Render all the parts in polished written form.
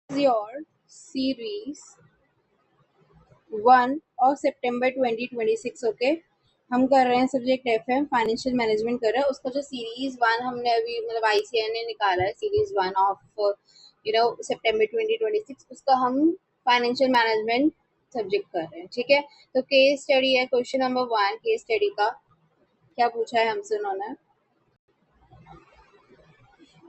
Your series 1 of September 2026. Okay, हम कर रहे हैं सब्जेक्ट एफएम फाइनेंशियल मैनेजमेंट कर रहे हैं। उसका जो सीरीज 1 हमने अभी मतलब आईसीए ने निकाला है, सीरीज 1 ऑफ September 2026, उसका हम फाइनेंशियल मैनेजमेंट सब्जेक्ट कर रहे हैं। ठीक है, तो केस स्टडी है। क्वेश्चन नंबर 1 केस स्टडी का क्या पूछा है हमसे उन्होंने,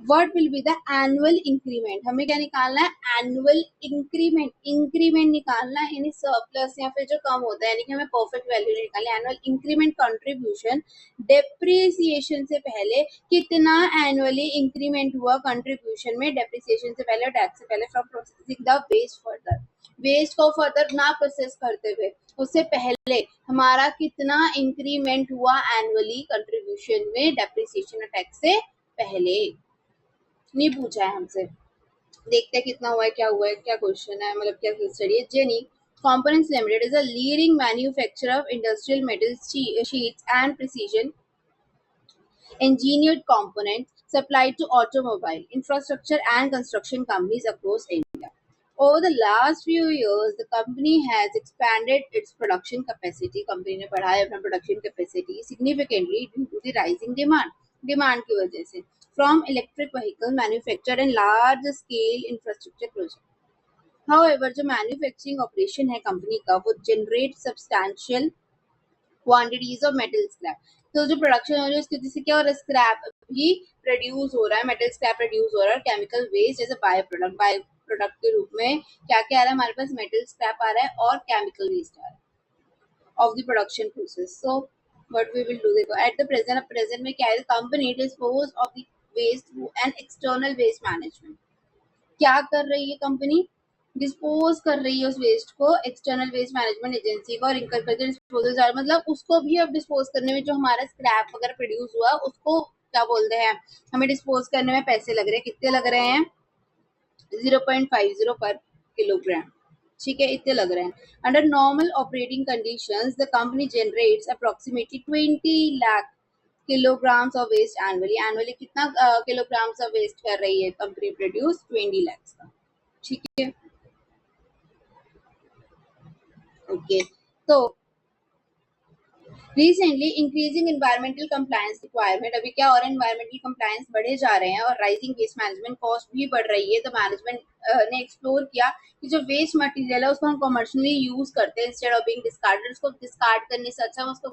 what will be the annual increment. हमें क्या निकालना है, एनुअल इंक्रीमेंट। इंक्रीमेंट निकालना है यानी सरप्लस या फिर जो कम होता है, यानी कि हमें परफेक्ट वैल्यू निकालना है। एनुअल इंक्रीमेंट कंट्रीब्यूशन डेप्रिसिएशन से पहले कितना एनुअली इंक्रीमेंट हुआ कंट्रीब्यूशन में, डेप्रिसिएशन से पहले, टैक्स से पहले, from processing the waste further. Waste को फर्दर ना प्रोसेस करते हुए उससे पहले हमारा कितना इंक्रीमेंट हुआ एनुअली कंट्रीब्यूशन में, डेप्रिसिएशन और टैक्स से पहले। नहीं पूछा है हमसे, देखते हैं कितना हुआ है, क्या हुआ है, क्या क्वेश्चन है, मतलब क्या स्टडी है। Jenny Components Limited is a leading manufacturer of industrial metal sheets and precision engineered components supplied to automobile, infrastructure and construction companies across India. Over the last few years, the company has expanded its production capacity. Company ने बढ़ाया अपना production capacity significantly due to the rising demand. Demand की वजह से from electric vehicle manufacture and large scale infrastructure project. However, जो manufacturing operation है company का, वो generate substantial quantities of metal scrap. तो जो प्रोडक्शन हो रही है उसकी वजह से क्या हो रहा है, स्क्रैप भी प्रोड्यूस हो रहा है, मेटल स्क्रैप प्रोड्यूस हो रहा है। Chemical waste as a by product के रूप में क्या क्या आ रहा है हमारे पास, मेटल स्क्रैप आ रहा है और केमिकल वेस्ट आ रहा है of the production process. So what we will do, देखो एट द प्रेजेंट में क्या है, company dispose of the waste through an external waste management. क्या कर रही है कंपनी, डिस्पोज कर रही है उस वेस्ट को एक्सटर्नल वेस्ट मैनेजमेंट एजेंसी को, और इनकर करके डिस्पोजल चार्ज, मतलब उसको भी अब डिस्पोज करने में जो हमारा स्क्रैप वगैरह प्रोड्यूस हुआ उसको क्या बोलते हैं, हमें डिस्पोज करने में पैसे लग रहे हैं। कितने लग रहे हैं, 0.50 पर किलोग्राम। ठीक है, इतने लग रहे हैं। Under normal operating conditions the company generates approximately 20 lakh kilograms of waste annually. Annually कितना kilograms of waste कर रही है कंपनी, प्रोड्यूस 20 lakhs का। ठीक है, ओके। तो recently increasing environmental compliance requirement, अभी क्या और एनवायरमेंटल कंप्लायंस बढ़े जा रहे हैं और राइजिंग वेस्ट मैनेजमेंट कॉस्ट भी बढ़ रही है। तो मैनेजमेंट ने एक्सप्लोर किया कि जो वेस्ट मटेरियल है उसको हम कमर्शियली यूज करते हैं इंस्टेड ऑफ बीइंग डिस्कार्डेड। उसको डिस्कार्ड करने से अच्छा हम उसका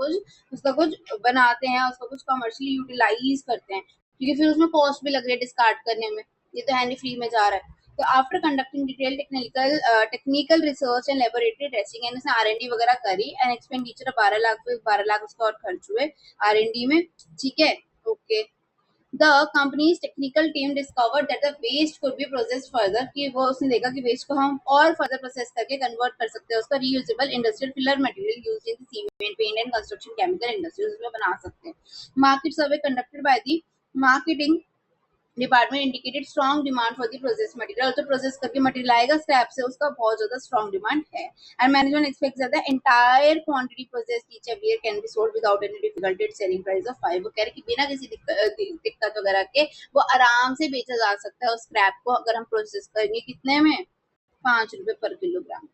कुछ बनाते हैं, उसको कुछ कमर्शियली यूटिलाइज करते हैं, क्योंकि फिर उसमें कॉस्ट भी लग रही है डिस्कार्ड करने में, ये तो है नहीं फ्री में जा रहा है। तो after conducting detail technical research and laboratory testing, यानी उसने आर&डी वगैरह करी, एंड एक्सपेंडिचर 12 लाख उसका और खर्च हुए आर&डी में। ठीक है, okay. The company's technical team discovered that the waste could be processed further, कि वो उसने देखा कि वेस्ट को हम और फर्दर प्रोसेस करके कन्वर्ट कर सकते हैं, उसका reusable industrial filler material used in the cement, paint and construction chemical industries उसमें बना सकते हैं। Market survey conducted by the marketing department indicated strong demand for the process material. तो प्रोसेस करके मटेरियल आएगा स्क्रैप से, उसका बहुत ज्यादा स्ट्रॉन्ग डिमांड है। And management expects that the entire quantity process each every year can be sold without any difficulty at selling price of 5। वो कह रहे कि बिना किसी दिक्कत वगैरह के वो आराम से बेचा जा सकता है उस स्क्रैप को, अगर हम प्रोसेस करेंगे कितने में, 5 रुपए पर किलोग्राम।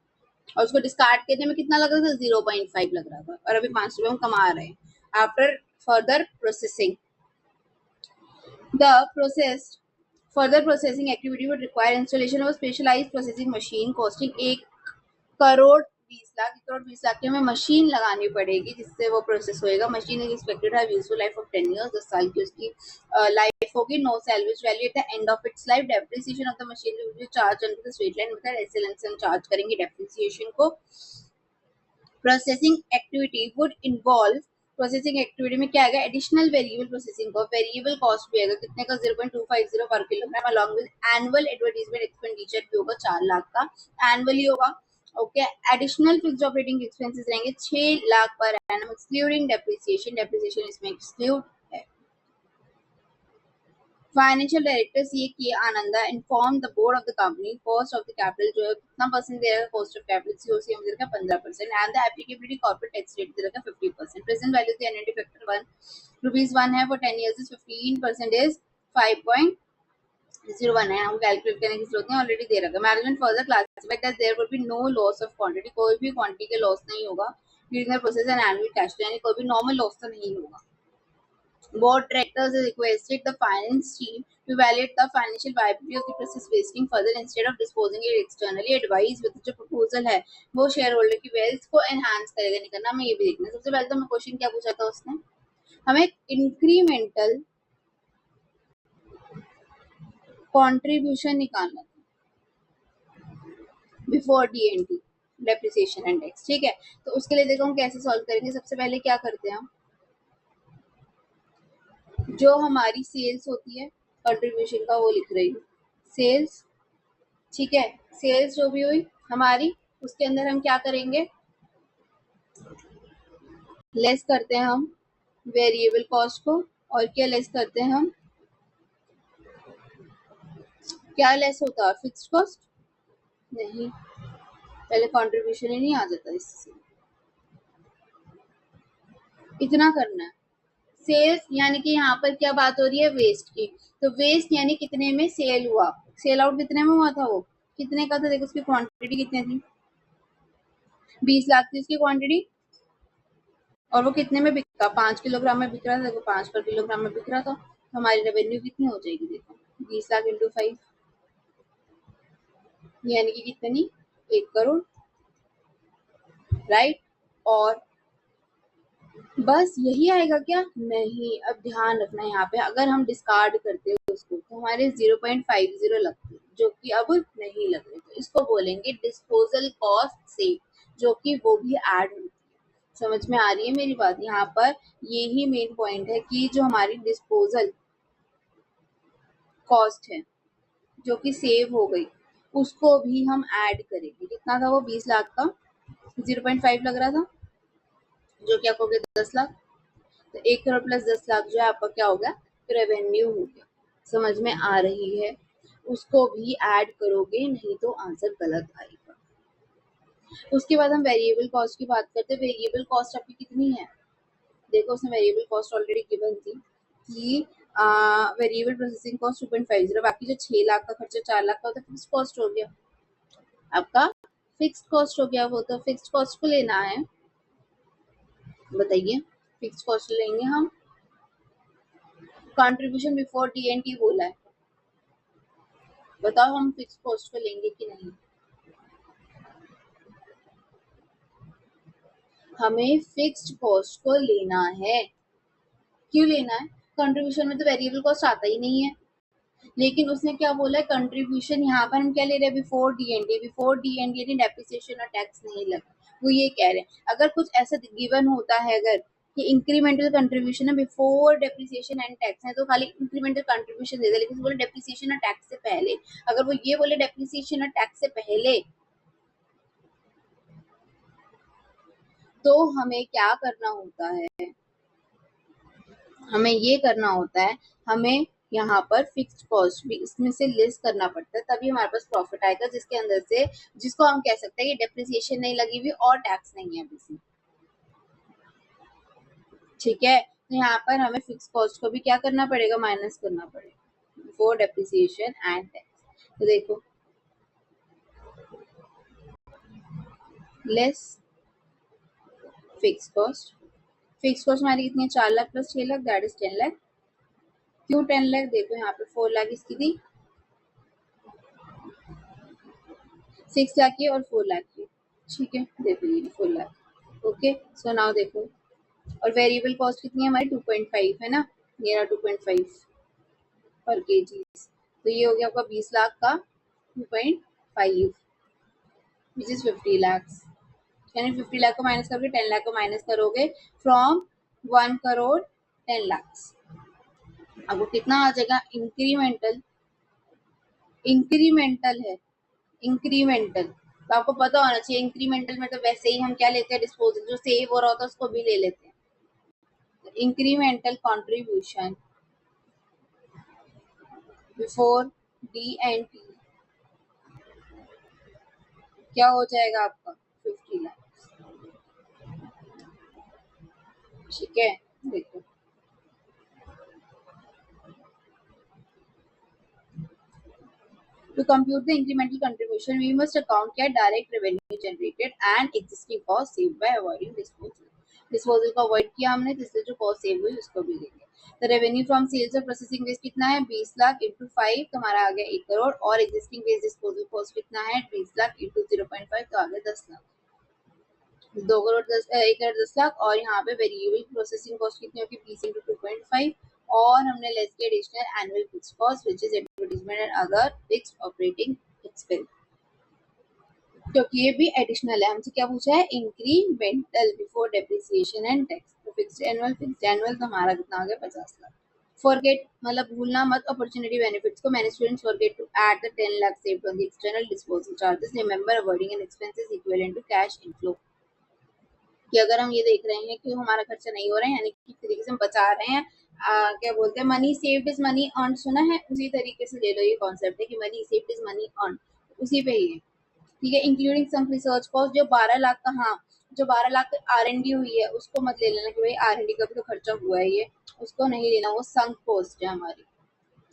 और उसको डिस्कार्ड करने में कितना लग रहा था, 0.5 लग रहा था, और अभी 5 रुपए हम कमा रहे हैं after further processing. The processed further processing activity would require installation of a specialized processing machine costing 1,20,20,00,000 की हमें मशीन लगानी पड़ेगी जिससे वो प्रोसेस होएगा। Machine is expected have useful life of 10 years, 10 साल की उसकी लाइफ होगी। No salvage value at the end of its life. Depreciation of the machine will be charge under the straight line method, ऐसे line से हम charge करेंगे depreciation को। Processing activity would involve, processing activity में क्या आएगा, additional variable processing को, variable cost भी आएगा कितने का, 0.250 per kilogram, along with annual advertisement expenditure भी होगा 4 लाख का एनुअली होगा। Okay, additional fixed operating expenses रहेंगे 6 lakh per annum excluding depreciation, depreciation इसमें एक्सक्लूड है। फाइनेंशियल डायरेक्टर सी के Ananda inform the board of the company cost of the capital जो है कितना परसेंट दे रहा है, कॉस्ट ऑफ कैपिटल सीओसी में दे रखा है 15% and the applicability corporate tax rate दे रखा है 50%। Present value the NAT factor 1 rupees 1 है, फॉर 10 years इज 15% इज 5.5 01 है, हम कैलकुलेट करने की जरूरत नहीं, ऑलरेडी दे रखा है। Management further classified that there will be no loss of quantity, कोई भी क्वांटिटी के लॉस नहीं होगा during the process and annual cash flow, यानी कोई भी नॉर्मल लॉस तो नहीं होगा। Board directors requested the finance team to evaluate the financial viability of the process wasting further instead of disposing it externally. Advice with जो proposal है वो share holder की वेल्थ को एनहांस करेगा, नहीं करना हमें ये भी देखना है। सबसे पहले तो हमें क्वेश्चन क्या पूछा था उसने, हमें इंक्रीमेंटल कंट्रीब्यूशन निकालना था before DNT, depreciation and tax, ठीक है। तो उसके लिए देखो हम कैसे सॉल्व करेंगे। सबसे पहले क्या करते हैं हम, जो हमारी सेल्स होती है कंट्रीब्यूशन का वो लिख रही हूँ, सेल्स, ठीक है। सेल्स जो भी हुई हमारी, उसके अंदर हम क्या करेंगे, लेस करते हैं हम वेरिएबल कॉस्ट को, और क्या लेस करते हैं हम, क्या लेस होता है, फिक्स्ड कॉस्ट नहीं, पहले कंट्रीब्यूशन ही नहीं आ जाता, इससे इतना करना है। सेल्स यानी कि यहाँ पर क्या बात हो रही है, वेस्ट की, तो वेस्ट यानी कितने में सेल हुआ, सेल आउट कितने में हुआ था, वो कितने का था, देखो उसकी क्वांटिटी कितनी थी, 20 लाख थी उसकी क्वांटिटी, और वो कितने में बिका, 5 किलोग्राम में बिक रहा था, देखो 5 पर किलोग्राम में बिक रहा था, तो हमारी रेवेन्यू कितनी हो जाएगी, देखो 20 लाख इंटू 5 यानी कि कितनी, 1 करोड़, राइट। और बस यही आएगा क्या, नहीं, अब ध्यान रखना यहाँ पे, अगर हम डिस्कार्ड करते हैं उसको तो हमारे 0.50 लगते हैं, जो कि अब नहीं लग रहे, तो इसको बोलेंगे डिस्पोजल कॉस्ट से, जो कि वो भी ऐड होती है। समझ में आ रही है मेरी बात, यहाँ पर यही मेन पॉइंट है कि जो हमारी डिस्पोजल कॉस्ट है जो कि सेव हो गई, उसको भी हम ऐड करेंगे। कितना था वो, 20 लाख का 0.5 लग रहा था, जो कि आपको 10 लाख, तो 1 करोड़ प्लस 10 लाख जो है आपका क्या हो गया, रेवेन्यू हो गया। समझ में आ रही है, उसको भी ऐड करोगे, नहीं तो आंसर गलत आएगा। उसके बाद हम वेरिएबल कॉस्ट की बात करते हैं। वेरिएबल कॉस्ट आपकी कितनी है, देखो उसने वेरिएबल कॉस्ट ऑलरेडी गिवन थी कि वेरिएबल प्रोसेसिंग कॉस्ट 2.50, बाकी जो 6 लाख का खर्चा 4 लाख का होता है फिक्स कॉस्ट हो गया, आपका फिक्स्ड कॉस्ट हो गया वो, तो फिक्स्ड कॉस्ट को लेना है, बताइए फिक्स्ड कॉस्ट लेंगे हम, कंट्रीब्यूशन बिफोर टीएनटी बोला है, बताओ हम फिक्स्ड कॉस्ट को लेंगे कि नहीं, हमें फिक्स्ड कॉस्ट को लेना है, क्यों लेना है, कंट्रीब्यूशन में तो वेरिएबल कॉस्ट आता ही नहीं है, लेकिन उसने क्या बोला है, कंट्रीब्यूशन यहाँ पर हम क्या ले रहे हैं, बिफोर डीएनडी, बिफोर डीएनडी यानी डेप्रिसिएशन और टैक्स नहीं लगा, वो ये कह रहे हैं। अगर कुछ ऐसा गिवन होता है, अगर कि इंक्रीमेंटल कंट्रीब्यूशन है बिफोर डेप्रिसिएशन एंड टैक्स है, तो खाली इंक्रीमेंटल कंट्रीब्यूशन दे दे, लेकिन बोले डेप्रिसिएशन और टैक्स से पहले, अगर वो ये बोले डेप्रिसिएशन और टैक्स से पहले, तो हमें क्या करना होता है, हमें ये करना होता है, हमें यहाँ पर फिक्स्ड कॉस्ट भी इसमें से लेस करना पड़ता है, तभी हमारे पास प्रॉफिट आएगा, जिसके अंदर से, जिसको हम कह सकते हैं कि डेप्रिसिएशन नहीं लगी हुई और टैक्स नहीं है इसमें, ठीक है। तो यहाँ पर हमें फिक्स कॉस्ट को भी क्या करना पड़ेगा, माइनस करना पड़ेगा बिफोर डेप्रिसिएशन एंड टैक्स। तो देखो less fix cost, fix cost हमारी कितनी है, 4 lakh plus 6 lakh, that is 10 lakh. क्यों 10 लाख, देखो यहाँ पे 4 लाख इसकी थी, 6 लाख की और 4 लाख की, ठीक है, देखो ये 4 लाख, ओके। सो नाउ देखो, और वेरिएबल कॉस्ट कितनी है हमारी, 2.5 है ना, ये रहा 2.5 पर केजी, तो ये हो गया आपका 20 लाख का 2.5 विच इज 50 लाख, यानी 50 लाख को माइनस करोगे, 10 लाख को माइनस करोगे फ्रॉम 1 करोड़ 10 लाख, आपको कितना आ जाएगा, इंक्रीमेंटल, इंक्रीमेंटल है, इंक्रीमेंटल, तो आपको पता होना चाहिए इंक्रीमेंटल में तो वैसे ही हम क्या लेते हैं, डिस्पोजल जो सेव हो रहा होता है उसको भी ले लेते हैं। Incremental contribution before D and T क्या हो जाएगा आपका, 50 लाख, ठीक है। देखो To compute the incremental contribution, we must account क्या direct revenue generated and existing cost saved by avoiding disposal. Disposal को avoid किया हमने, जिससे जो cost save हुई उसको भी लेंगे. The revenue from sales of processing waste कितना है 20 लाख into 5 तो हमारा आ गया 1 करोड़ और existing waste disposal cost कितना है 20 लाख into 0.5 तो आ गया 10 लाख. 2 करोड़ 10 1 करोड़ 10 लाख और यहाँ पे वेरिएबल प्रोसेसिंग कॉस्ट कितनी होगी 20 into 2.5 और हमने लेस किया additional annual fixed cost which is advertisement and other fixed operating expense क्योंकि ये भी एडिशनल है. हमसे क्या पूछा है incremental before depreciation and tax. तो फिक्स्ड एनुअल तो हमारा कितना आ गया 50 लाख. फॉरगेट मतलब भूलना मत अपॉर्चुनिटी बेनिफिट्स को. Many students forget to add the 10 lakh saved on the external disposal charges. Remember avoiding an expenses equivalent to cash inflow. कि अगर हम ये देख रहे हैं कि हमारा खर्चा नहीं हो रहा है यानी कि किस तरीके से हम बचा रहे हैं क्या बोलते हैं money saved is money earn. सुना है उसी तरीके से ले लो. ये कॉन्सेप्ट है कि money saved is money earn उसी पे ही है. ठीक है. इंक्लूडिंग सम रिसर्च कॉस्ट जो 12 लाख का हाँ जो 12 लाख R&D हुई है उसको मत ले लेना कि भाई R&D का भी तो खर्चा हुआ है ये उसको नहीं लेना. वो संक कॉस्ट है हमारी.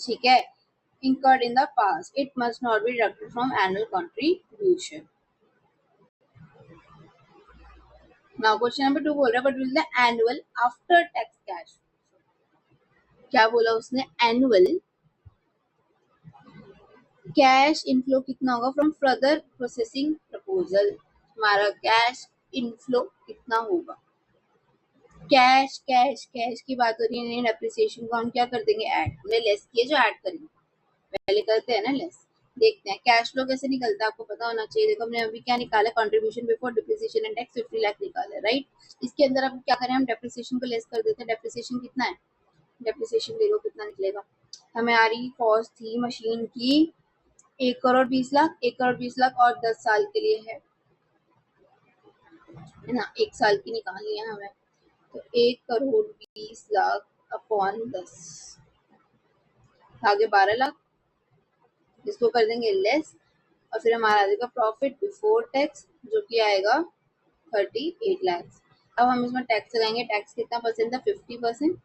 ठीक है. incurred in the past it must not be deducted from annual contribution. Now question number 2 बोल रहा है what will the annual after tax cash. क्या बोला उसने एनुअल कैश इनफ्लो कितना होगा फ्रॉम फर्दर प्रोसेसिंग प्रपोजल. हमारा कैश इनफ्लो कितना होगा. कैश कैश कैश की बात हो रही है. डेप्रिसिएशन को हम क्या कर देंगे ऐड. हमने लेस किए जो ऐड करेंगे पहले करते हैं ना लेस. देखते हैं कैश फ्लो कैसे निकलता है आपको पता होना चाहिए. देखो हमने अभी क्या निकाला contribution before depreciation and tax 50 lakh निकाला राइट. इसके अंदर अब क्या करें हम डेप्रिसिएशन को लेस कर देते हैं. डेप्रिसिएशन कितना है डेप्रिसिएशन देखो कितना निकलेगा. हमें आ रही कॉस्ट थी मशीन की 1 करोड़ 20 लाख. 1 करोड़ 20 लाख और 10 साल के लिए है ना. 1 साल की निकालनी है हमें तो 1 करोड़ 20 लाख अपॉन 10 आगे 12 लाख जिसको कर देंगे लेस और फिर हमारा आ जाएगा प्रॉफिट बिफोर टैक्स जो कि आएगा 38 लाख. अब हम इसमें टैक्स लगाएंगे. टैक्स कितना परसेंट था 50%.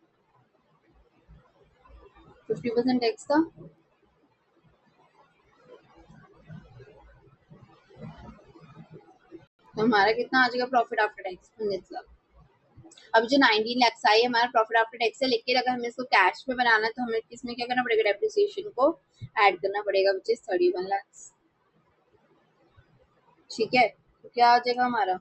50% टैक्स था. तो हमारा कितना आ जाएगा प्रॉफिट आफ्टर टैक्स 19 लाख. अब जो 19 लाख आई हमारा प्रॉफिट आफ्टर टैक्स है लेकिन अगर हमें इसको कैश में बनाना है तो हमें किसमें क्या करना पड़ेगा डेप्रिसिएशन को ऐड करना पड़ेगा विच इज 31 लाख. ठीक है. तो क्या आ जाएगा हमारा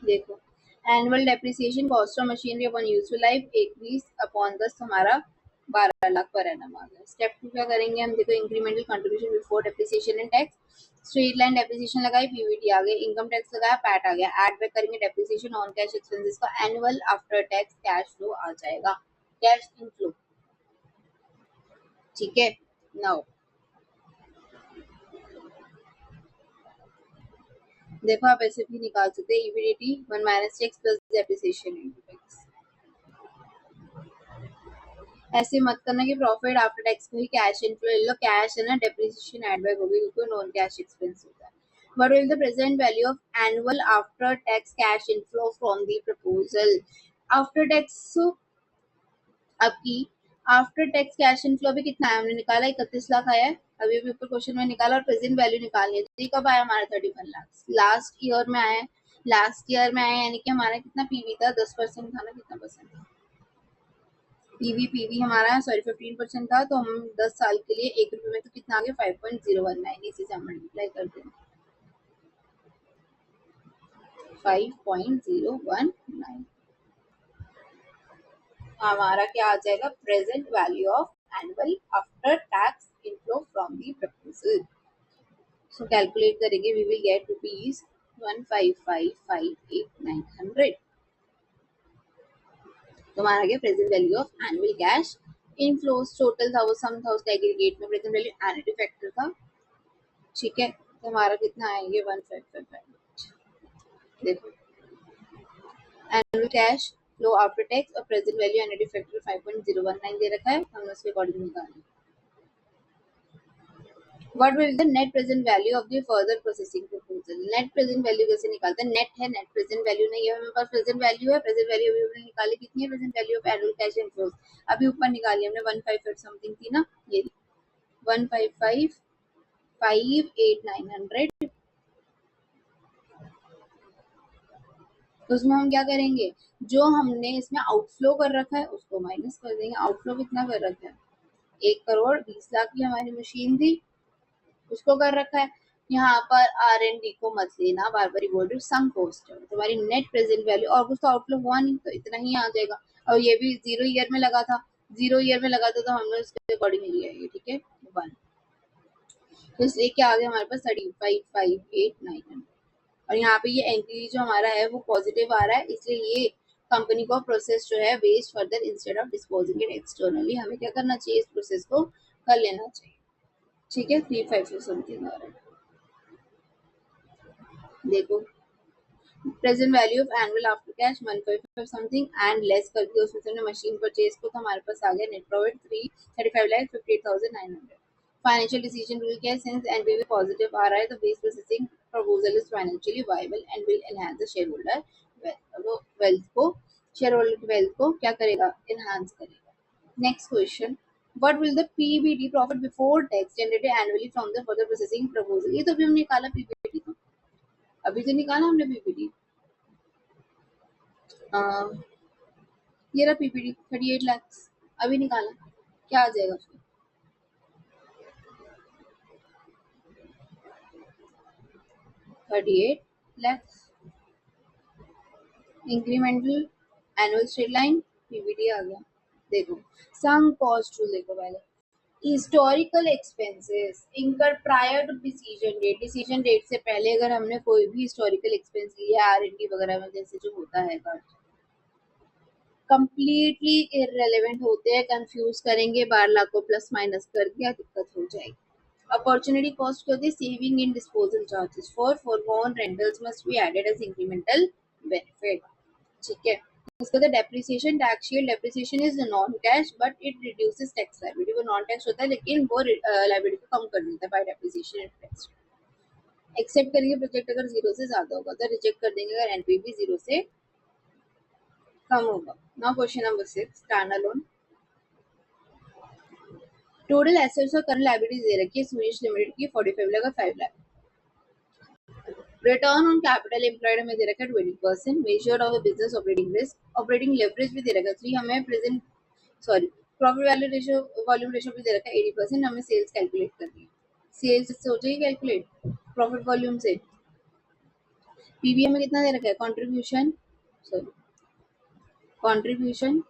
देखो annual depreciation cost of machinery upon useful life 21 upon 10 हमारा 12 लाख पर एनम आ गया. स्टेप 2 क्या करेंगे हम देखो incremental contribution before depreciation and tax. Straight line depreciation लगाई पीवीटी आ गई. इनकम टैक्स लगाया पैट आ गया. ऐड बैक करेंगे डेप्रिसिएशन ऑन कैश एक्सपेंसेस का annual after tax cash flow आ जाएगा कैश इनफ्लो. ठीक है. नाउ देखो आप ऐसे भी निकाल सकते हैं ईबीडीटी 1 minus tax plus depreciation into tax. ऐसे मत करना कि प्रॉफिट आफ्टर टैक्स को ही कैश इनफ्लो ले लो. कैश है ना डेप्रिसिएशन ऐड बैक होगी क्योंकि नॉन कैश एक्सपेंस होता है. What will the present value of annual after tax cash inflow from the proposal? After tax आपकी आफ्टर टैक्स कैश इनफ्लो भी कितना है हमने निकाला 31 लाख आया है. अभी अभी ऊपर क्वेश्चन में निकाला और प्रेजेंट वैल्यू निकालनी है. तो ये कब आया हमारा 31 लाख. लास्ट ईयर में आया. लास्ट ईयर में आया यानी कि हमारा कितना पीवी था 10% था ना. कितना परसेंट था पीवी हमारा सॉरी 15% था. तो हम 10 साल के लिए 1 रुपए में तो कितना आ गया 5.019. इसी से हम मल्टीप्लाई करते हैं 5.019. हमारा क्या आ जाएगा present value of annual after tax inflow from the proposal. So calculate करेंगे वी विल गेट रुपीज 155,58900. तो हमारा गया present value of annual cash inflows. Total था वो सम था उसका एग्रीगेट में प्रेजेंट वैल्यू एनुअल फैक्टर था. ठीक है. तो हमारा कितना आएंगे 1555. देखो annual cash flow after tax और प्रेजेंट वैल्यू एनुअल फैक्टर 5.019 दे रखा है. हमने उसके अकॉर्डिंग निकालना. What will the net present value of the further processing proposal. Net present value कैसे निकालते हैं, नेट है, नेट प्रेजेंट वैल्यू नहीं है, हमारे पास प्रेजेंट वैल्यू है, प्रेजेंट वैल्यू अभी हमने निकाली कितनी है, present value of annual cash inflows अभी ऊपर निकाली हमने 155 समथिंग थी ना, ये 155,58900। तो उसमें हम क्या करेंगे, जो हमने इसमें आउटफ्लो कर रखा है उसको माइनस कर देंगे। आउटफ्लो कितना कर रखा है, 1,20,00,000 की हमारी मशीन थी, उसको कर रखा है। यहाँ पर R&D को मत लेना, बार बार बोल रही हूँ, सम कॉस्ट है तुम्हारी नेट प्रेजेंट वैल्यू, और कुछ तो आउटफ्लो हुआ नहीं तो इतना ही आ जाएगा। और ये भी 0 ईयर में लगा था, 0 ईयर में लगा था तो हमने उसके अकॉर्डिंग लिया है, ठीक है 1। तो इसलिए क्या आ गया हमारे पास 35,589। और यहाँ पे ये एंट्री जो हमारा है वो पॉजिटिव आ रहा है, इसलिए ये कंपनी को प्रोसेस जो है waste further instead of disposing it externally, हमें क्या करना चाहिए, इस प्रोसेस को कर लेना चाहिए। ठीक है, 3,500 समथिंग आ रहा है, देखो present value of annual after cash 155 something and less करके उसमें से हमने मशीन परचेज को, तो हमारे पास आ गया net profit 35,58,900। Financial decision rule क्या है, सिंस एनपीवी पॉजिटिव आ रहा है तो base processing proposal is financially viable and will enhance the share holder wealth को, शेयर होल्डर वेल्थ को क्या करेगा, एनहांस करेगा। Next question, what will the PBT profit before tax generated annually from the further processing proposal। ये तो अभी हमने निकाला पीबीटी, तो अभी तो निकाला हमने पीबीटी, ये रहा पीपीटी 38 लाख, अभी निकाला, क्या आ जाएगा फिर, 38 lakh incremental annual straight line PBT आ गया। देखो सम कॉस्ट टू, देखो पहले historical expenses incur prior to decision date, decision date से पहले अगर हमने कोई भी हिस्टोरिकल एक्सपेंस लिया R&D वगैरह में, जैसे जो होता है कंप्लीटली इररेलेवेंट होते हैं, कंफ्यूज करेंगे, 12 लाख को प्लस माइनस कर दिया दिक्कत हो जाएगी। अपॉर्चुनिटी कॉस्ट क्या होती है, saving in disposal charges for foregone rentals must be added as incremental benefit. ठीक है, उसके बाद depreciation, tax shield depreciation is non cash but it reduces tax liability, वो नॉन टैक्स होता है लेकिन वो लायबिलिटी को कम कर देता है बाय डेप्रिसिएशन इंटरेस्ट। एक्सेप्ट करेंगे प्रोजेक्ट अगर 0 से ज्यादा होगा तो, रिजेक्ट कर देंगे अगर एनपीवी 0 से कम होगा। Now question number 6, stand alone. Total assets और करंट लायबिलिटीज दे रखी है सुनीश लिमिटेड की 45 लाख और 5 lakh. Return on capital employed में दे रखा है 20%, measure of business operating risk, operating leverage भी दे रखा है 3, हमें present sorry profit value ratio volume ratio भी दे रखा है 80%, हमें सेल्स कैलकुलेट करनी है। सेल्स से हो जाएगी कैलकुलेट प्रॉफिट वॉल्यूम से। पीवीए में कितना दे रखा है, contribution sorry contribution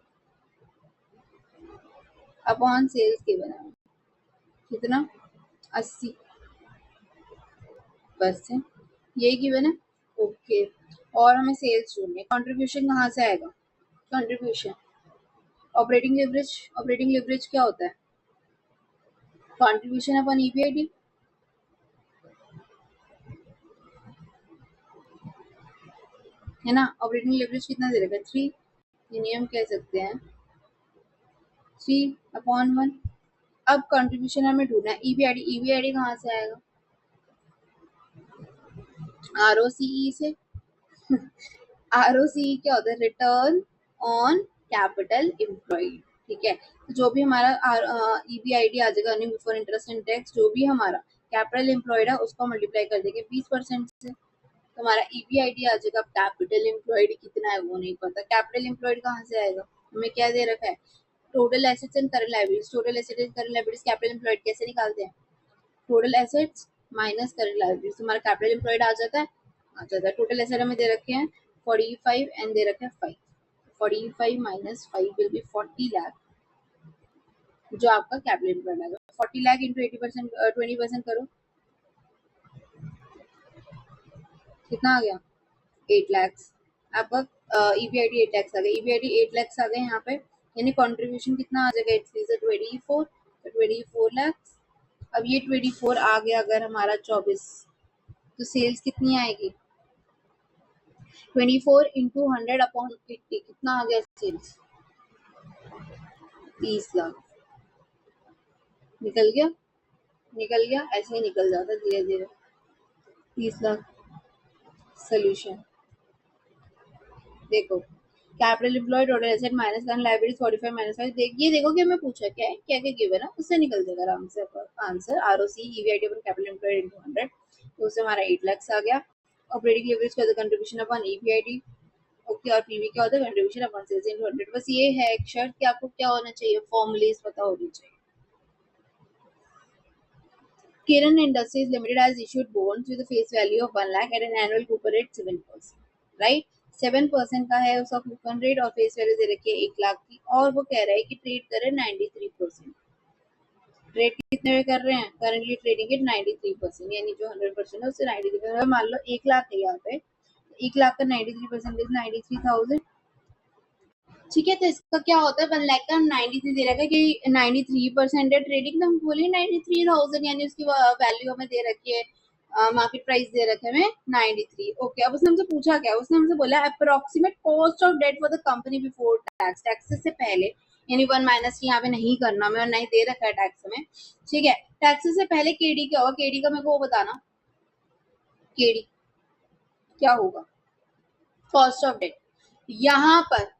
upon sales के बना है कितना, 80%, यही गिवन है। ओके, और हमें सेल्स ढूंढनी है, कंट्रीब्यूशन कहाँ से आएगा, contribution operating leverage, operating leverage क्या होता है, कंट्रीब्यूशन अपन ईपीआईडी, है ना। ऑपरेटिंग लेवरेज कितना दे रखा है 3, यानी हम कह सकते हैं 3/1। अब कंट्रीब्यूशन हमें ढूंढना है, ईबीआईडी, ईबीआईडी कहाँ से आएगा, आरओसीई से। आरओसीई क्या होता है, रिटर्न ऑन कैपिटल एम्प्लॉयड। ठीक है, तो जो भी हमारा ईबीआईडी आ जाएगा, earning before interest and tax, जो भी हमारा कैपिटल एम्प्लॉयड है उसको मल्टीप्लाई कर देंगे 20% से, तो हमारा ईबीआईडी आ जाएगा। कैपिटल एम्प्लॉयड कितना है वो नहीं पता, कैपिटल एम्प्लॉयड कहाँ से आएगा, हमें क्या दे रखा है, total assets and current liabilities, total assets and current liabilities capital employed कैसे निकालते हैं, total assets minus current liabilities, हमारा कैपिटल एम्प्लॉयड आ जाता है। टोटल एसेट हमें दे रखे हैं 45 एंड दे रखे हैं 5, 45 माइनस 5 विल बी 40 लाख, जो आपका कैपिटल एम्प्लॉयड आएगा। 40 लाख इंटू 80%, 20% करो, कितना आ गया, 8 लाख। आपका ईबीआईडी 8 लाख आ गया, ईबीआईडी 8 लाख आ गए यहाँ पे, यानी कंट्रीब्यूशन कितना आ जाएगा, 8 से 24 अब ये 24 आ गया अगर हमारा 24, तो सेल्स कितनी आएगी, 24 इंटू 100/80 कितना आ गया सेल्स, 30 लाख, निकल गया। निकल गया, ऐसे ही निकल जाता धीरे धीरे। 30 लाख सोल्यूशन देखो, capital employ, total asset minus current liabilities 45 minus 5, देखिए देखो कि हमें पूछा क्या है, क्या क्या गिवन है, उससे निकल जाएगा आराम से आंसर। आरओसी ईवीआईटी अपन कैपिटल एम्प्लॉयड इनटू 100, तो उससे हमारा 8 लाख आ गया। ऑपरेटिंग लेवरेज का कंट्रीब्यूशन अपन ईवीआईटी, ओके, और पीवी क्या होता है, कंट्रीब्यूशन अपन सेल्स इनटू 100। बस ये है एक शर्त कि आपको क्या होना चाहिए, फॉर्मूलेज पता होनी चाहिए। Kiran Industries Limited has issued bonds with a face value of 1 lakh at an annual coupon rate 7%, right? 7% का है उसका कूपन रेट, और फेस वैल्यू दे रखी है 1 लाख की, और वो कह रहा है कि ट्रेड करे 93%। ट्रेड कितने में कर रहे हैं, करंटली ट्रेडिंग एट 93%, यानी जो 100% है उससे 93%। मान लो 1 लाख है यहाँ पे, 1 लाख का 93% इज 93,000, ठीक है। तो इसका क्या होता है, 1 लाख का 93 दे रखा है कि 93% है ट्रेडिंग, तो हम बोले 93,000, यानी उसकी वैल्यू हमें दे रखी है, मार्केट प्राइस दे रखे हमें 93। ओके, अब उसने हमसे पूछा क्या, उसने हमसे बोला approximate cost of debt for the company before tax, taxes से पहले, यानी 1 - यहाँ पे नहीं करना हमें, और नहीं दे रखा है टैक्स में, ठीक है। टैक्सेस से पहले केडी क्या होगा, केडी का मेरे को वो बताना, केडी क्या होगा, कॉस्ट ऑफ डेट। यहाँ पर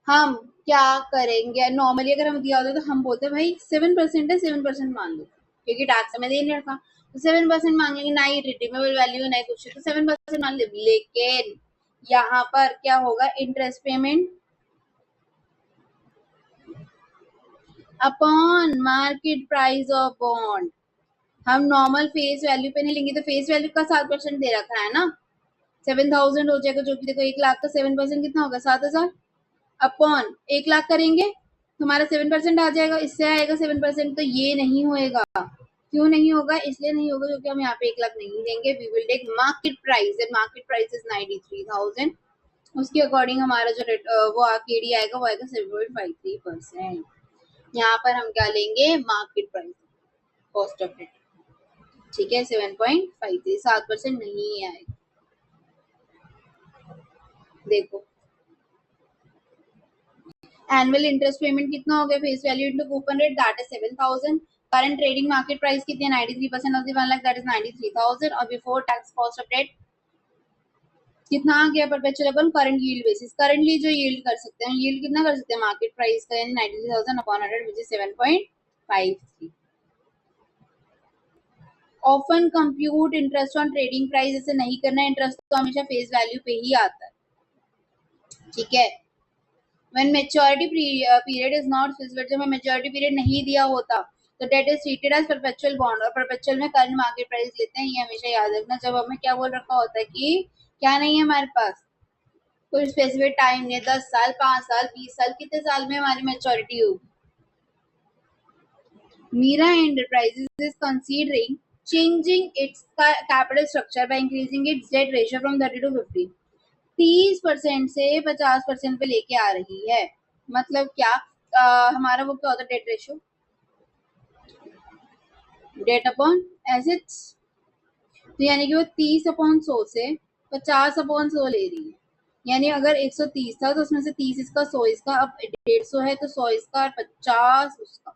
हम क्या करेंगे, नॉर्मली अगर हमें दिया होता है तो हम बोलते हैं भाई 7% है, 7% मान लो, क्योंकि टैक्स हमें दे नहीं रखा, तो 7% मांगेंगे, ना ही रिडीमेबल वैल्यू ना ही कुछ, तो 7% मान ले। लेकिन यहाँ पर क्या होगा, interest payment upon market price of bond. हम नॉर्मल फेस वैल्यू पे नहीं लेंगे, तो फेस वैल्यू का 7% दे रखा है ना, 7,000 हो जाएगा, जो कि देखो 1 लाख का 7% कितना होगा, 7,000, अपॉन 1 लाख करेंगे तुम्हारा 7% आ जाएगा, इससे आएगा 7%, तो ये नहीं होएगा। क्यों नहीं होगा, इसलिए नहीं होगा क्योंकि हम यहाँ पे 1 लाख नहीं देंगे, we will take market price, and market price is 93,000, उसके अकॉर्डिंग हमारा जो रेट वो केडी आएगा वो आएगा 7.53%। यहाँ पर हम क्या लेंगे, market price, cost of debt, ठीक है, 7.53, 7% नहीं आएगा। देखो एनुअल इंटरेस्ट पेमेंट कितना हो गया, face value into coupon rate, that is 7,000। Current trading market price कितनी है, 93% of the 1 lakh, that is 93,000, और before tax cost of debt कितना आ गया, perpetual upon current yield basis, currently जो यील्ड कर सकते हैं, यील्ड कितना कर सकते हैं मार्केट प्राइस का, यानी 93,000 upon 100 which is 7.53। Often compute interest on trading price, ऐसे नहीं करना है, इंटरेस्ट तो हमेशा फेस वैल्यू पे ही आता है, ठीक है। when maturity period is not fixed, जब मेच्योरिटी पीरियड नहीं दिया होता तो debt is treated as perpetual bond, और परपेचुअल में करंट मार्केट प्राइस लेते हैं, ये हमेशा याद रखना। जब हमें क्या बोल रखा होता है कि क्या नहीं है हमारे पास कोई स्पेसिफिक टाइम नहीं, 10 साल, 5 साल, 20 साल, कितने साल में हमारी मेच्योरिटी होगी। Meera enterprises is considering changing its capital structure by increasing its debt ratio from 30 to 50, 30% से 50% पे लेके आ रही है। मतलब क्या, हमारा वो क्या होता है, debt ratio, debt upon assets, तो यानी कि वो 30/100 से 50/100 ले रही है, यानी अगर 130 था तो उसमें से 30 इसका, 100 इसका, अब 150 है तो 100 इसका और 50 उसका,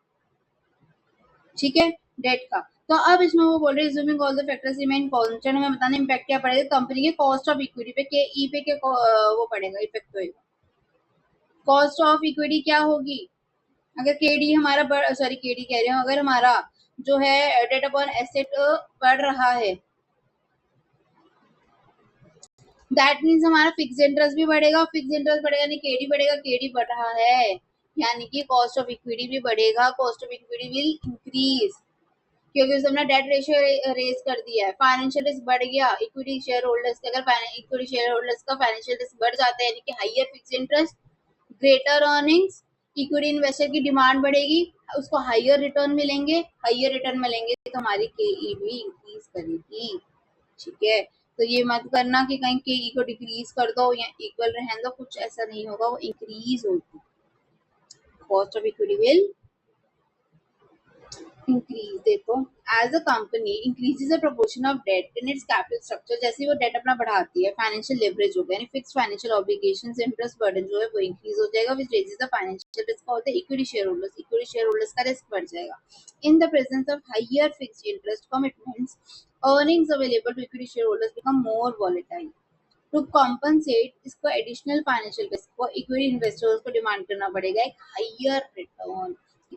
ठीक है, डेट का। तो अब इसमें वो बोल रहे हैं all the factors remain constant, हमें बताना इम्पैक्ट क्या पड़ेगा, कंपनी के कॉस्ट ऑफ इक्विटी पे, के ई पे के वो पड़ेगा, इफेक्ट होएगा। कॉस्ट ऑफ इक्विटी क्या होगी, अगर केडी हमारा सॉरी केडी कह रहे हो, अगर हमारा जो है डेट अपॉन एसेट बढ़ रहा है, दैट मीन्स हमारा फिक्स इंटरेस्ट भी बढ़ेगा, फिक्स इंटरेस्ट बढ़ेगा यानी केडी बढ़ेगा, केडी बढ़ रहा है यानी कि कॉस्ट ऑफ इक्विटी भी बढ़ेगा, cost of equity will increase, क्योंकि उसने अपना डेट रेशियो रेज कर दिया है, फाइनेंशियल रिस्क बढ़ गया, इक्विटी शेयर होल्डर्स का, अगर इक्विटी शेयर होल्डर्स का फाइनेंशियल रिस्क बढ़ जाता है, यानी कि higher fix interest, greater earnings, equity investor की डिमांड बढ़ेगी, उसको हाइयर रिटर्न मिलेंगे, हाइयर रिटर्न मिलेंगे तो हमारी केई भी इंक्रीज करेगी, ठीक है। तो ये मत करना कि कहीं केई को डिक्रीज कर दो या इक्वल रहने दो, कुछ ऐसा नहीं होगा, वो इंक्रीज होगी, cost of equity will increase. देखो as a company increases the proportion of debt in its capital structure, जैसे वो डेट अपना बढ़ाती है, फाइनेंशियल लेवरेज हो गया, यानी fix financial obligations, interest burden जो है वो इंक्रीज हो जाएगा, which raises the financial risk of the equity shareholders का रिस्क बढ़ जाएगा. In the presence of higher fixed interest commitments, earnings available to equity shareholders become more volatile. To compensate इसको additional financial risk को equity investors को demand करना पड़ेगा एक higher return,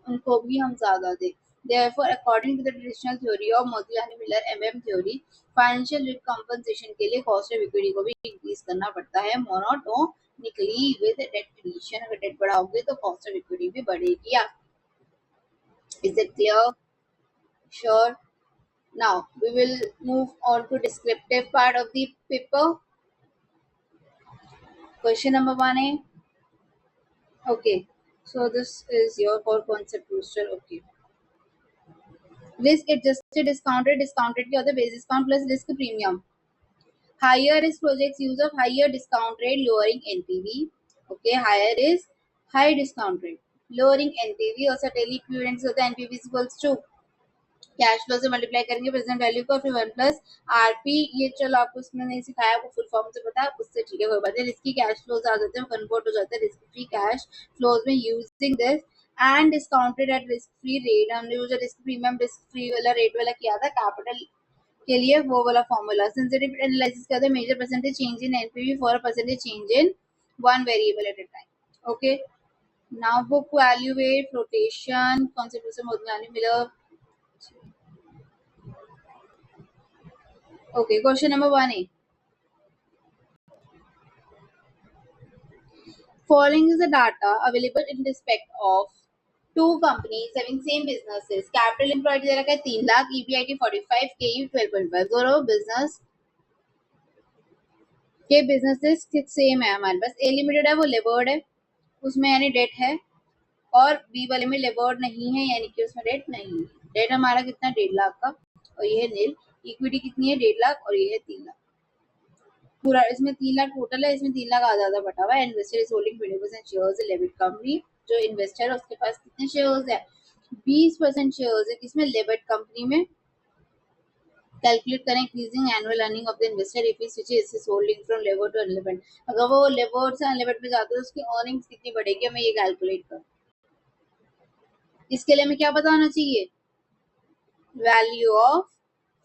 उनको भी हम ज्यादा दें. Therefore, according to the traditional theory of Motilal Miller MM theory, financial risk compensation के लिए कॉस्ट ऑफ इक्विटी को भी इंक्रीज करना पड़ता है मोनोटोनिकली विद डेट एडिशन. अगर डेट बढ़ाओगे तो कॉस्ट ऑफ इक्विटी भी बढ़ेगी. Is it clear? Sure. Now we will move on to descriptive part of the paper. Question number 1A. Okay, so this is your core concept booster. Okay, risk adjusted discounted की होता है base discount plus risk premium. Higher risk projects use of higher discount rate lowering NPV. Okay, higher is high discount rate lowering NPV और certainly equivalent होता है NPV is equals to cash flow से multiply करेंगे present value को, फिर 1 plus RP. ये चलो आपको इसमें नहीं सिखाया, आपको फुल फॉर्म से पता है, उससे ठीक है कोई बात नहीं. रिस्की कैश फ्लोज आ जाते हैं, कन्वर्ट हो जाते हैं रिस्क फ्री कैश फ्लोज में using this and discounted at risk free rate. हमने वो जो रिस्क प्रीमियम रिस्क फ्री वाला रेट वाला किया था कैपिटल के लिए, वो वाला फॉर्मूला. सेंसिटिविटी एनालिसिस किया था, major percentage change in NPV for a percentage change in one variable at a time. Okay, now book value weight flotation concept से Modigliani Miller. Okay, question number 1A. Following is the data available in respect of two companies having same businesses. Capital employed दे रखा है 3 lakh, EBIT 45, KE 12.5. दोनों business के businesses same है हमारे पास. ए limited है वो levered है, उसमें यानी डेट है, और बी वाले में लेवर्ड नहीं है यानी कि उसमें डेट नहीं है. डेट हमारा कितना 1.5 लाख का और ये है नील. इक्विटी कितनी है 1.5 लाख और ये है 3 लाख. पूरा इसमें 3 लाख टोटल है, इसमें 3 लाख आधा बटा हुआ है. Investor is holding 20% shares in levered company. जो इन्वेस्टर है उसके पास कितने शेयर्स है 20% शेयर्स है किसमें लेविट कंपनी में. कैलकुलेट करें increasing annual earning of the investor if he switches his holding from levered to unlevered. अगर वो लेवर्ड से अनलेवर्ड पे जाते हैं तो उसकी अर्निंग्स कितनी बढ़ेगी हमें ये कैलकुलेट कर. इसके लिए हमें क्या पता होना चाहिए वैल्यू ऑफ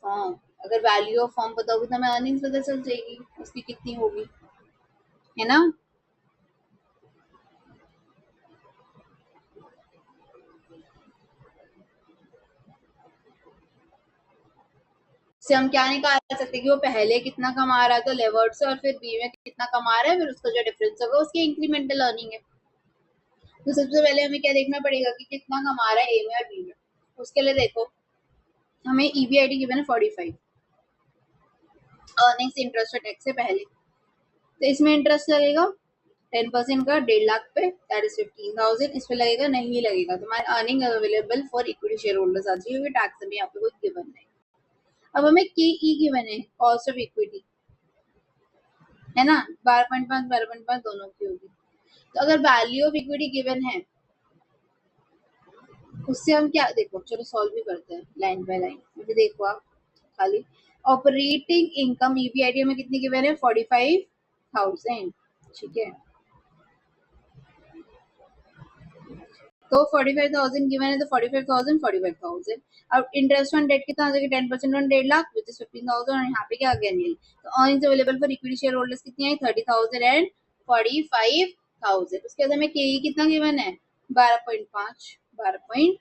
फॉर्म. अगर वैल्यू ऑफ फॉर्म पता होगी तो हमें अर्निंग्स पता चल जाएगी उसकी कितनी होगी, है ना. से हम क्या निकाल सकते हैं कि वो पहले कितना कमा रहा है तो लेवर्ड से, और फिर बी में कितना कमा रहा है, फिर उसका जो डिफरेंस होगा उसकी इंक्रीमेंटल अर्निंग है. तो सबसे पहले हमें क्या देखना पड़ेगा कि कितना कमा रहा है ए में और बी में. उसके लिए देखो हमें ईबीआईटी गिवन है 45, अर्निंग्स इंटरेस्ट टैक्स से पहले. तो इसमें इंटरेस्ट लगेगा 10% का 1.5 लाख पे, दैट इज 15,000. इस पे लगेगा नहीं लगेगा. तुम्हारी earning available for equity shareholders आ जाएगी, टैक्स में यहाँ पे कोई गिवन नहीं. अब हमें के ई गिवन है कॉस्ट ऑफ इक्विटी, है ना. 12.5 12.5 दोनों की होगी. तो अगर वैल्यू ऑफ इक्विटी गिवन है उससे हम क्या देखो, चलो सॉल्व भी करते हैं लाइन बाय लाइन. अभी देखो आप खाली ऑपरेटिंग इनकम ईबीआईटी में कितनी गिवन है 45,000. ठीक है, तो 45,000 गिवन है तो 45,000 45,000. अब इंटरेस्ट ऑन डेट कितना आ जाएगा 10% ऑन 1.5 लाख विच इज 15,000 और यहाँ पे क्या आ गया नील. तो earnings available for equity share holders कितनी आई 30,000 एंड 45,000. उसके बाद हमें के कितना गिवन है 12.5 12.5.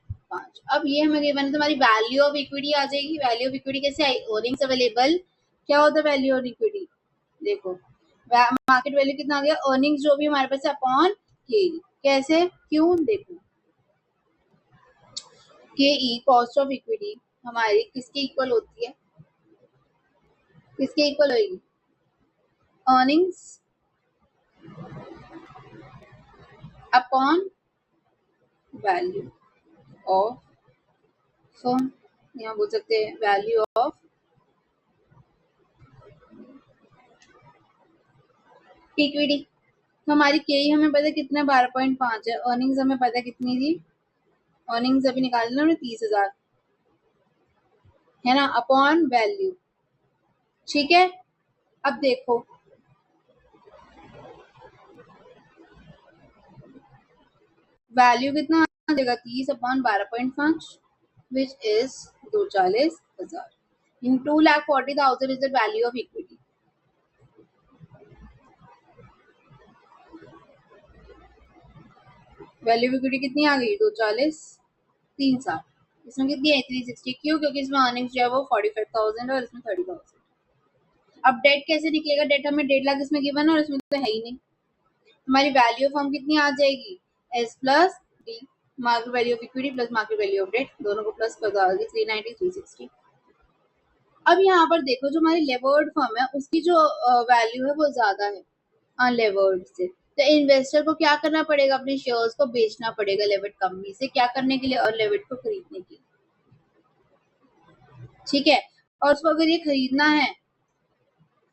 अब ये हमें गिवन है, तुम्हारी वैल्यू ऑफ इक्विटी आ जाएगी. वैल्यू ऑफ इक्विटी कैसे आई, अर्निंग्स अवेलेबल क्या होता है वैल्यू ऑफ इक्विटी. देखो मार्केट वैल्यू कितना आ गया, अर्निंग्स जो भी हमारे पास है अपॉन के. कैसे क्यों, देखो के ई कॉस्ट ऑफ इक्विटी हमारी किसके इक्वल होती है, किसके इक्वल होगी earnings upon value of firm. यहाँ बोल सकते हैं वैल्यू ऑफ इक्विटी. तो हमारी के ई हमें पता है कितना 12.5 है, अर्निंग्स हमें पता है कितनी थी, अर्निंग्स अभी निकालना हमने 30,000. है ना, अपॉन वैल्यू। ठीक है, अब देखो वैल्यू कितना आ जाएगा, 30 upon 12.5 which is 240,000 in 2,40,000 is the value of equity. Value of equity कितनी आ गई, 240, 360, इसमें कितनी है 360। क्यों, क्योंकि इसमें अर्निंग्स जो है वो 45,000 और इसमें 30,000। अब डेट कैसे निकलेगा, डेट हमें 1.5 लाख इसमें गिवन है और इसमें तो है ही नहीं। हमारी वैल्यू ऑफ फर्म कितनी आ जाएगी, S plus D, market value of equity plus market value of debt, दोनों को प्लस कर दो, 390 360। अब यहाँ पर देखो जो हमारी लेवर्ड फर्म है उसकी जो वैल्यू है वो ज्यादा है अनलेवर्ड से, तो इन्वेस्टर को क्या करना पड़ेगा, अपने शेयर्स को बेचना पड़ेगा लेवर्ड कंपनी से, क्या करने के लिए, अनलेवर्ड को खरीदने के लिए। ठीक है, और उसको अगर ये खरीदना है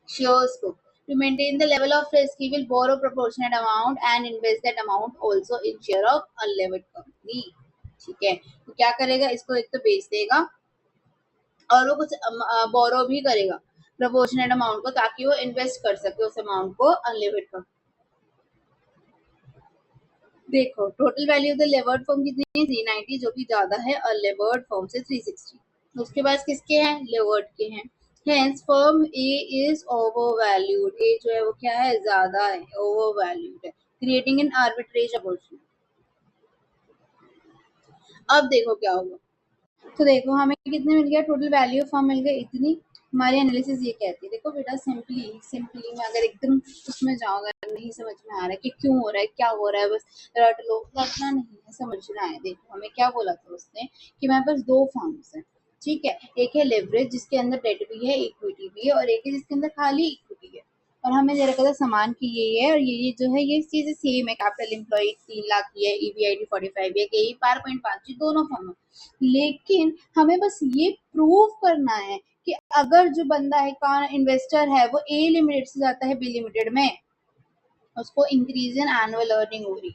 shares को, to maintain the level of risk he will borrow proportionate amount and invest that amount also in share of unlevered company। ठीक है, तो क्या करेगा, इसको एक तो बेच देगा और वो कुछ बोरो भी करेगा प्रोपोर्शनेट अमाउंट को, ताकि वो इन्वेस्ट कर सके उस अमाउंट को अनलेवर्ड कंपनी। देखो total value of the levered form कितनी है, 390, जो कि ज्यादा है अनलेवर्ड फॉर्म से 360। उसके बाद किसके हैं, लेवर्ड के हैं। Hence firm A is overvalued, A जो है वो क्या है, ज्यादा है, overvalued है, creating an arbitrage opportunity। अब देखो क्या होगा, तो देखो हमें कितने मिल गया, टोटल वैल्यू ऑफ फर्म मिल गई इतनी। हमारी एनालिसिस ये कहती है, देखो बेटा सिंपली मैं अगर एकदम उसमें जाऊंगा, नहीं समझ में आ रहा है कि क्यों हो रहा है, क्या हो रहा है, बस रट लो, रटना नहीं है, समझना है। देखो हमें क्या बोला था उसने कि मेरे पास दो फर्म्स हैं, ठीक है, एक है लेवरेज जिसके अंदर डेट भी है, इक्विटी भी है, और एक है जिसके अंदर खाली इक्विटी है, और हमें दे रखा था सामान की ये है, और ये जो है ये चीजें सेम है, कैपिटल एम्प्लॉय 3 लाख की है, ईवीआईडी 45 है, के 5.5 दोनों फर्म है। लेकिन हमें बस ये प्रूव करना है कि अगर जो बंदा है, कौन इन्वेस्टर है, वो ए लिमिटेड से जाता है बी लिमिटेड में, उसको इंक्रीज इन एनुअल अर्निंग हो रही है,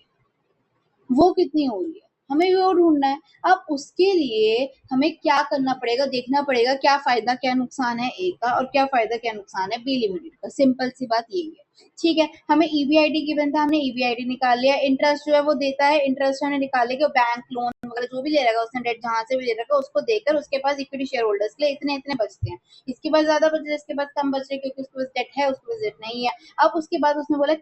वो कितनी हो रही है, हमें वो ढूंढना है। अब उसके लिए हमें क्या करना पड़ेगा, देखना पड़ेगा क्या फायदा क्या नुकसान है ए का और क्या फायदा क्या नुकसान है बी लिमिटेड का, सिंपल सी बात यही है। ठीक है, हमें ईबीआईडी गिवन था, हमने ईबीआईडी निकाल लिया, इंटरेस्ट जो है वो देता है, इंटरेस्ट हमने निकाले कि बैंक लोन वगैरह जो भी ले रहा है उसने डेट जहां से भी ले रखा है उसको देकर उसके पास इक्विटी शेयर होल्डर्स के लिए इतने इतने बचते हैं, इसके पास ज्यादा बच रहे हैं, इसके पास कम बच रहे क्योंकि उसके पास डेट है, उसके पास डेट नहीं है। अब उसके बाद उसने बोला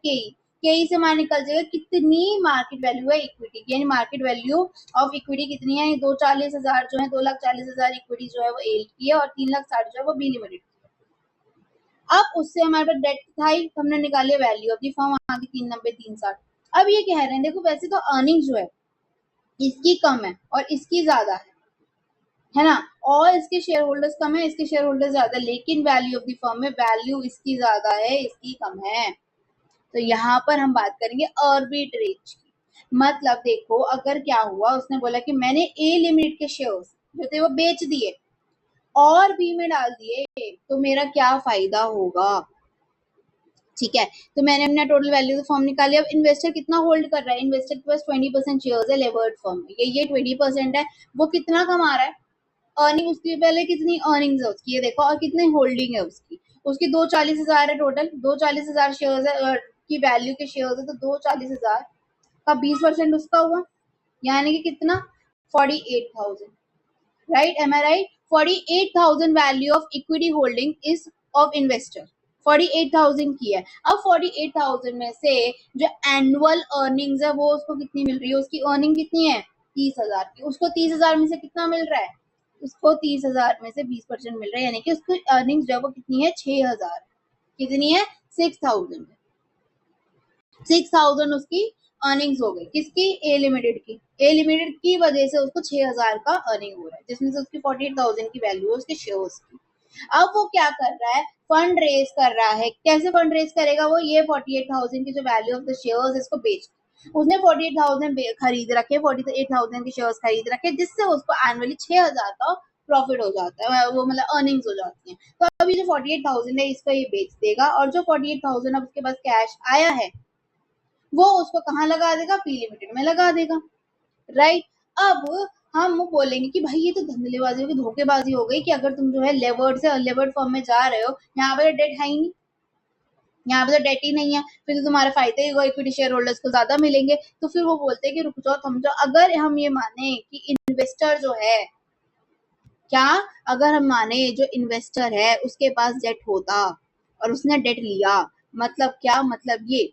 केई से मान निकल जाएगा कितनी मार्केट वैल्यू है इक्विटी की, यानी मार्केट वैल्यू ऑफ इक्विटी कितनी है, 240,000 जो है, 2,40,000 इक्विटी जो है वो एल की है, और 3,60,000 जो है वो बी लिमिटेड की। अब उससे हमारे पास डेट था ही, हमने निकाली वैल्यू ऑफ दी फर्म आ गई 390 360। अब ये कह रहे हैं, देखो वैसे तो अर्निंग जो है इसकी कम है और इसकी ज्यादा है ना, और इसके शेयर होल्डर्स कम है, इसके शेयर होल्डर्स ज्यादा, लेकिन वैल्यू ऑफ द फर्म में वैल्यू इसकी ज्यादा है, इसकी कम है। तो यहाँ पर हम बात करेंगे आर्बिट्रेज की। मतलब देखो अगर क्या हुआ, उसने बोला कि मैंने ए लिमिटेड के शेयर्स जो थे वो बेच दिए और बी में डाल दिए, तो मेरा क्या फायदा होगा। ठीक है, तो मैंने अपना टोटल वैल्यू ऑफ फर्म निकाली। अब इन्वेस्टर कितना होल्ड कर रहा है, इन्वेस्टर के पास 20% शेयर्स है लेवर्ड फर्म में, ये 20% है, वो कितना कमा रहा है, अर्निंग उसकी पहले कितनी अर्निंग्स है उसकी, ये देखो, और कितनी होल्डिंग है उसकी, उसकी 240,000 है टोटल, 240,000 शेयर्स है की वैल्यू के शेयर्स है, तो 240,000 का 20% उसका हुआ, यानी कि कितना, 48,000। Right, am I right, 48,000 value of equity holding is of investor, 48,000 की है। अब 48,000 में से जो एनुअल अर्निंग्स है वो उसको कितनी मिल रही है, उसकी अर्निंग कितनी है, 30,000 की, उसको 30,000 में से कितना मिल रहा है, उसको 30,000 में से 20% मिल रहा है, यानी कि उसकी अर्निंग्स जो है वो कितनी है, 6,000, कितनी है, 6,000, 6,000 उसकी अर्निंग्स हो गई, किसकी, ए लिमिटेड की, ए लिमिटेड की वजह से उसको 6,000 का अर्निंग हो रहा है, जिसमें से उसकी 48,000 की वैल्यू है उसके शेयर्स की। अब वो क्या कर रहा है, फंड रेज कर रहा है, कैसे फंड रेज करेगा वो, ये 48,000 की जो वैल्यू ऑफ द शेयर्स इसको बेच, उसने 48,000 खरीद रखे, 48,000 के शेयर्स खरीद रखे, जिससे उसको एनुअली 6,000 का प्रॉफिट हो जाता है, वो मतलब अर्निंग्स हो जाती हैं। तो अभी जो 48,000 है इसका ये बेच देगा, और जो 48,000 अब उसके पास कैश आया है वो उसको कहाँ लगा देगा, पी लिमिटेड में लगा देगा। राइट, अब हम वो बोलेंगे कि भाई ये तो धंधलेबाजी हो गई, धोखेबाजी हो गई कि अगर तुम जो है लेवर्ड से अनलेवर्ड फॉर्म में जा रहे हो, यहाँ पे तो डेट है ही नहीं, यहाँ पे तो डेट ही नहीं है, फिर तो तुम्हारे फायदे इक्विटी शेयर होल्डर्स को ज्यादा मिलेंगे। तो फिर वो बोलते हैं कि रुक जाओ थम जाओ। अगर हम ये माने कि इन्वेस्टर जो है, क्या अगर हम माने जो इन्वेस्टर है उसके पास डेट होता और उसने डेट लिया, मतलब क्या, मतलब ये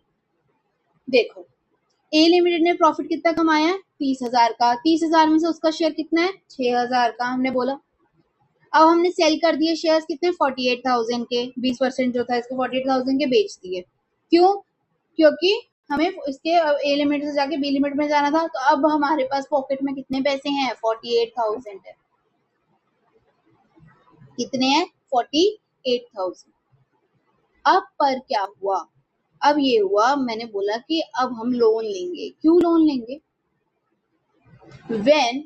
देखो, ए लिमिटेड ने प्रॉफिट कितना कमाया है, 30,000 का। 30,000 में से उसका शेयर कितना है, 6,000 का, हमने बोला। अब हमने सेल कर दिए शेयर्स कितने, 48,000 के, 20% जो था इसको 48,000 के बेच दिए। क्यों, क्योंकि हमें इसके ए लिमिट से जाके बी लिमिट में जाना था। तो अब हमारे पास पॉकेट में कितने पैसे हैं, 48,000 है। कितने हैं, 48,000। अब पर क्या हुआ, अब ये हुआ, मैंने बोला कि अब हम लोन लेंगे। क्यों लोन लेंगे, when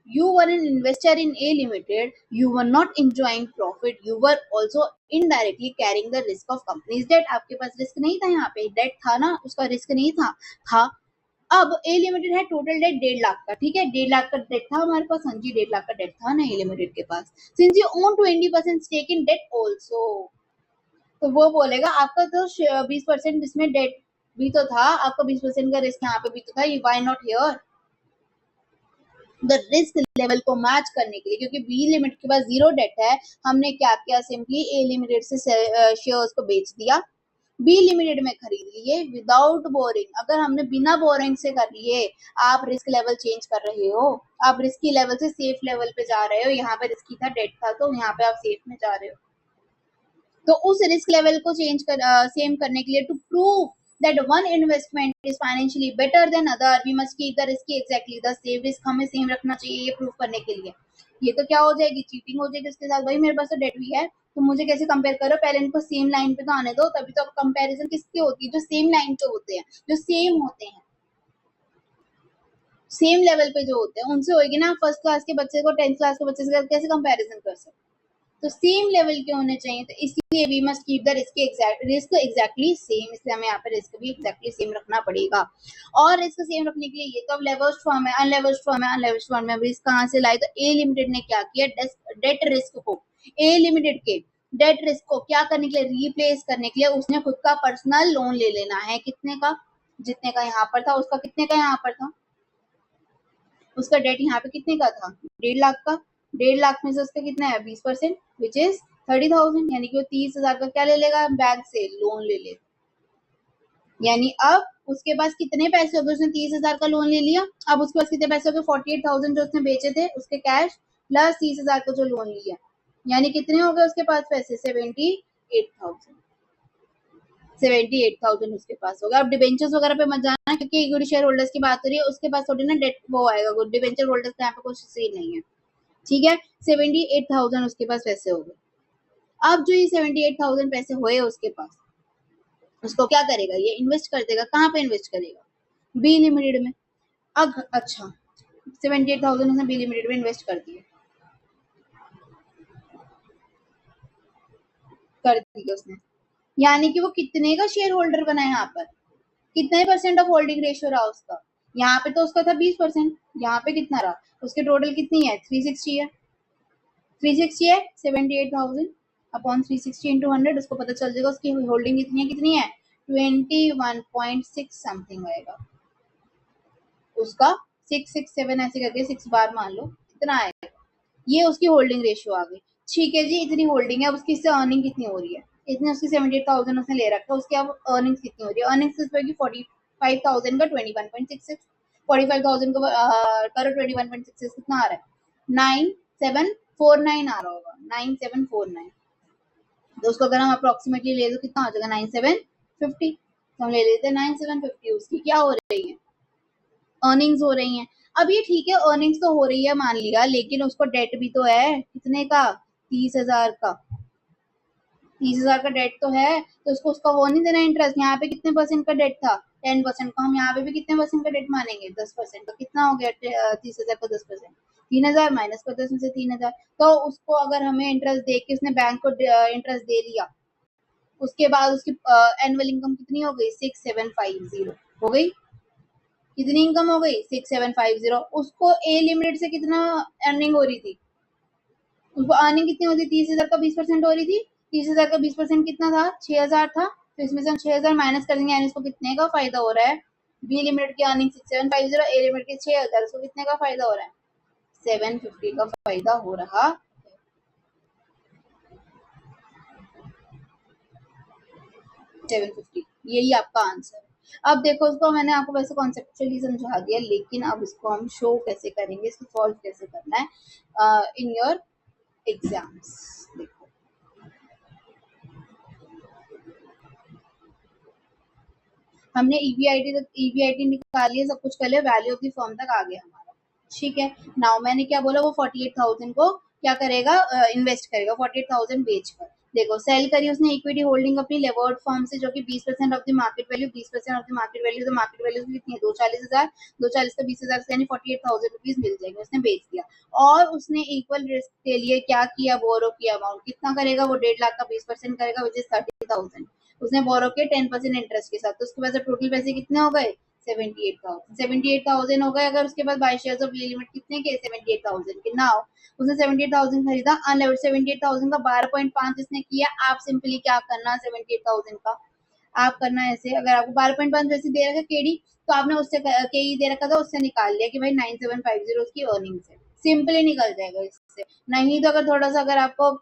you were an investor in A Limited, you were not enjoying profit, you were also indirectly carrying the risk of company's debt. आपके पास रिस्क नहीं था, यहाँ पे डेट था ना, उसका रिस्क नहीं था। अब ए लिमिटेड है टोटल डेट 1.5 लाख का, ठीक है, 1.5 लाख का डेट था हमारे पास, हाँ जी 1.5 लाख का डेट था ना ए लिमिटेड के पास। Since you own 20% stake in debt also, तो वो बोलेगा आपका तो 20% इसमें डेट भी तो था, आपका 20% का रिस्क यहाँ पे भी तो था, ये why not here. The risk level को मैच करने के लिए, क्योंकि बी लिमिट के पास जीरो डेट है, हमने क्या किया, सिंपली ए लिमिटेड से शेयर्स को बेच दिया, बी लिमिटेड में खरीद लिए विदाउट बोरिंग। अगर हमने बिना बोरिंग से कर लिए, आप रिस्क लेवल चेंज कर रहे हो, आप रिस्की लेवल से सेफ लेवल पे जा रहे हो, यहाँ पे रिस्की था, डेट था, तो यहाँ पे आप सेफ में जा रहे हो। तो उस रिस्क लेवल को चेंज कर सेम करने के लिए, to prove that one investment is financially better than other, we must keep the risk exactly the same, risk हमें सेम रखना चाहिए, ये प्रूव करने के लिए। ये तो क्या हो जाएगी, चीटिंग हो जाएगी उसके साथ। भाई मेरे पास तो डेट भी है, तो मुझे कैसे कंपेयर करो, पहले इनको सेम लाइन पे तो आने दो, तभी तो कंपैरिजन किसकी होती है, जो सेम लाइन पे होते हैं, जो सेम होते हैं, सेम लेवल पे जो होते हैं उनसे होगी ना। फर्स्ट क्लास के बच्चे को 10th क्लास के बच्चे से कैसे कंपैरिजन कर सकते, तो सेम लेवल के होने चाहिए। तो इसलिए we must keep the risk exactly same, इसलिए हमें यहाँ पे रिस्क भी एग्जैक्टली सेम रखना पड़ेगा। और रिस्क सेम रखने के लिए, ये तो अब लेवर्ज्ड फॉर्म है, अनलेवर्ज्ड फॉर्म है, अनलेवर्ज्ड फॉर्म में रिस्क कहाँ से लाए, तो ए लिमिटेड ने क्या किया, डेट रिस्क को, ए लिमिटेड के डेट रिस्क को क्या करने के लिए, रिप्लेस करने के लिए उसने खुद का पर्सनल लोन ले लेना है। कितने का, जितने का यहाँ पर था उसका कितने का यहाँ पर था, उसका डेट यहाँ पे कितने का था, 1.5 लाख का। 1.5 लाख में से उसका कितना है, 20%, विच इज 30,000, यानी कि वो 30,000 का क्या ले लेगा, बैंक से लोन ले लेगा। यानी अब उसके पास कितने पैसे हो गए, उसने 30,000 का लोन ले लिया, अब उसके पास कितने पैसे हो गए, 48,000 जो उसने बेचे थे उसके कैश, प्लस 30,000 का जो लोन लिया, यानी कितने हो गए उसके पास पैसे, 78,000। 78,000 उसके पास होगा। अब डिबेंचर्स वगैरह पे मत जाना, क्योंकि इक्विटी शेयर होल्डर्स की बात हो रही है, उसके पास थोड़ी ना डेट वो आएगा, डिबेंचर होल्डर्स का यहाँ पे कुछ सीन नहीं है, ठीक है। 78,000 उसके पास पैसे हो गए। अब जो ये 78,000 पैसे हुए उसके पास, उसको क्या करेगा, ये इन्वेस्ट कर देगा। कहाँ पे इन्वेस्ट करेगा, बी लिमिटेड में। अब अच्छा, 78,000 उसने बी लिमिटेड में इन्वेस्ट कर दिए उसने, यानी कि वो कितने का शेयर होल्डर बना है यहाँ पर, कितने परसेंट ऑफ होल्डिंग रेशियो रहा उसका, यहाँ पे तो उसका था 20%, यहाँ पे कितना रहा, उसके टोटल कितनी है, 360 है। 360 है, 78,000 अपॉन 360 इंटू 100, उसको पता चल जाएगा उसकी होल्डिंग कितनी है 21.6 समथिंग आएगा उसका, 667 ऐसे करके 6 बार मान लो कितना आएगा, ये उसकी होल्डिंग रेशियो आ गई। ठीक है जी, इतनी होल्डिंग है, अब उसकी इससे अर्निंग कितनी हो रही है, इतनी उसकी 78,000 उसने ले रखा है, उसकी अब अर्निंग्स कितनी हो रही है, अर्निंग्स किस होगी, 45,000 का 21.66, 45,000 को करो 21.66 कितना आ रहा है, 9749 आ रहा होगा, 9749। तो उसको अगर हम अप्रोक्सीमेटली ले तो कितना हो जाएगा, 9750, तो हम ले लेते हैं 9750। उसकी क्या हो रही है, अर्निंग्स हो रही हैं। अब ये ठीक है, अर्निंग्स तो हो रही है मान लिया, लेकिन उसको डेट भी तो है, कितने का, 30,000 का, 30,000 का डेट तो है, तो उसको उसका वो नहीं देना इंटरेस्ट। यहाँ पे कितने परसेंट का डेट था, 10% का, हम यहाँ पे भी कितने परसेंट का डेट मानेंगे, 10% का। कितना हो गया 30,000 का 10%, 3,000 माइनस कर 10 में से 3,000, तो उसको अगर हमें इंटरेस्ट दे के उसने बैंक को इंटरेस्ट दे लिया, उसके बाद उसकी एनुअल इनकम कितनी हो गई, 6,750 हो गई। कितनी इनकम हो गई 6750। उसको ए लिमिटेड से कितना अर्निंग हो रही थी, उसको अर्निंग कितनी होती, 30,000 का 20% हो रही थी। 30,000 का 20% कितना था, 6,000 था। तो इसमें से हम 6,000 माइनस कर देंगे, यानी इसको कितने का फायदा हो रहा है, बी लिमिटेड की अर्निंग 6750, ए लिमिटेड की 6,000, इसको कितने का फायदा हो रहा है, 750 का फायदा हो रहा। 750, यही आपका आंसर है। अब देखो, उसको मैंने आपको वैसे कॉन्सेप्चुअली समझा दिया, लेकिन अब इसको हम शो कैसे करेंगे, इसको सॉल्व कैसे करना है इन योर एग्जाम्स। देखो, हमने ईवीआईटी निकाल लिया, सब कुछ कर लिया, वैल्यू ऑफ द फर्म तक आ गया हमारा। ठीक है, नाउ मैंने क्या बोला, वो 48,000 को क्या करेगा, इन्वेस्ट करेगा 48,000 बेचकर। देखो, सेल करी उसने इक्विटी होल्डिंग अपनी लेवर्ड फर्म से, जो कि 20% of the market value, 20% of the market value, तो मार्केट वैल्यू कितनी है, 240,000, 240 का 20,000 से यानी 48,000 रुपीज मिल जाएंगे, उसने बेच दिया। और उसने इक्वल रिस्क के लिए क्या किया, बोरो किया, अमाउंट कितना करेगा वो, 1.5 लाख का 20% करेगा, विच इज 30,000। उसने बोरो के 10% इंटरेस्ट के साथ, तो उसके पास टोटल पैसे कितने हो गए, 78,000 हो गए। अगर उसके पास बाई शेयर ऑफ लिमिट कितने के, 78,000 के। नाउ उसने 78,000 खरीदा अनलेवर्ड, 78,000 का 12.5 इसने किया। आप सिंपली क्या करना, 78,000 का आप करना ऐसे, अगर आपको 12.5 वैसे दे रखा केडी, तो आपने उससे केई दे रखा था, उससे निकाल लिया कि भाई 9750 उसकी अर्निंग है, सिंपली निकल जाएगा इससे। नहीं तो अगर थोड़ा सा अगर आपको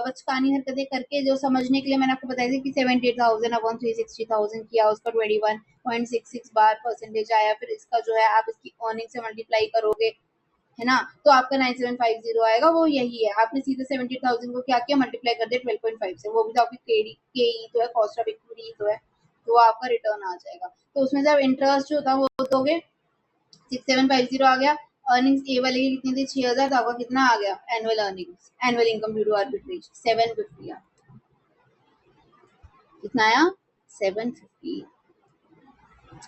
बचकानी हरकतें करके, जो समझने के लिए मैंने आपको बताया था कि 78,000 अपॉन 360,000 किया, उसका 21.66 बार परसेंटेज आया, फिर इसका जो है आप इसकी अर्निंग से मल्टीप्लाई करोगे, है ना, तो आपका 9750 आएगा, वो यही है। आपने सीधे 70,000 को क्या किया, मल्टीप्लाई कर दिया 12.5 से, वो भी तो आपकी केई तो है, कॉस्ट ऑफ इक्विटी तो है, तो वो आपका रिटर्न आ जाएगा। तो उसमें जब इंटरेस्ट जो था वो दोगे, 6750 आ गया। अर्निंग्स ए वाले की कितनी थी, 6,000, तो आपका कितना आ गया, annual earnings, annual income due to arbitrage 750 कितना आया, 750,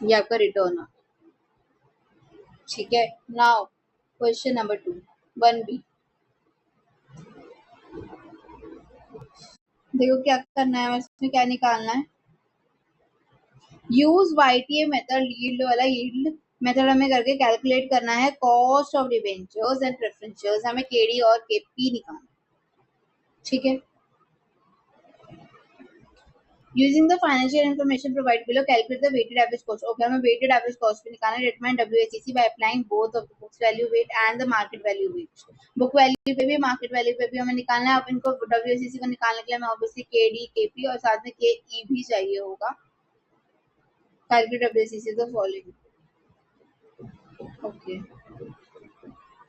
ये आपका रिटर्न आ। ठीक है, नाउ क्वेश्चन नंबर 2, 1B। देखो क्या करना है, इसमें क्या निकालना है, यूज YTA मेथड, यील्ड वाला यील्ड मेथड हमें करके कैलकुलेट करना है cost of debentures and preference, हमें केडी और केपी निकालना। ठीक है, using the financial information provide below, calculate the weighted average cost. Okay, हमें वेटेड एवरेज कॉस्ट भी निकालना है, determine WACC by applying both of the books value weight and the market value weight. Book value पे भी market value पे भी हमें निकालना है। अब इनको WACC को निकालने के लिए हमें ऑब्वियसली केडी केपी और साथ में केई भी चाहिए होगा। Calculate WACC the following. Okay,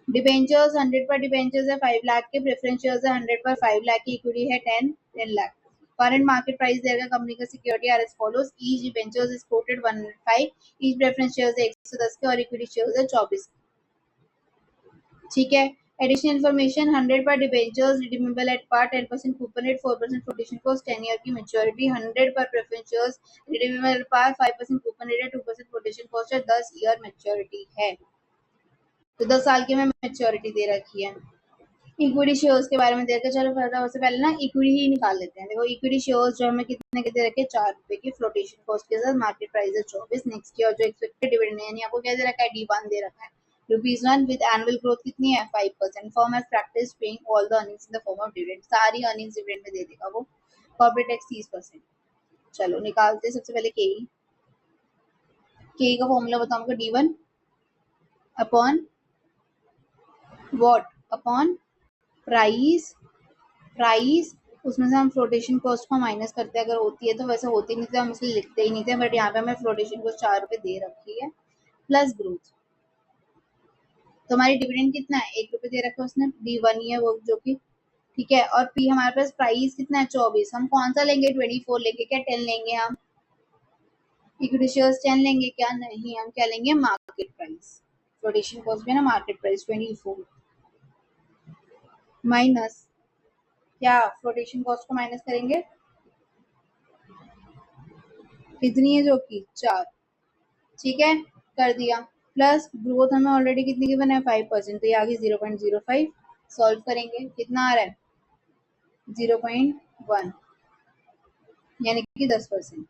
debentures 100 पर डिबेंचर्स है 5 लाख के, प्रेफरेंस शेयर्स है 100 पर 5 लाख की, इक्विटी है 10 लाख। करंट मार्केट प्राइस देगा कंपनी का security are as follows, each debentures is quoted 105, each preference shares है 110 के और इक्विटी शेयर्स है 24। ठीक है, एडिशनल इन्फॉर्मेशन, 100 पर debentures redeemable at par, 10% coupon rate, 4% flotation cost, 10 year की मैच्योरिटी। 100 पर preference shares redeemable at par, 5% coupon rate है, 2% फ्लोटेशन कॉस्ट है, 10 ईयर मैच्योरिटी है, तो 10 साल की में मैच्योरिटी दे रखी है। इक्विटी शेयर्स के बारे में देखकर चलो सबसे पहले ना इक्विटी ही निकाल लेते हैं। देखो, इक्विटी शेयर्स जो हमें कितने के दे रखे, 4 रुपए की, फ्लोटेशन कॉस्ट के साथ, मार्केट प्राइस है 24। नेक्स्ट ईयर जो एक्सपेक्टेड डिविडेंड है, यानी आपको क्या दे रखा है, D1 दे रखा है ₹1 विद एनुअल ग्रोथ कितनी है, 5%। Firm has practice paying all the earnings in the form of dividend, सारी अर्निंग्स डिविडेंड में दे देगा वो। Corporate tax 30%। चलो निकालते हैं सबसे पहले के का फॉर्मूला बताओ हमको, D1 upon what, upon price, price उसमें से हम फ्लोटेशन कॉस्ट को माइनस करते हैं, अगर होती है तो, वैसे होती नहीं तो हम इसलिए लिखते ही नहीं थे, बट यहाँ पे हमें फ्लोटेशन कॉस्ट 4 रुपए दे रखी है, प्लस ग्रोथ। तो हमारी डिविडेंड कितना है, 1 रुपए दे रखा है उसने, D1 ही है वो जो कि, ठीक है। और पी हमारे पास प्राइस कितना है, 24। हम कौन सा लेंगे, 24 लेंगे क्या, 10 लेंगे हम, इक्विटी शेयर्स 10 लेंगे क्या, नहीं, हम क्या लेंगे, मार्केट प्राइस। फ्लोटेशन कॉस्ट भी ना मार्केट प्राइस 24 माइनस क्या, फ्लोटेशन कॉस्ट को माइनस करेंगे, कितनी है जो कि 4। ठीक है, कर दिया, प्लस ग्रोथ हमें ऑलरेडी कितनी की बना है, 5%, तो ये आगे 0.05। सॉल्व करेंगे, कितना आ रहा है, 0.1, यानी कि 10%।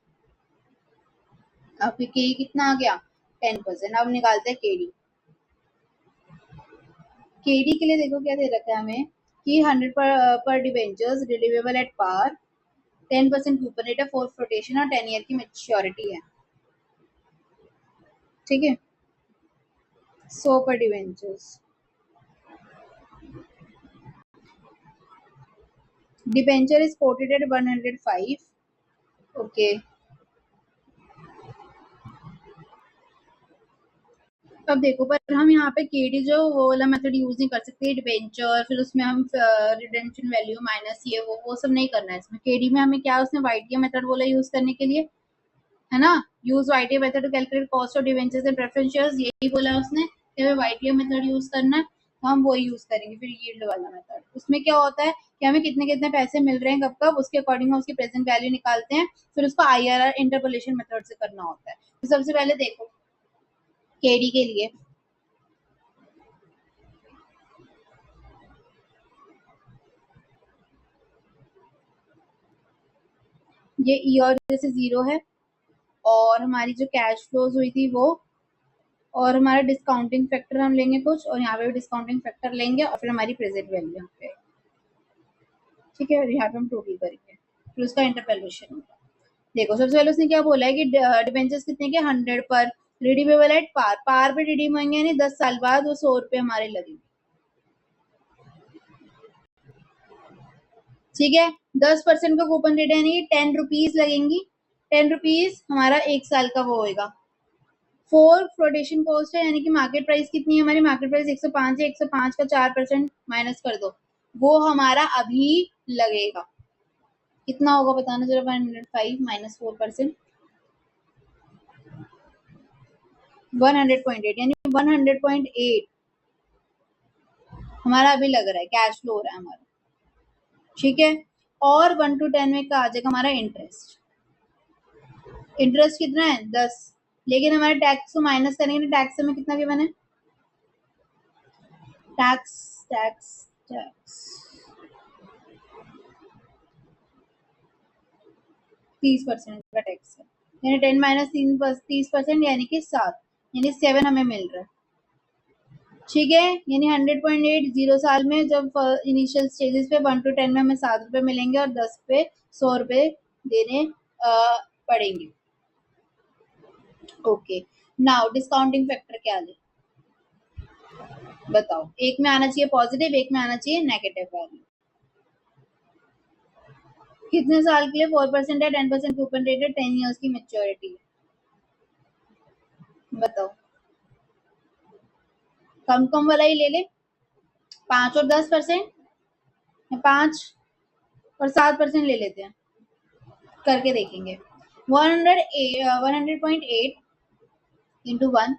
आपके के कितना आ गया, 10%। अब निकालते हैं केडी। केडी के लिए देखो क्या दे रखा है हमें कि 100 पर debentures redeemable at par, 10% coupon rate है, 4 फ्लोटेशन और 10 ईयर की मैच्योरिटी है। ठीक है, 100 पर debentures. Debenture is quoted at 105। Okay, अब देखो पर हम यहाँ पे केडी जो वो वाला मेथड यूज नहीं कर सकते, डिबेंचर फिर उसमें हम रिडेम्पशन वैल्यू माइनस ये वो सब नहीं करना है इसमें। केडी में हमें क्या उसने वाइटिया मेथड बोला यूज करने के लिए, है ना, use YTM method to calculate cost of debentures and preference shares, यही बोला उसने कि हमें वाइटिया मेथड यूज करना है, तो हम वो यूज करेंगे। फिर यील्ड वाला मेथड, उसमें क्या होता है कि हमें कितने कितने पैसे मिल रहे हैं कब कब, उसके अकॉर्डिंग हम उसकी प्रेजेंट वैल्यू निकालते हैं, फिर उसको आईआरआर इंटरपोलेशन मेथड से करना होता है। तो सबसे पहले देखो केडी के लिए ये ईयर जैसे 0 है, और हमारी जो कैश फ्लोज हुई थी वो, और हमारा डिस्काउंटिंग फैक्टर हम लेंगे कुछ, और यहाँ पे भी डिस्काउंटिंग फैक्टर लेंगे, और फिर हमारी प्रेजेंट वैल्यू यहाँ पे। ठीक है, और यहाँ पे हम टोटल करेंगे, फिर उसका इंटरपोलेशन होगा। देखो सबसे पहले उसने क्या बोला है कि डिबेंचर्स कितने के 100 पर रिडीमेबल एट पार, पार पे रिडीम होंगे यानी 10 साल बाद वो 100 रुपए हमारे लगेंगे। ठीक है, 10% का कूपन रेट यानी 10 रुपीज लगेंगी, 10 रुपीज हमारा 1 साल का वो होएगा। 4 फ्लोटेशन कॉस्ट है, यानी कि मार्केट प्राइस कितनी है, हमारी मार्केट प्राइस 105 है, 105 का 4% माइनस कर दो, वो हमारा अभी लगेगा। कितना होगा बताना जरा, 105 माइनस 4%, 100.8, यानी 100.8 हमारा अभी लग रहा है, कैश फ्लो हो रहा है हमारा। ठीक है, और 1 to 10 में का आ जाएगा हमारा इंटरेस्ट। इंटरेस्ट कितना है 10, लेकिन हमारे टैक्स को माइनस करेंगे, टैक्स में कितना गिवन है, टैक्स टैक्स टैक्स 30% का टैक्स है, यानी 10 माइनस 30% यानी कि 7, यानी 7 हमें मिल रहा है। ठीक है, यानी 100.8 0 साल में जब इनिशियल स्टेजेस पे 1 to 10 में हमें 7 रुपए मिलेंगे, और 10 पे 100 रुपए देने पड़ेंगे। ओके, नाउ डिस्काउंटिंग फैक्टर क्या है बताओ, एक में आना चाहिए पॉजिटिव, एक में आना चाहिए नेगेटिव वैल्यू। कितने साल के लिए 4% है, 10% कूपन रेट है, 10 इयर्स की मेच्योरिटी है, बताओ। कम कम वाला ही ले ले, 5 और 10%, 5 और 7% ले लेते हैं, करके देखेंगे। 100.8 इंटू 1,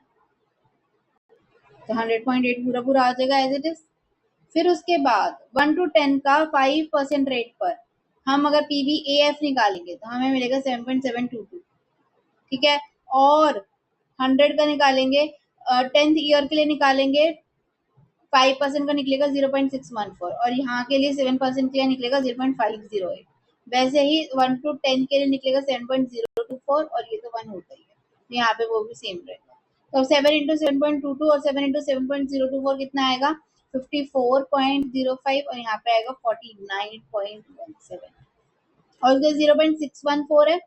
तो 100.8 पूरा पूरा आ जाएगा एज इट इज। फिर उसके बाद 1 to 10 का 5% रेट पर हम अगर पीवीएएफ निकालेंगे तो हमें मिलेगा 7.722। ठीक है, और 100 का निकालेंगे, 10th ईयर के लिए निकालेंगे 5% का निकलेगा 0.614, और यहाँ के लिए 7% के लिए निकलेगा 0.508। वैसे ही 1 to 10 के लिए निकलेगा 7.024, और ये तो 1 होता ही है, तो यहाँ पे वो भी सेम रहेगा। तो 7 इंटू 7.22 और 7 इंटू 7.024 कितना आएगा, 54.05, और यहाँ पे आएगा 49.17, और जो 0.614 है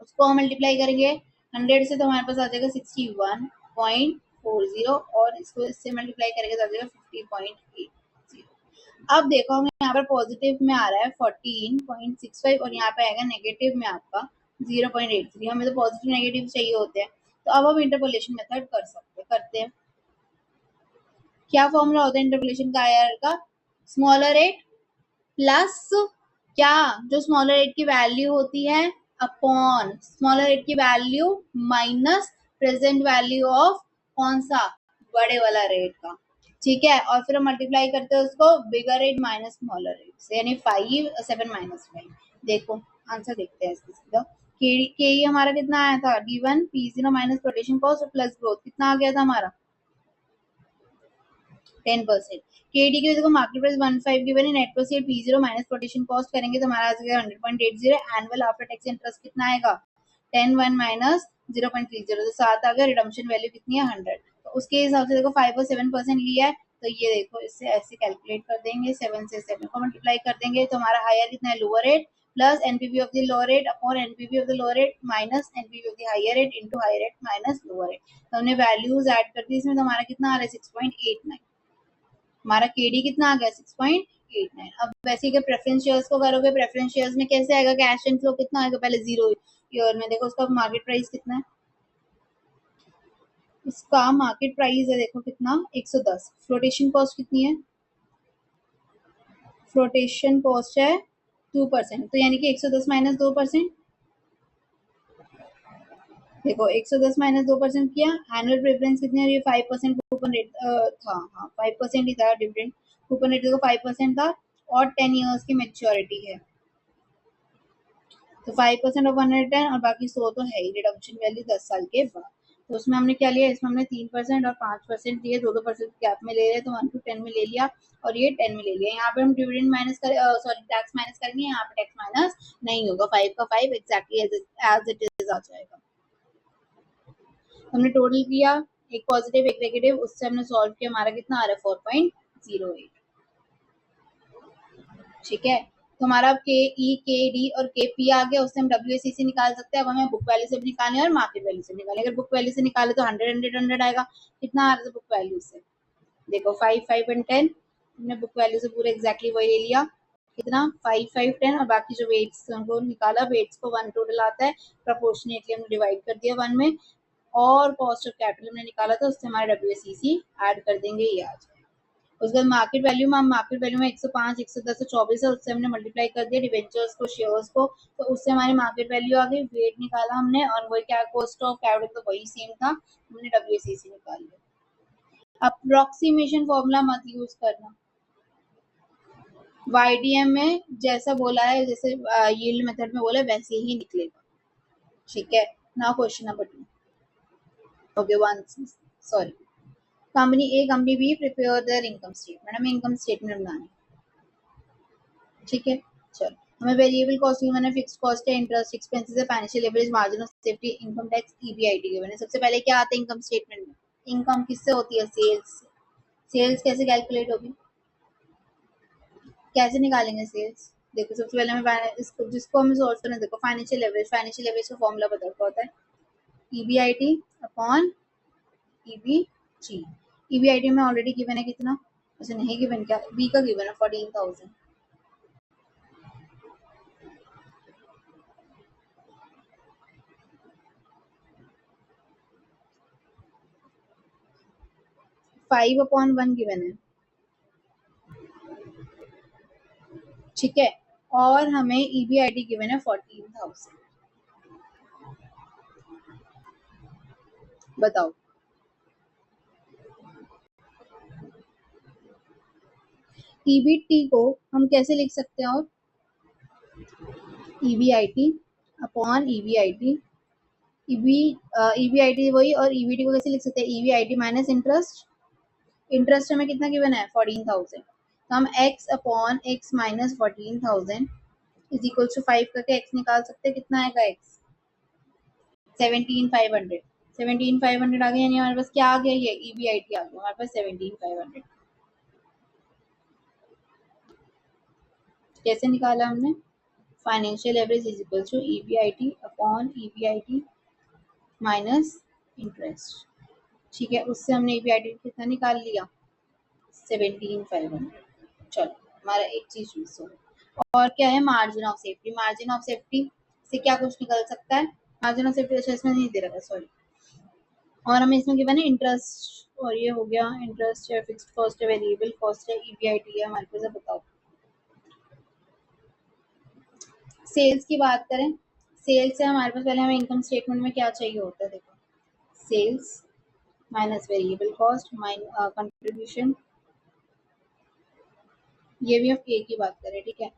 उसको हम मल्टीप्लाई करेंगे 100 से, तो हमारे पास आ जाएगा 61.40, और इसको इससे मल्टीप्लाई करेंगे तो आ जाएगा 50.80। अब देखो हमें यहाँ पर पॉजिटिव में आ रहा है 14.65, और यहाँ पे आएगा नेगेटिव में आपका 0.83। हमें तो पॉजिटिव नेगेटिव चाहिए होते हैं, तो अब हम इंटरपोलेशन मेथड करते हैं। क्या फॉर्मूला होता है इंटरपोलेशन का आईआर का, स्मॉलर रेट प्लस क्या, जो स्मॉलर रेट की वैल्यू होती है अपॉन स्मॉलर रेट की value minus present value of कौन सा, बड़े वाला रेट का। ठीक है, और फिर हम मल्टीप्लाई करते हैं उसको बिगर रेट माइनस स्मॉलर रेट से, यानी 5 7 माइनस 5। देखो आंसर देखते हैं इसका सीधा। के हमारा कितना आया था, D1 P0 minus protection cost plus growth, कितना आ गया था हमारा 10%। केडी की देखो मार्केट प्राइस 15 की बनी, net proceed P0 minus protection cost करेंगे तो हमारा आ जाएगा 100.80। एनुअल आफ्टर टैक्स इंटरेस्ट कितना आएगा, 10 1 माइनस 0.30 तो 7 आ गया, रिडम्पशन वैल्यू कितनी है 100। तो उसके हिसाब से देखो 5 और 7% लिया है, तो ये देखो इससे ऐसे कैलकुलेट कर देंगे, 7 से 7 को मल्टीप्लाई कर देंगे तो हमारा हायर कितना है lower rate plus NPV of the lower rate upon NPV of the lower rate minus NPV of the higher rate into higher rate minus lower rate. तो हमने वैल्यूज ऐड कर दी इसमें, तो हमारा कितना आ रहा है 6.89। हमारा केडी कितना आ गया 6.89। अब वैसे ही प्रेफरेंस शेयर्स को करोगे, प्रेफरेंस शेयर्स में कैसे आएगा कैश इनफ्लो कितना आएगा, पहले जीरो ईयर में देखो उसका मार्केट प्राइस कितना है, उसका मार्केट प्राइस है देखो कितना 110। फ्लोटेशन कॉस्ट कितनी है, फ्लोटेशन कॉस्ट है 2%, तो यानी कि 110 माइनस 2%, देखो 110 माइनस 2% किया। एनुअल प्रेफरेंस कितनी है, ये 5% कूपन रेट था, हाँ 5% ही था डिविडेंड, कूपन रेट देखो 5% था और 10 ईयर्स की मेच्योरिटी है, तो 5% ऑफ 110 और बाकी 100 तो है ही रिडम्पशन वैल्यू 10 साल के बाद। तो उसमें हमने क्या लिया, इसमें हमने 3% और 5% लिए, 2% गैप में ले रहे, तो 1 to 10 में ले लिया और ये 10 में ले लिया। यहाँ पे हम डिविडेंड माइनस कर सॉरी टैक्स माइनस करेंगे, यहाँ पे टैक्स माइनस नहीं होगा, 5 का 5 एग्जैक्टली एज इट इज आ जाएगा। हमने टोटल किया, एक पॉजिटिव एक नेगेटिव, उससे हमने सॉल्व किया, हमारा कितना आ रहा है 4.08। ठीक है, तो हमारा के ई के डी और के पी आ गया, उससे हम डब्ल्यू सी सी निकाल सकते हैं। अब हमें बुक वैल्यू से भी निकालनी है और मार्केट वैल्यू से निकालनी है। अगर बुक वैल्यू से निकाले तो 100 आएगा, कितना आ रहा था बुक वैल्यू से, देखो 5 5 एंड 10, हमने बुक वैल्यू से पूरे एग्जैक्टली वही ले लिया, कितना 5 5 10 और बाकी जो वेट्स को निकाला, वेट्स को 1 टोटल आता है, प्रोपोर्शनेटली हमने डिवाइड कर दिया 1 में, और कॉस्ट ऑफ कैपिटल हमने निकाला था, उससे हमारा डब्ल्यूसीसी ऐड कर देंगे, ये आ जाएगा। उसके बाद मार्केट वैल्यू में, हम मार्केट वैल्यू में 105 110 24 है, उससे हमने मल्टीप्लाई कर दिया डिवेंचर्स को शेयर्स को, तो उससे हमारी मार्केट वैल्यू आ गई, वेट निकाला हमने और वही क्या कॉस्ट ऑफ कैपिटल तो वही सेम था, हमने डब्ल्यूसीसी निकाल लिया। अप्रोक्सीमेशन फॉर्मूला मत यूज करना, वाईडीएम में जैसा बोला है, जैसे यील्ड मेथड में बोला वैसे ही निकलेगा। ठीक है, now question number 2, okay one sorry, company A company be prepare their income statement, हमें इनकम स्टेटमेंट बनानी है। ठीक है, चलो हमें वेरिएबल कॉस्ट गिवन है, फिक्स्ड कॉस्ट है, इंटरेस्ट एक्सपेंसेस है, financial leverage, margin of safety, income tax, EBIT given है। सबसे पहले क्या आता है इनकम स्टेटमेंट में, इनकम किससे होती है, सेल्स। सेल्स कैसे कैलकुलेट होगी, कैसे निकालेंगे सेल्स, देखो सबसे पहले हमें इसको जिसको हमें सोर्स करना है, देखो फाइनेंशियल लेवरेज, फाइनेंशियल लेवरेज का फॉर्मूला पता होता है ईबीआईटी अपॉन ईबीजी। ईबीआईटी में ऑलरेडी गिवन है कितना, उसे नहीं गिवन, क्या बी का गिवन है 14,000। फाइव अपॉन वन गिवन है, ठीक है, और हमें ईबीआईटी गिवन है 14,000। बताओ ईबीटी को हम कैसे लिख सकते हैं, और EBIT upon EBIT, EB EBIT वही, और ईबीटी को कैसे लिख सकते हैं, ईबीआईटी माइनस इंटरेस्ट, इंटरेस्ट हमें कितना गिवन है 14,000, तो हम x upon x minus 14,000 is equal to 5 करके x निकाल सकते हैं, कितना आएगा x 17,500, 17,500 आ गया, यानी हमारे पास क्या आ गया, ये ईबीआईटी आ गया हमारे पास 17,500। कैसे निकाला हमने, financial average is equal to EBIT upon EBIT minus interest. ठीक है, उससे हमने ईबीआईटी कितना निकाल लिया 17,500। चलो हमारा एक चीज मिस हो गई, और क्या है margin of safety, margin of safety से क्या कुछ निकल सकता है, मार्जिन ऑफ सेफ्टी अच्छा इसमें नहीं दे रहा था सॉरी, और हमें इसमें गिवन है इंटरेस्ट, और ये हो गया इंटरेस्ट है, फिक्स्ड कॉस्ट है, वेरिएबल कॉस्ट है, ईबीआईटी है हमारे पास। बताओ सेल्स की बात करें, सेल्स से हमारे पास पहले हमें इनकम स्टेटमेंट में क्या चाहिए होता है, देखो sales minus variable cost minus contribution, ये भी हम ए की बात करें, ठीक है,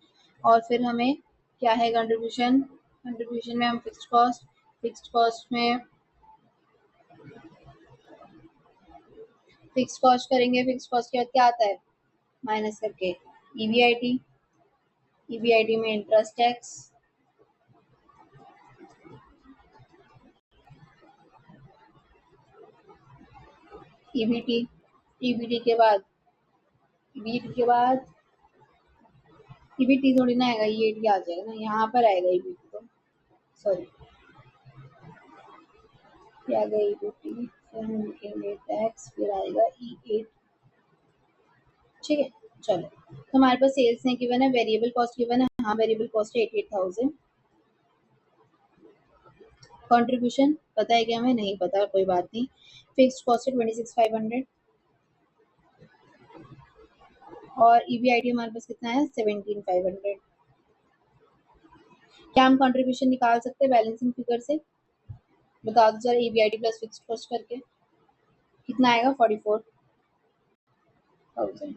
और फिर हमें क्या है कंट्रीब्यूशन, कंट्रीब्यूशन में हम फिक्स्ड कॉस्ट में फिक्स्ड कॉस्ट करेंगे, फिक्स्ड कॉस्ट के बाद क्या आता है माइनस करके ईबीआईटी, ईबीआईटी में इंटरेस्ट टैक्स, ईबीटी, ईबीटी के बाद ईबीटी थोड़ी ना आएगा, ईएटी आ जाएगा ना, यहाँ पर आएगा ईबीटी तो, सॉरी क्या आएगा ईबीटी, फिर हम लिखेंगे टैक्स, फिर आएगा ई8। ठीक है, चलो तो हमारे पास सेल्स ने गिवन है, वेरिएबल कॉस्ट गिवन है, हाँ वेरिएबल कॉस्ट है 88,000। कंट्रीब्यूशन पता है क्या, हमें नहीं पता, कोई बात नहीं। फिक्स्ड कॉस्ट है 26,500 और ईबीआईटी हमारे पास कितना है 17,500। क्या हम कंट्रीब्यूशन निकाल सकते हैं बैलेंसिंग फिगर से, बता दो जरा, ईबीआईटी प्लस फिक्स्ड कॉस्ट करके कितना आएगा 44,000।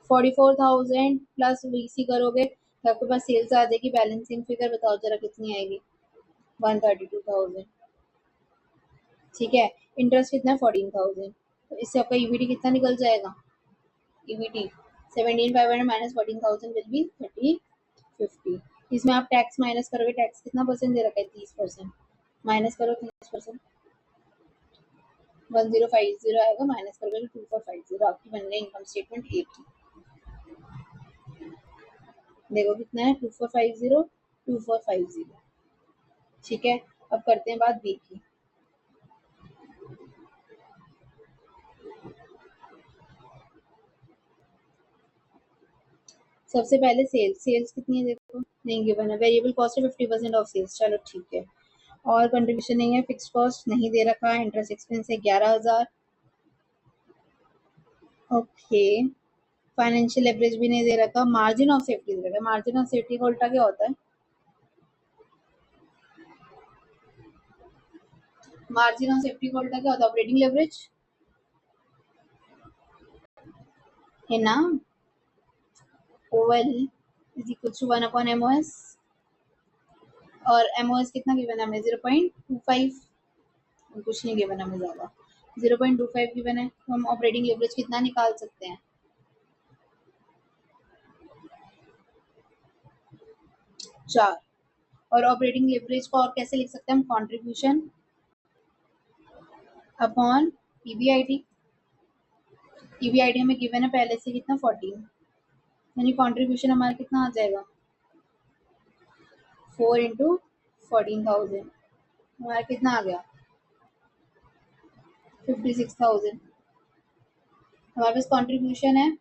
44,000 प्लस वीसी करोगे तो आपके पास सेल्स आ जाएगी, बैलेंसिंग फिगर बताओ जरा कितनी आएगी 132,000। ठीक है, इंटरेस्ट कितना है 14,000, तो इससे आपका ईबीटी कितना निकल जाएगा, ईबीटी 17,500 माइनस 14,000 विल बी 3050। इसमें आप टैक्स माइनस करोगे, टैक्स कितना परसेंट दे रखा है 30%, माइनस करो 30%, 1050 आएगा, माइनस करोगे तो 2450, आपकी बन गई इनकम स्टेटमेंट ए की। देखो कितना है 2450 2450। ठीक है, अब करते हैं बात बी की। सबसे पहले सेल्स कितनी है देखो, नहीं गिवन है, वेरिएबल कॉस्ट है 50% ऑफ सेल्स, चलो ठीक है। और कंट्रीब्यूशन नहीं है, फिक्स कॉस्ट नहीं दे रखा है, इंटरेस्ट एक्सपेंस है 11,000। ओके, फाइनेंशियल लेवरेज भी नहीं दे रखा, मार्जिन ऑफ सेफ्टी दे रखा है, मार्जिन ऑफ सेफ्टी का उल्टा क्या होता है, मार्जिन ऑफ सेफ्टी का उल्टा क्या होता है, ऑपरेटिंग लेवरेज है ना, OL is equal to 1/MOS, और एमओएस कितना गिवन है हमें 0.25, कुछ नहीं गिवन हमें ज्यादा, 0.25 गिवन है, तो हम ऑपरेटिंग लेवरेज कितना निकाल सकते हैं 4। और ऑपरेटिंग लेवरेज को और कैसे लिख सकते हैं हम, कंट्रीब्यूशन अपॉन ईबीआईटी, ईबीआईटी हमें गिवन है पहले से कितना 14, यानी कंट्रीब्यूशन हमारा कितना आ जाएगा 4 इंटू 14,000, हमारा कितना आ गया 56,000, हमारे पास कंट्रीब्यूशन है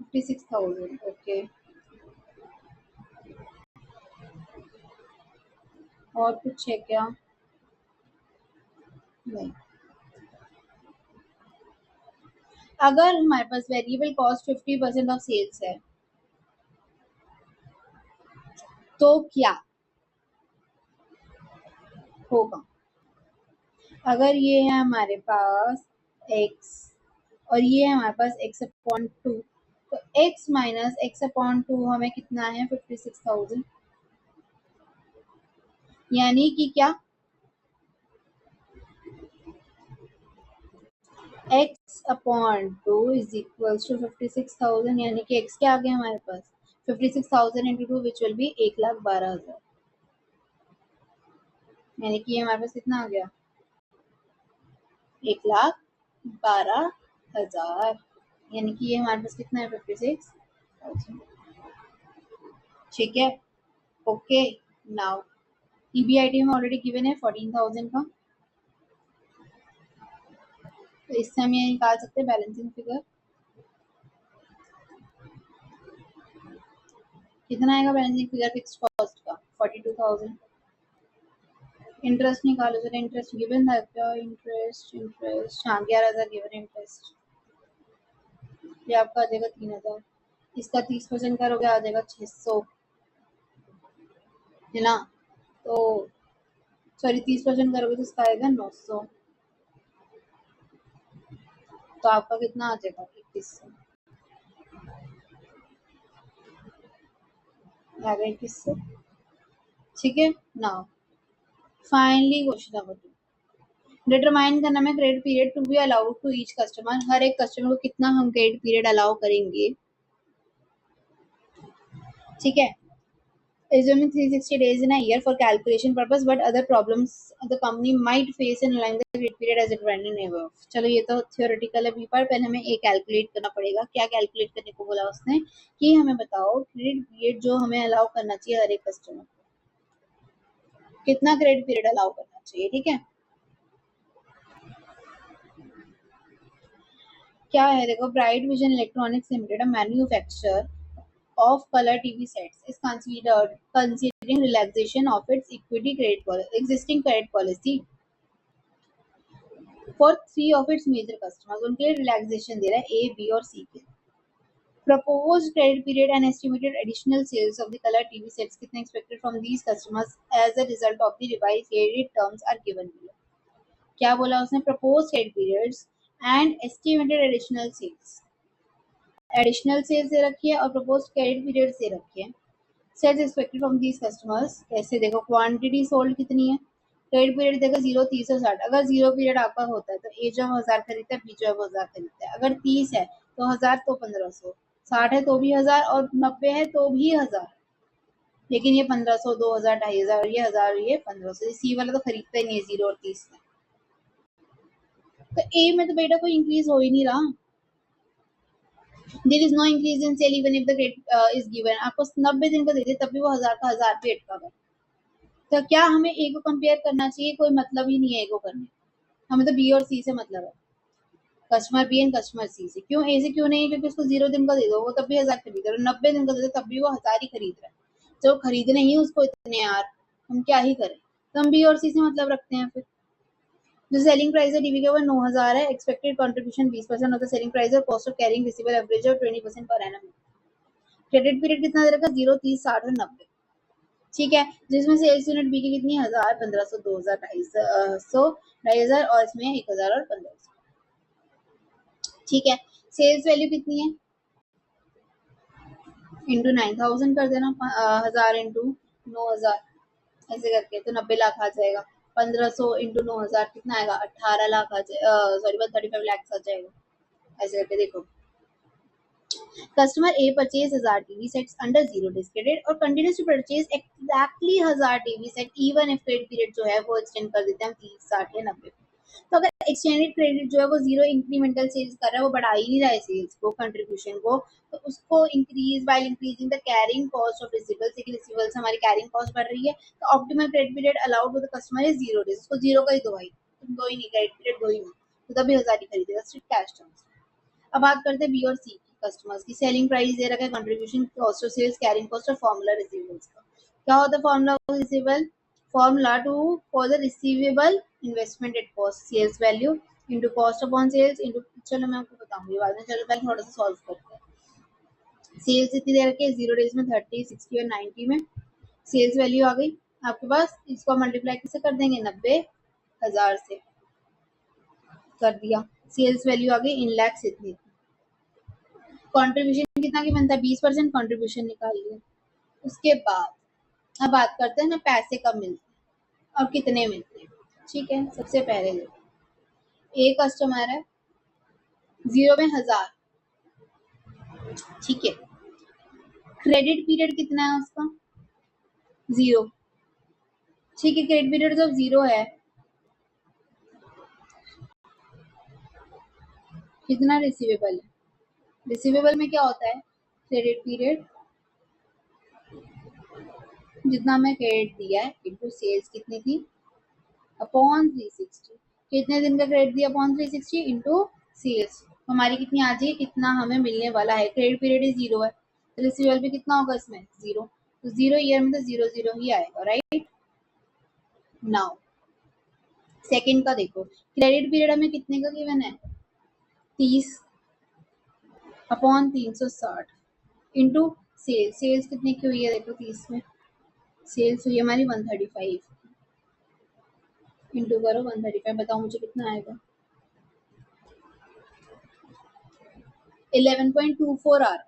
56,000। ओके, और कुछ है क्या, नहीं। अगर हमारे पास वेरिएबल कॉस्ट 50% ऑफ सेल्स है तो क्या होगा, अगर ये है हमारे पास x और ये है हमारे पास x/2, तो x माइनस x/2 हमें कितना है 56,000, यानी कि क्या x/2 इज इक्वल टू 56,000, यानी कि x क्या आ गया हमारे पास 56,000 इंटू 2 विच विल बी 1,12,000, यानी कि ये हमारे पास कितना आ गया 1,12,000, यानी कि ये हमारे पास कितना है 56,000। ठीक है, ओके। नाउ ईबीआईटी में ऑलरेडी गिवन है 14,000 का, तो इससे हम ये निकाल सकते हैं बैलेंसिंग फिगर, कितना आएगा बैलेंसिंग फिगर फिक्स कॉस्ट का 42,000। इंटरेस्ट निकालो जरा, इंटरेस्ट गिवन था क्या, इंटरेस्ट हाँ 11,000 गिवन इंटरेस्ट, ये आपका आ जाएगा 3,000, इसका 30% करोगे आ जाएगा 600, है ना, तो सॉरी 30% करोगे तो इसका आएगा 900, तो आपका कितना आ जाएगा 2100, आ गया 2100। ठीक है, now finally question number 2, determine करना है credit period to be allowed to each customer, हर एक कस्टमर को कितना हम क्रेडिट पीरियड अलाउ करेंगे। ठीक है, assuming 360 days in a year for calculation purpose, but other problems the company might face in allowing the credit period as it went in above. चलो ये तो theoretical है पर पहले हमें एक कैलकुलेट करना पड़ेगा. क्या कैलकुलेट करने को बोला उसने कि हमें बताओ क्रेडिट पीरियड जो हमें अलाउ करना चाहिए हर एक कस्टमर को, कितना क्रेडिट पीरियड अलाउ करना चाहिए. ठीक है, क्या है देखो, bright vision electronics limited, a manufacturer of color TV sets, is considering relaxation of its existing credit policy for 3 of its major customers. उनके लिए relaxation दे रहा है A, B और C के. Proposed credit period and estimated additional sales of the color TV sets कितने expected from these customers as a result of the revised credit terms are given below. क्या बोला उसने? Proposed credit periods and estimated additional sales. Additional sales दे रखी है और propose credit period दे रखी है. Sales expected from these customers, कैसे देखो, क्वांटिटी सोल्ड कितनी है, क्रेडिट पीरियड देखो 0, 30 और 60. अगर 0 पीरियड आपका होता है तो ए जब 1000 खरीदता है, बी जब 1000 खरीदता है. अगर 30 है तो 1000 तो 1500, 60 है तो भी 1000 और 90 है तो भी 1000. लेकिन ये 1500, 2000, 2500, ये 1000, ये 1500. सी वाला तो खरीदता ही नहीं है 0 और 30 में. तो ए में तो बेटा कोई इंक्रीज हो ही नहीं रहा. There is no increase in sale even if the credit is given. आपको 90 दिन का दे दे तब भी वो 1000 का 1000 पे अटका हुआ. तो क्या हमें ए को कंपेयर करना चाहिए? कोई मतलब ही नहीं है ए को करने. हमें तो बी और सी से मतलब है, कस्टमर बी एंड कस्टमर सी से. क्यों ए से क्यों नहीं? क्योंकि उसको 0 दिन का दे दो वो तब भी 1000 खरीद रहा है, 90 दिन का दे दो तब भी वो 1000 ही खरीद रहा है. जो खरीदने ही उसको इतने यार, हम क्या ही करें. तो हम बी और सी से मतलब रखते हैं. फिर जो सेलिंग प्राइस है टीवी के वो 9000 है, expected contribution 20% of the selling price है, cost of carrying receivable average of 20% पर एनम. क्रेडिट पीरियड कितना दे रखा? 0, 30, 60 और 90. ठीक है, जिसमें सेल्स यूनिट बी की कितनी? 1000, 1500, 2000, 2500 और इसमें 1000 और 1500. ठीक है, सेल्स वैल्यू कितनी है? इंटू 9000 कर देना, 1000 इंटू 9000 ऐसे करके तो 90 लाख आ जाएगा. 1500 इंटू 9000 कितना आएगा? 18 लाख आ जाएगा, सॉरी 35 लाख आ जाएगा. ऐसे करके देखो, customer A purchase 1000 TV sets under 0 days credit और continues to purchase exactly 1000 TV set even if credit period जो है वो एक्सटेंड कर देते हैं 30, 60 या 90. तो अगर एक्सटेंडेड क्रेडिट जो है वो 0 इंक्रीमेंटल सेल्स कर रहा है, वो बढ़ा ही नहीं रहा है सेल्स को, कंट्रीब्यूशन को, तो उसको increase by increasing the carrying cost of receivables. लेकिन रिसीवेबल्स हमारी कैरिंग कॉस्ट बढ़ रही है, तो optimal credit period allowed to the customer is 0 days. उसको 0 का ही दो भाई, तुम दो ही नहीं, क्रेडिट पीरियड दो ही नहीं, तो तभी 1000 ही खरीदेगा स्ट्रिक्ट कैश टर्म्स. अब बात करते हैं बी और सी की कस्टमर्स की. सेलिंग प्राइस दे रखा है, contribution, cost of sales, carrying cost और फॉर्मूला रिसीवेबल्स का. क्या होता है formula receivable? Formula to for the receivable investment at cost, sales value into cost upon sales into. चलो मैं आपको बताऊंगी बाद में, चलो पहले थोड़ा सा सॉल्व करते हैं. सेल्स इतनी दे रखी है 0 days में, 30, 60 और 90 में. सेल्स वैल्यू आ गई आपके पास, इसको मल्टीप्लाई किससे कर देंगे? 90,000 से कर दिया. सेल्स वैल्यू आ गई इन लैक्स इतनी. कंट्रीब्यूशन कितना की बनता है? 20% कंट्रीब्यूशन निकाल लिया. उसके बाद अब बात करते हैं ना पैसे कब मिलते हैं और कितने मिलते हैं. ठीक है, सबसे पहले एक कस्टमर है 0 में 1000. ठीक है, क्रेडिट पीरियड कितना है उसका? 0. ठीक है, क्रेडिट पीरियड जब 0 है, कितना रिसीवेबल है? रिसीवेबल में क्या होता है? क्रेडिट पीरियड जितना हमें क्रेडिट दिया है इनटू सेल्स कितनी थी अपॉन 360. कितने दिन का क्रेडिट दिया अपॉन 360 इनटू सेल्स, हमारी कितनी आ जाएगी? कितना हमें मिलने वाला है? क्रेडिट पीरियड ही 0 है, रिसीवेबल भी कितना होगा इसमें? 0. तो 0 ईयर में तो 0 0 ही आएगा. राइट नाउ सेकंड का देखो, क्रेडिट पीरियड हमें कितने का गिवन है? 30 अपॉन 360 इंटू सेल्स. सेल्स कितने की हुई है? देखो 30 में सेल्स हुई हमारी 135 इंटू करो 135, बताओ मुझे कितना आएगा? 11.24 आ रहा है.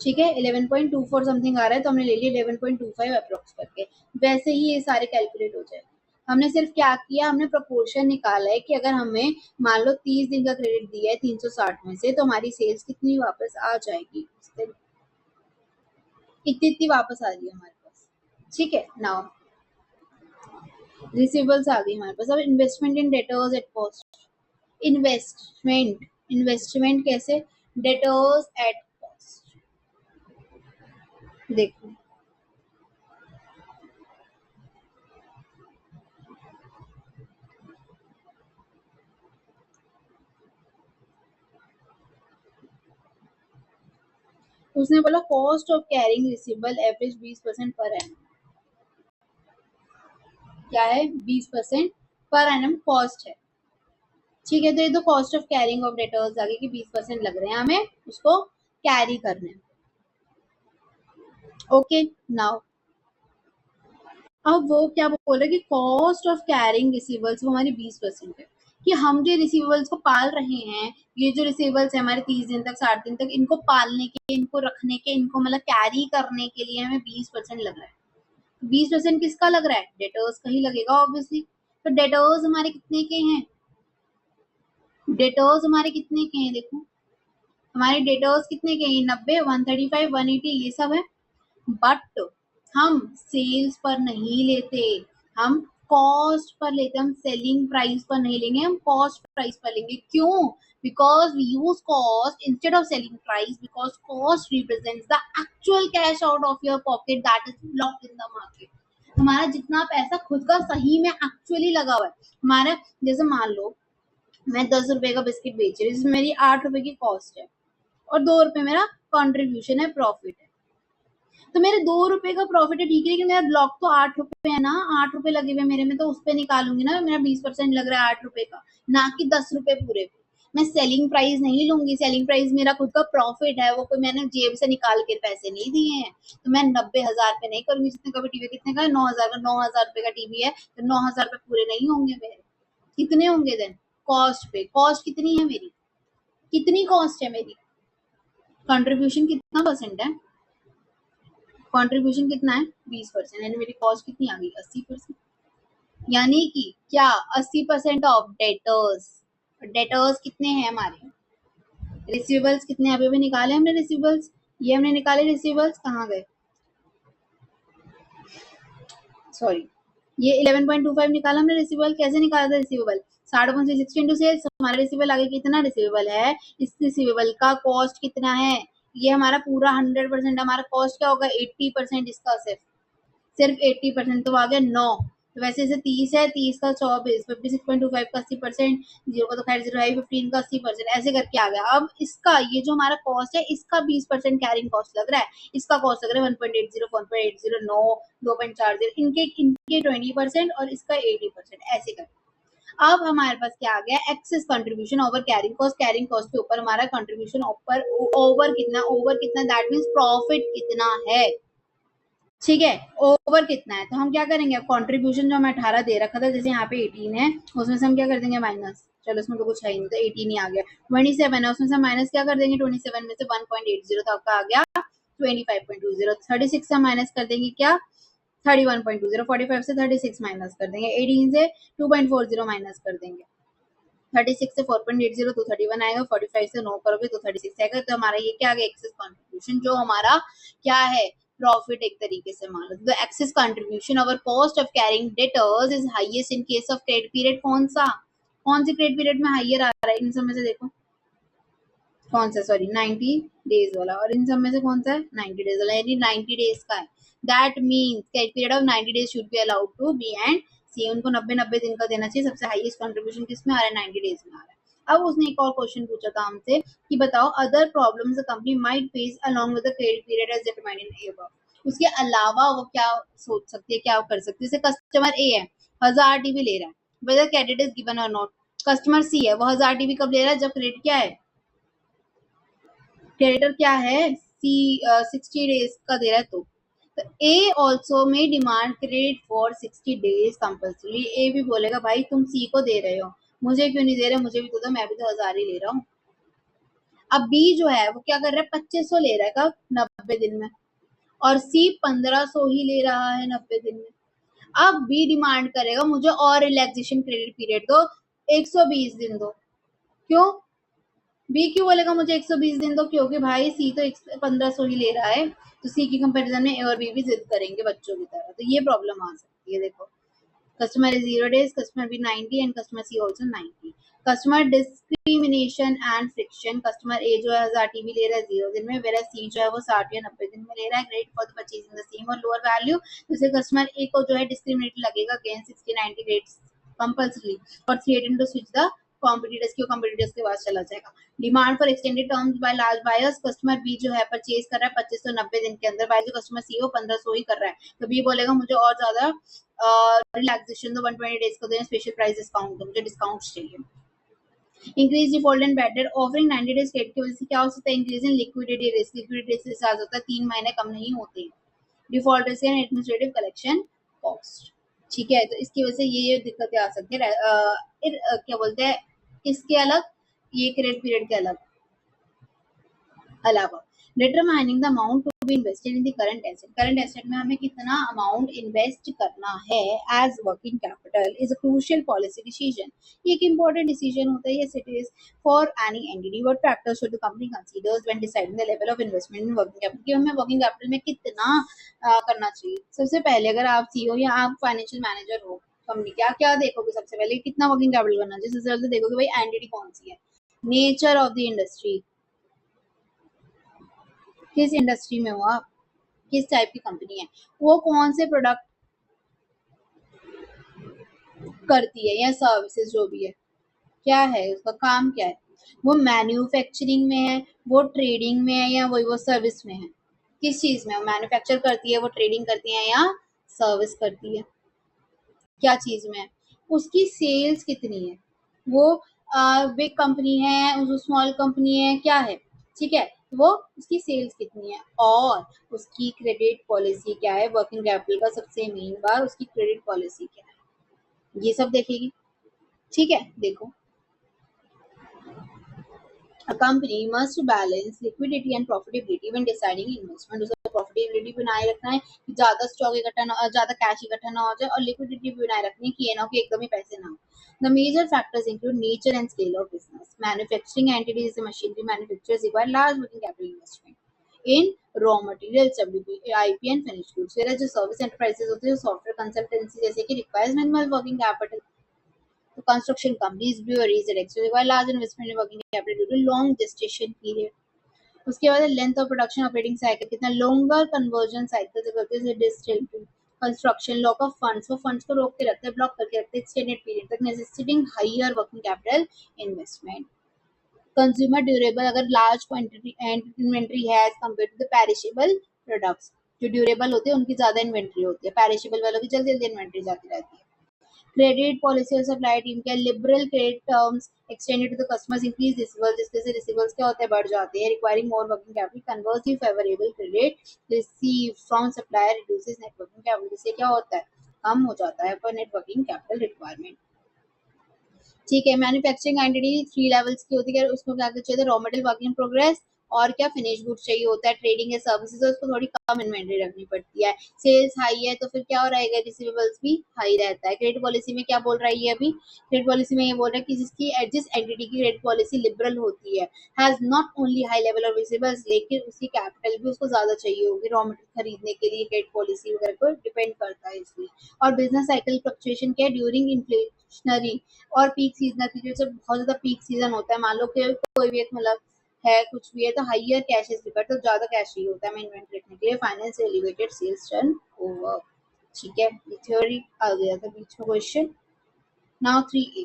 ठीक है, 11.24 समथिंग आ रहा है, तो हमने ले लिया 11.25 अप्रोक्स करके. वैसे ही ये सारे कैलकुलेट हो जाए. हमने सिर्फ क्या किया? हमने प्रोपोर्शन निकाला है कि अगर हमें मान लो 30 दिन का क्रेडिट दिया है 360 में से, तो हमारी सेल्स कितनी वापस आ जाएगी. इतनी वापस आ रही है हमारे पास। ठीक है, नाउ रिसीवेबल्स आ गई हमारे पास। अब investment in debtors at cost. Investment कैसे? Debtors at cost. देखो उसने बोला cost of carrying receivable average 20% पर एनम। क्या है? 20% पर एनम कॉस्ट है। ठीक है, तो ये तो cost of carrying of debtors आगे कि 20% लग रहे हैं हमें उसको कैरी करने। ओके, नाउ अब वो क्या बोल रहे हैं कि कॉस्ट ऑफ कैरिंग रिसीवेबल्स वो हमारी 20% है, कि हम जो रिसीवेबल्स को पाल रहे हैं, ये जो रिसीवेबल्स है हमारे 30 दिन तक 60 दिन तक, इनको पालने के, इनको रखने के, इनको मतलब कैरी करने के लिए हमें 20% लग रहा है। 20% किसका लग रहा है? डेटर्स का ही लगेगा ऑब्वियसली। तो डेटर्स हमारे कितने के हैं? डेटर्स हमारे कितने के हैं? देखो हमारे डेटर्स कितने के हैं? 90, 135, 180 ये सब है। बट हम सेल्स पर नहीं लेते, हम कॉस्ट पर लेते, हम सेलिंग प्राइस पर नहीं लेंगे, हम कॉस्ट प्राइस पर लेंगे। क्यों? Because we use cost instead of selling price, because cost represents the actual cash out of your pocket that is locked in the market. हमारा जितना पैसा खुद का सही में एक्चुअली लगा हुआ है हमारा, जैसे मान लो मैं 10 रुपए का बिस्किट बेच रही हूँ जिसमें मेरी 8 रुपए की कॉस्ट है और 2 रुपए मेरा कॉन्ट्रीब्यूशन है, प्रॉफिट है। तो मेरे 2 रुपए का प्रॉफिट है, ठीक है, लेकिन मेरा ब्लॉक तो 8 रुपए है ना, 8 रुपए लगे हुए मेरे में, तो उस पे निकालूंगी ना, मेरा 20% लग रहा है 8 रुपए का, ना कि 10 रुपए पूरे पे। मैं सेलिंग प्राइस नहीं लूंगी, सेलिंग प्राइस मेरा खुद का प्रॉफिट है, वो कोई मैंने जेब से निकाल के पैसे नहीं दिए हैं। तो मैं 90,000 पे नहीं करूंगी, जितने का भी टीवी, कितने का है? 9,000 का, 9,000 रुपए का टीवी है, तो 9,000 रुपए पूरे नहीं होंगे मेरे। कितने होंगे देन? कॉस्ट पे। कॉस्ट कितनी है मेरी? कितनी कॉस्ट है मेरी? कंट्रीब्यूशन कितना परसेंट है? कंट्रीब्यूशन कितना है? 20%, यानी मेरी कॉस्ट कितनी आ गई? 80%। यानी कि क्या? 80% ऑफ डेटर्स। डेटर्स कितने हैं हमारे? रिसीवेबल्स कितने? अभी भी निकाले हमने रिसीवेबल्स, ये हमने निकाले रिसीवेबल्स, कहाँ गए? सॉरी, ये 11.25 निकाला हमने रिसीवेबल। कैसे निकाला था रिसीवेबल? 60.60 into sales. हमारा रिसीवेबल आगे कितना रिसीवेबल है, इस रिसीवेबल का कॉस्ट कितना है? ये हमारा पूरा 100%, हमारा कॉस्ट क्या होगा? 80% इसका, सिर्फ 80%, तो आ गया 9। तो वैसे इसे 30 है, 30 का 24, 56.25 का 80%, जीरो का तो खैर जीरो है, 15 का 80%, ऐसे करके आ गया। अब इसका ये जो हमारा कॉस्ट है, इसका 20% कैरिंग कॉस्ट लग रहा है, इसका कॉस्ट लग रहा है 1.80, 1.80, 9, 2.40, इनके इनके 20% और इसका 80%, ऐसे कर। अब हमारे पास क्या आ गया? Excess contribution over carrying cost. Carrying cost के ऊपर हमारा कंट्रीब्यूशन ऊपर, ओवर कितना? ओवर कितना? दैट मीन्स प्रॉफिट कितना है। ठीक है, ओवर कितना है? तो हम क्या करेंगे? अब कंट्रीब्यूशन जो हमें 18 दे रखा था, जैसे यहाँ पे 18 है, उसमें से हम क्या कर देंगे? माइनस। चलो उसमें तो कुछ है ही नहीं, तो 18 ही आ गया। 27 है, उसमें से माइनस क्या कर देंगे? 27 में से 1.80, तो आपका आ गया 25.20। 36 से माइनस कर देंगे क्या? 31.20। 45 से 36 माइनस कर देंगे। 18 से 2.40 माइनस कर देंगे। 36 से 4.80 तो 31 आएगा। 45 से 9 करोगे तो 36 आएगा। तो हमारा ये क्या आ गया? एक्सेस कंट्रीब्यूशन, जो हमारा क्या है? प्रॉफिट एक तरीके से मान लो। The excess contribution over cost of carrying debtors is highest in case of credit period. कौन सी क्रेडिट पीरियड में हाइयर आ रहा है? इन सब में से देखो कौन सा, सॉरी 90 डेज वाला, और इन सब में से कौन सा है? 90 डेज वाला, यानी 90 डेज का है। That means credit period of 90 days should be allowed to B and C. उनको 90 दिन का देना चाहिए। सबसे हाईएस्ट कंट्रीब्यूशन किस में आ रहा है? 90 डेज में आ रहा है। अब उसने एक और क्वेश्चन पूछा था हमसे कि बताओ other problems the company might face along with the credit period as determined in above. उसके अलावा वो क्या सोच सकती है, क्या कर सकती है? जैसे कस्टमर ए है, 1000 टीवी ले रहा है, वेदर क्रेडिट इज गिवन और नॉट। कस्टमर सी है, वो 1000 टीवी कब ले रहा है? जब क्रेडिट क्या है? क्रेडिटर क्या है? सी 60 डेज का दे रहा है। तो ए ऑल्सो में demand credit for 60 days compulsory. A भी बोलेगा भाई तुम सी को दे रहे हो, मुझे क्यों नहीं दे रहे? मुझे भी तो दो, मैं भी तो 1000 ही ले रहा हूँ। अब बी जो है वो क्या कर रहा है? 2500 ले रहा है, कब? 90 दिन में। और सी 1500 ही ले रहा है 90 दिन में। अब बी डिमांड करेगा मुझे और रिलैक्सेशन क्रेडिट पीरियड दो, 120 दिन दो। क्यों? बी क्यों बोलेगा मुझे 120 दिन दो, क्योंकि भाई सी तो 1500 ही ले रहा है, तो सी की कंपैरिजन में ए और बी भी जिद करेंगे बच्चों की तरह, तो ये प्रॉब्लम आ सकती है। देखो, customer is 0 days, customer B 90 and customer C also 90. Customer discrimination and friction, customer A जो है 1000 TB ले रहा है 0 दिन में, whereas C जो है वो 60 या 90 दिन में ले रहा है, great for the purchasing the same or lower value। जैसे कस्टमर A को जो है डिस्क्रिमिनेट लगेगा against 60-90 rates compulsory और 318 to switch the कॉम्पिटिटर्स की, कॉम्पिटिटर्स के पास चला जाएगा। Demand for extended terms by large buyers, customer B जो है परचेज कर रहा है 2590 दिन के अंदर, बाय जो कस्टमर सी हो 1500 ही कर रहा है, तो बी बोलेगा मुझे और ज्यादा रिलैक्सेशन दो, 120 डेज को दें, स्पेशल प्राइस डिस्काउंट दो, मुझे डिस्काउंट चाहिए। Increase default and better offering 90 days credit की वजह से क्या हो सकता है, increase in liquidity risk, liquidity risk आ जाता है, 3 महीने कम नहीं होते। Default risk and administrative collection cost, ठीक है, तो इसकी वजह से ये दिक्कतें आ सकती है। क्या बोलते हैं इसके अलग, ये क्रेडिट पीरियड के अलग अलावा। Determining the amount to be invested in the current asset, current asset में हमें कितना अमाउंट इन्वेस्ट करना है as working capital is a crucial policy decision, ये एक इंपॉर्टेंट डिसीजन होता है, yes it is for any entity, what factors should the company considers when deciding the level of investment in working capital, कि हमें working capital में कितना करना चाहिए। सबसे पहले अगर आप सीईओ या आप फाइनेंशियल मैनेजर हो कंपनी, क्या क्या देखोगे, सबसे पहले कितना वर्किंग कैपिटल करना चाहिए, सबसे पहले देखोगे भाई एंटिटी कौन सी है, नेचर ऑफ द इंडस्ट्री, किस इंडस्ट्री में हो आप, किस टाइप की कंपनी है, वो कौन से प्रोडक्ट करती है या सर्विसेज जो भी है, क्या है उसका काम क्या है, वो मैन्युफैक्चरिंग में है, वो ट्रेडिंग में है, या वो सर्विस में है, किस चीज में मैन्युफैक्चर करती है, वो ट्रेडिंग करती है या सर्विस करती है, क्या चीज में है, उसकी सेल्स कितनी है, वो बिग कंपनी है, उस स्मॉल कंपनी है, क्या है, ठीक है, वो उसकी सेल्स कितनी है, और उसकी क्रेडिट पॉलिसी क्या है, वर्किंग कैपिटल का सबसे मेन बार उसकी क्रेडिट पॉलिसी क्या है, ये सब देखेगी, ठीक है। देखो, A company must balance liquidity and profitability when deciding investment, उसको प्रॉफिटेबिलिटी बनाए रखना है कि ज्यादा स्टॉक इकट्ठा ना, ज्यादा कैश इकट्ठा ना हो जाए, और लिक्विडिटी भी बनाए रखनी है कि ये ना हो कि एकदम ही पैसे ना हो। The major factors include nature and scale of business. Manufacturing entities is a machinery manufacturers require large working capital investment in raw materials, WP, IP and finished goods. Whereas जो service enterprises होते हैं, software consultancy जैसे कि requires minimal working capital, to construction companies, breweries, etc. require large investment in working capital due to long gestation period. उसके बाद length of production operating cycle कितना, longer conversion cycle से करते हैं digital to construction, lock of funds, वो funds को रोक के रखते हैं, ब्लॉक करके रखते हैं एक्सटेंडेड पीरियड तक, necessitating higher working capital investment. Consumer durable, अगर लार्ज क्वांटिटी इन्वेंट्री है as compare to the perishable products, जो ड्यूरेबल होते हैं उनकी ज्यादा इन्वेंट्री होती है, पेरिशेबल वालों की जल्दी जल्दी इन्वेंट्री जाती रहती है। क्रेडिट पॉलिसी और सप्लाई टीम क्या, liberal credit terms extended to the customers, increase receivers, जिससे से रिसीवर्स क्या होते हैं बढ़ जाते हैं, requiring more working capital, conversely favourable credit receive from supplier reduces net working capital, जिससे क्या होता है कम हो जाता है पर नेट वर्किंग कैपिटल रिक्वायरमेंट, ठीक है। मैन्युफैक्चरिंग एंटिटी 3 लेवल्स की होती है, उसको क्या चाहिए, raw material work in progress और क्या फिनिश गुड्स चाहिए होता है, ट्रेडिंग या सर्विसेज है उसको थोड़ी कम इन्वेंटरी रखनी पड़ती है, सेल्स हाई है तो फिर क्या हो रहेगा, रिसीवेबल्स भी हाई रहता है। क्रेडिट पॉलिसी में क्या बोल रहा है ये अभी, क्रेडिट पॉलिसी में ये बोल रहा है कि जिसकी जिस एंटिटी की क्रेडिट पॉलिसी लिबरल होती है, has not only high level of receivables, लेकिन उसकी कैपिटल भी उसको ज्यादा चाहिए होगी रॉ मटेरियल खरीदने के लिए, क्रेडिट पॉलिसी वगैरह को डिपेंड करता है इसलिए। और बिजनेस साइकिल फ्लक्चुएशन क्या है, ड्यूरिंग इन्फ्लेशनरी और पीक सीजन की वजह से, बहुत ज्यादा पीक सीजन होता है, मान लो कि कोई भी एक मतलब है कुछ भी है तो हाइयर कैश इज रिक्वायर्ड, तो ज्यादा कैश चाहिए होता है हमें इन्वेंटरी रखने के लिए, finance elevated sales turnover, ठीक है। ये थ्योरी आ गया था बीच में क्वेश्चन। नाउ 3A,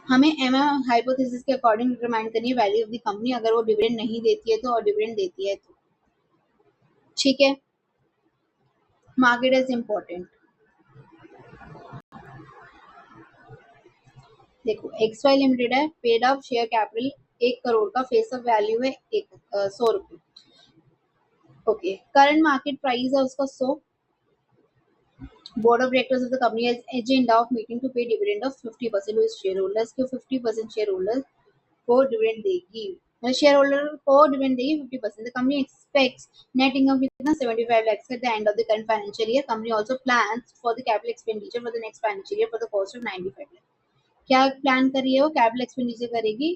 हमें एमएम हाइपोथेसिस के अकॉर्डिंग डिटरमाइन करनी है वैल्यू ऑफ द कंपनी, अगर वो डिविडेंड नहीं देती है तो, और डिविडेंड देती है तो, ठीक है। मार्केट इज इम्पोर्टेंट, देखो एक्स वाई लिमिटेड है, paid of share capital 1 crore का, फेस ऑफ वैल्यू है 100 रुपये, ओके। करंट मार्केट प्राइस है उसका 100, board of directors of the company has agenda of meeting to pay dividend of 50% to share holders, के 50% share holders को dividend देगी, share holder को dividend देगी 50%। The company expects net income कितना 75 lakhs at the end of the current financial year. Company also plans for the capital expenditure for the next financial year for the cost of 95 lakhs. क्या plan कर रही है वो, capital expenditure करेगी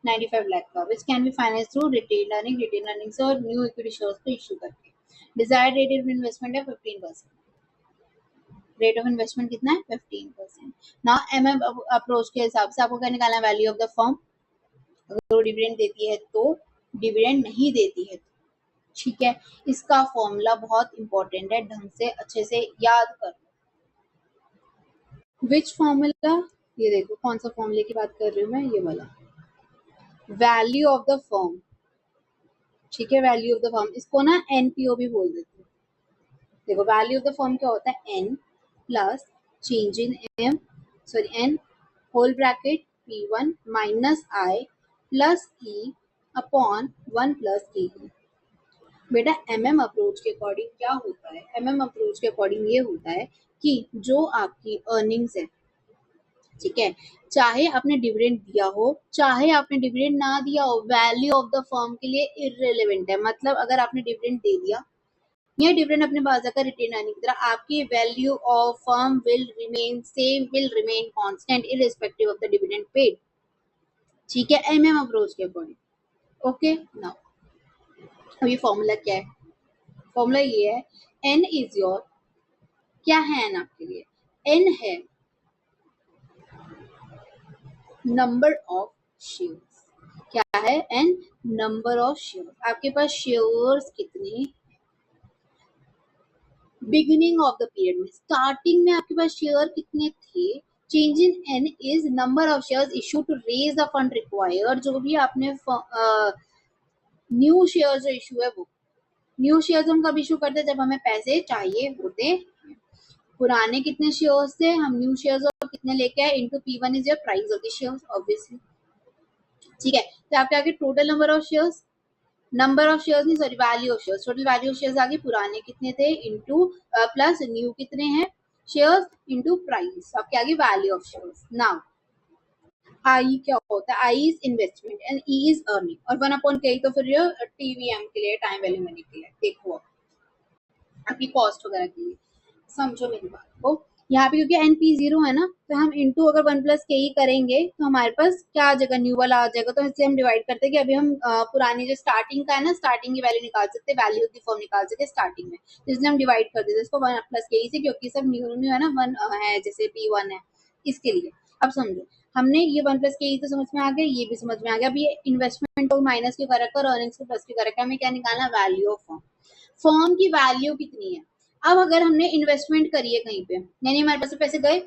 95 लाख का, which can be finance through retained earnings और new equity shares को issue करके। डिजायर्ड रेट ऑफ इन्वेस्टमेंट है 15%। रेट ऑफ इन्वेस्टमेंट कितना है 15%। नाउ एमएम अप्रोच के हिसाब से आपको क्या निकालना है, वैल्यू ऑफ द फर्म। अगर वो डिविडेंड देती है तो, डिविडेंड नहीं देती है तो, ठीक है। इसका फॉर्मूला बहुत इंपॉर्टेंट है, ढंग से अच्छे से याद कर। विच फॉर्मूला, ये देखो कौन सा फॉर्मूले की बात कर रही हूँ मैं, ये वाला, वैल्यू ऑफ द फर्म, ठीक है। वैल्यू ऑफ द फर्म, इसको ना एनपीओ भी बोल देते हैं। देखो वैल्यू ऑफ द फर्म क्या होता है, N plus change in M, sorry N whole bracket P1 minus I plus E upon 1 plus K. बेटा एमएम अप्रोच के अकॉर्डिंग क्या होता है, एमएम अप्रोच के अकॉर्डिंग ये होता है कि जो आपकी अर्निंग्स है, ठीक है, चाहे आपने डिविडेंड दिया हो चाहे आपने डिविडेंड ना दिया हो, वैल्यू ऑफ द फर्म के लिए इररिलेवेंट है। मतलब अगर आपने डिविडेंड दे दिया, ये डिविडेंड अपने पास जाकर रिटेन अर्निंग की तरह, आपकी value of firm will remain same, will remain constant irrespective of the dividend paid, ठीक है, एमएम अप्रोच के अकॉर्डिंग। ओके, नाउ अब ये फॉर्मूला क्या है, फॉर्मूला ये है, एन इज योर, क्या है एन आपके लिए, एन है नंबर ऑफ शेयर्स, क्या है एन, नंबर ऑफ शेयर्स। आपके पास शेयर्स कितने, बिगिनिंग ऑफ द पीरियड में, स्टार्टिंग में आपके पास शेयर कितने थे। Change in N is number of shares issue to raise the fund required, जो भी आपने न्यू शेयर जो इशू है वो, न्यू शेयर्स हम कब इशू करते हैं, जब हमें पैसे चाहिए होते। पुराने कितने शेयर्स थे, हम न्यू शेयर्स और कितने लेके आए, into P1 is your price of the shares obviously, ठीक है। तो आपके आगे total number of shares, number of shares नहीं sorry value of shares, total value of shares आगे पुराने कितने थे इनटू प्लस न्यू कितने हैं शेयर्स इनटू प्राइस, आपके आगे value of shares. Now I क्या होता है, I is investment and E is earning, और 1/k तो फिर ये टीवीएम के लिए, टाइम वैल्यू मनी के लिए। देखो आपकी कॉस्ट वगैरह के लिए, समझो मेरी बात को। यहाँ पे क्योंकि एनपी 0 है ना, तो हम इनटू अगर 1 + k ही करेंगे तो हमारे पास क्या आ जाएगा, न्यू वाला आ जाएगा। तो इससे हम डिवाइड करते हैं कि अभी हम पुरानी जो स्टार्टिंग का है ना, स्टार्टिंग की वैल्यू निकाल सकते हैं, वैल्यू ऑफ द फर्म निकाल सकते हैं स्टार्टिंग में, तो इसलिए हम डिवाइड कर देते हैं इसको 1 + k से, क्योंकि सब न्यू न्यू है ना, 1 है जैसे P1 है, इसके लिए। अब समझो हमने ये 1 + k तो समझ में आ गया, ये भी समझ में आ गया। अब ये इन्वेस्टमेंट को माइनस क्यों कर रखा है और अर्निंग्स को प्लस क्यों कर रखा है, हमें क्या निकालना, वैल्यू ऑफ फर्म, फर्म की वैल्यू कितनी है। अब अगर हमने इन्वेस्टमेंट करी है कहीं पे, यानी हमारे पास पैसे गए,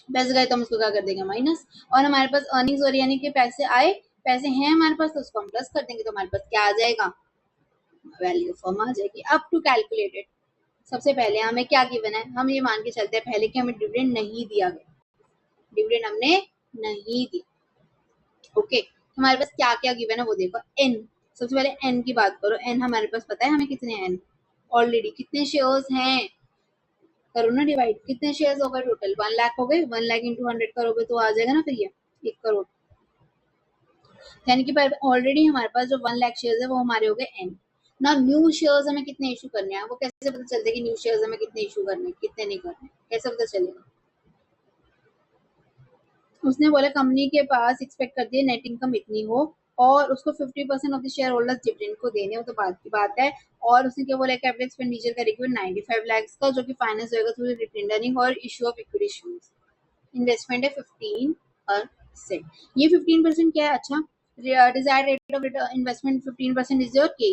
पैसे गए तो हम उसको क्या कर देंगे, माइनस, और हमारे पास अर्निंग्स हो रही है यानी कि पैसे आए, पैसे हैं हमारे पास, तो उसको हम प्लस कर देंगे, तो हमारे पास क्या आ जाएगा, वैल्यू फॉर्म आ जाएगी। अब टू कैलकुलेटेड, सबसे पहले हमें क्या गिवन है, हम ये मान के चलते हैं पहले कि हमें डिविडेंड नहीं दिया गया, डिविडेंड हमने नहीं दिया। ओके, हमारे पास क्या क्या गिवन है वो देखो। एन, सबसे पहले एन की बात करो, एन हमारे पास पता है हमें कितने एन, ऑलरेडी कितने शेयर्स हैं, करो ना डिवाइड, कितने शेयर्स हो गए टोटल, 1 लाख हो गए, 1 लाख इंटू 100 करोगे तो आ जाएगा ना फिर ये 1 करोड़, यानी कि ऑलरेडी हमारे पास जो 1 लाख शेयर्स है वो हमारे हो गए एन। ना न्यू शेयर्स हमें कितने इशू करने हैं, वो कैसे पता चलता है कि न्यू शेयर्स हमें कितने इशू करने, कितने नहीं करने, कैसे पता चलेगा। उसने बोला कंपनी के पास एक्सपेक्ट कर दिए नेट इनकम इतनी हो और उसको 50% of the share holders dividend को देने हो, तो बात की बात है। और उसने क्या बोला, कैपिटल एक्सपेंडिचर का रिक्वायरमेंट 95 लाख का, जो कि फाइनेंस होगा थ्रू रिटेन अर्निंग और issue of equity shares. Investment है 15%, ये 15% क्या है, अच्छा, desired rate of investment 15% is your के,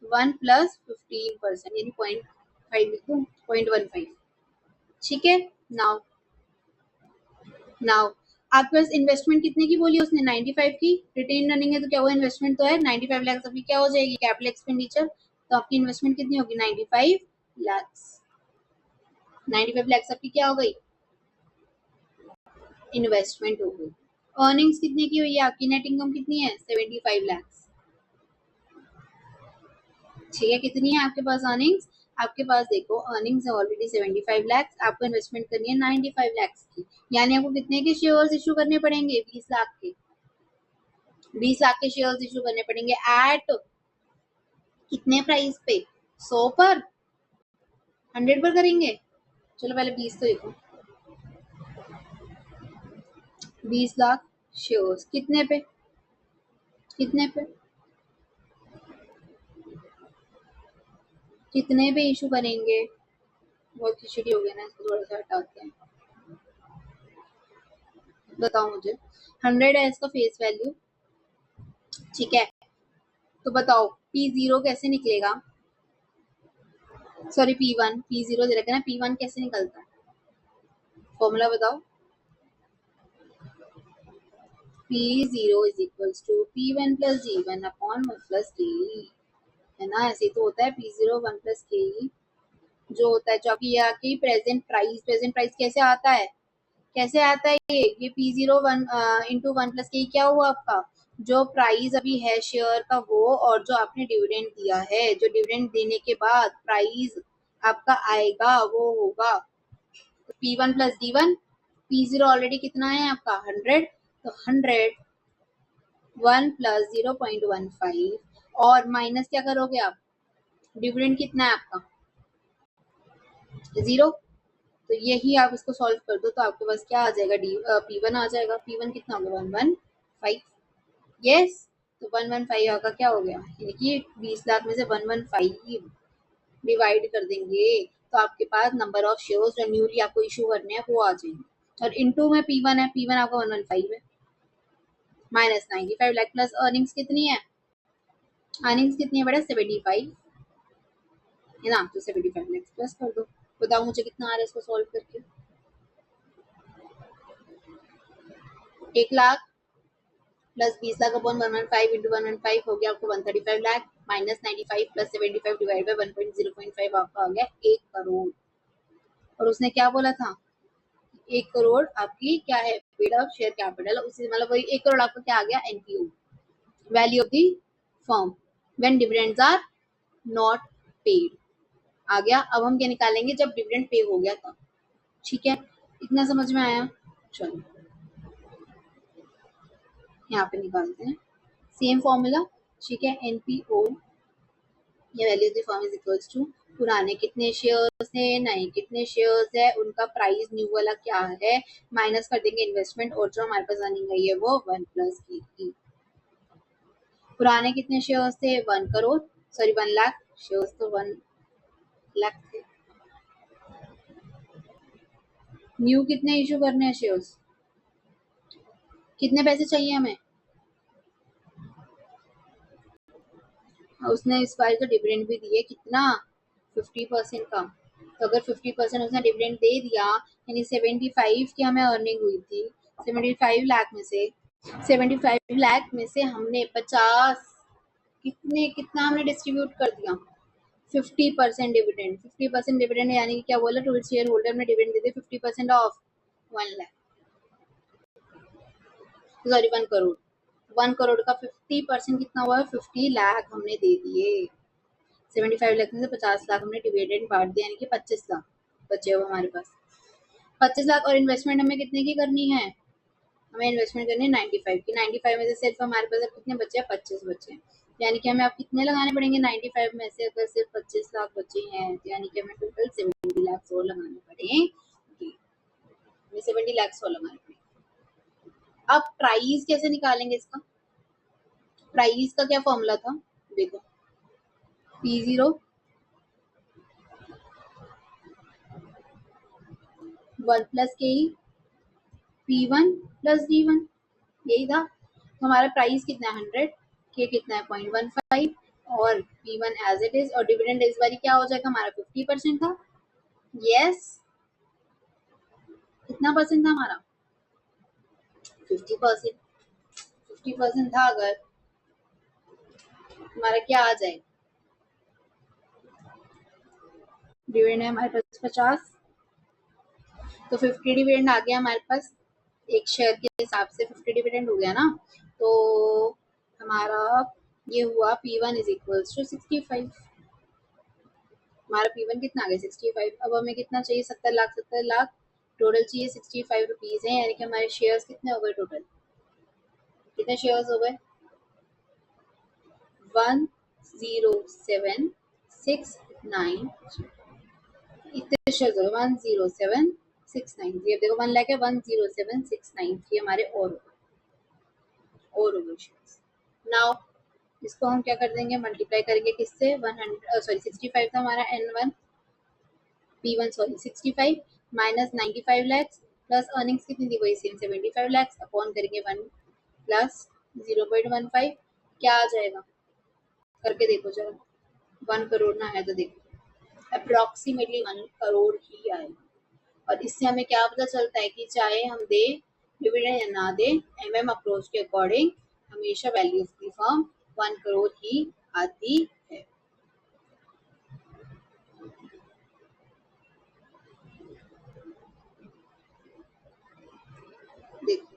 1 + 15% यानी 0.5 लिखूं, 0.15, ठीक है। नाउ नाउ आपके पास इन्वेस्टमेंट कितने की बोली उसने, 95 की, रिटेन अर्निंग है तो क्या हुआ, इन्वेस्टमेंट तो है 95 लाख, अभी क्या हो जाएगी कैपिटल एक्सपेंडिचर, तो आपकी इन्वेस्टमेंट कितनी होगी 95 लाख, 95 लाख आपकी क्या हो गई, इन्वेस्टमेंट हो गई। अर्निंग्स कितने की हुई है आपकी, नेट इनकम कितनी है 75 लाख, ठीक है। कितनी है आपके पास अर्निंग्स, आपके पास देखो अर्निंग्स है ऑलरेडी 75 लाख, आपको इन्वेस्टमेंट करनी है 95 लाख की, यानी आपको कितने के शेयर्स इशू करने पड़ेंगे, 20 लाख के, 20 लाख के शेयर्स इशू करने पड़ेंगे एट कितने प्राइस पे, 100 पर, 100 पर करेंगे, चलो पहले 20 तो देखो, 20 लाख शेयर्स कितने पे, कितने पे इशू करेंगे? बहुत खिचड़ी हो गया ना, इसको थोड़ा सा हटाते हैं। बताओ मुझे, 100 है इसका फेस वैल्यू, ठीक है, तो बताओ P0 कैसे निकलेगा? सॉरी P1, P0 दे रखा है ना, P1 कैसे निकलता है? फॉर्मूला बताओ। P0 is equals to P1 plus G1 upon 1 plus K, है ना? ऐसे तो होता है P0 1 प्लस K जो होता है, जो कि ये आपकी प्रेजेंट प्राइस कैसे आता है? कैसे आता है ये P0 1 इंटू 1 प्लस K क्या हुआ आपका? जो प्राइस अभी है शेयर का वो, और जो आपने डिविडेंड दिया है, जो डिविडेंड देने के बाद प्राइस आपका आएगा वो होगा P1 plus D1। P0 already कितना है आपका 100, तो 100 1 प्लस 0.15 और माइनस क्या करोगे आप? डिविडेंड कितना है आपका 0, तो यही आप इसको सॉल्व कर दो तो आपके पास क्या आ जाएगा? P1 आ जाएगा। P1 कितना होगा 115, यस। तो 115 आपका क्या हो गया? यानी कि 20 लाख में से 115 डिवाइड कर देंगे तो आपके पास नंबर ऑफ शेयर्स जो न्यूली आपको इशू करने हैं वो आ जाएंगे। और इनटू में P1 है, P1 आपका 115 है, माइनस 95 लाख प्लस अर्निंग्स कितनी है? अर्निंग्स कितनी है बेटा? 75 है ना, तो 75 लाख प्लस कर दो। बताओ मुझे कितना आ रहा है इसको सॉल्व करके? 1 lakh plus 20 lakh upon 115 into 115 हो गया आपको 135 lakh, minus 95 plus 75 divide by 1.0.5 आपका आ गया 1 करोड़। और उसने क्या बोला था? 1 करोड़ आपकी क्या है? पेड ऑफ शेयर कैपिटल, उसी मतलब वही 1 करोड़ आपका क्या आ गया? NPO, value of the firm when dividends are not paid आ गया। अब हम क्या निकालेंगे? जब डिविडेंड पे हो गया तब, ठीक है? इतना समझ में आया? चलो यहाँ पे निकालते हैं सेम फॉर्मूला, ठीक है? एनपीओ ये value of the firm is equals to पुराने कितने शेयर्स है, नए कितने शेयर्स है, उनका प्राइस न्यू वाला क्या है, माइनस कर देंगे इन्वेस्टमेंट, और जो हमारे पास अर्निंग आई है वो 1 प्लस की। पुराने कितने शेयर्स थे? 1 करोड़, सॉरी 1 लाख, शेयर्स तो 1 लाख थे। न्यू कितने इशू करने हैं शेयर्स? कितने पैसे चाहिए हमें? उसने इस बार तो डिविडेंड भी दिए कितना? 50% का। तो अगर 50% उसने डिविडेंड दे दिया, यानी 75 की हमें अर्निंग हुई थी, 75 लाख में से 75 लाख में से हमने 50 कितना हमने डिस्ट्रीब्यूट कर दिया? 50% डिविडेंड। 50% डिविडेंड यानी कि क्या बोला? टू शेयर होल्डर में डिविडेंड दे दिए 50% ऑफ 1 लाख, सॉरी 1 करोड़। 1 करोड़ का 50% कितना हुआ? 50 लाख हमने दे दिए। 75 लाख में से 50 लाख हमने डिविडेंड बांट दिया, यानी कि 25 लाख बचे हुए हमारे पास। 25 लाख और इन्वेस्टमेंट हमें कितने की करनी है? हमें इन्वेस्टमेंट करनी है 95 की। 95 में से सिर्फ हमारे पास अब कितने बचे हैं? 25 बचे हैं, यानी कि हमें अब कितने लगाने पड़ेंगे 95 में से? अगर सिर्फ 25 लाख बचे हैं तो यानी कि हमें टोटल 70 लाख और लगाने पड़ेंगे। 70 लाख और लगाने पड़ेंगे। अब प्राइस कैसे निकालेंगे इसका? प्राइस का क्या फॉर्मूला था? देखो P0 1 प्लस के P1 प्लस D1, यही था। तो हमारा प्राइस कितना है 100, के कितना है 0.15 और P1 एज इट इज, और डिविडेंड इस बारी क्या हो जाएगा हमारा? 50% था, यस। कितना परसेंट था हमारा? 50%। 50% था अगर, हमारा क्या आ जाएगा? डिविडेंड है हमारे पास 50, तो 50 डिविडेंड आ गया हमारे पास। एक शेयर के हिसाब से 50 डिविडेंड हो गया ना, तो हमारा ये हुआ P1 इज इक्वल्स टू 65। हमारा P1 कितना आ गया? 65। अब हमें कितना चाहिए? 70 लाख। 70 लाख टोटल चाहिए 65 रुपीज है, यानी कि हमारे शेयर्स कितने हो गए टोटल? कितने शेयर्स हो गए? 10769, इतने शेयर्स हो गए 107,693। अब देखो 1 लाख है, 107,693 हमारे और हो गए शेयर्स। नाउ इसको हम क्या कर देंगे, मल्टीप्लाई करेंगे किससे, 65 था हमारा N1 P1 sorry 65 minus 95 lakhs plus earnings कितनी थी वही सेम 75 लैक्स अपॉन करेंगे 1 प्लस 0.15 क्या आ जाएगा करके देखो जरा, 1 करोड़ ना है तो देखो अप्रोक्सीमेटली 1 करोड़ ही आएगा। और इससे हमें क्या पता चलता है कि चाहे हम दे डिविडेंड या ना दे, एमएम अप्रोच के अकॉर्डिंग हमेशा value of the firm 1 crore ही आती है। देखो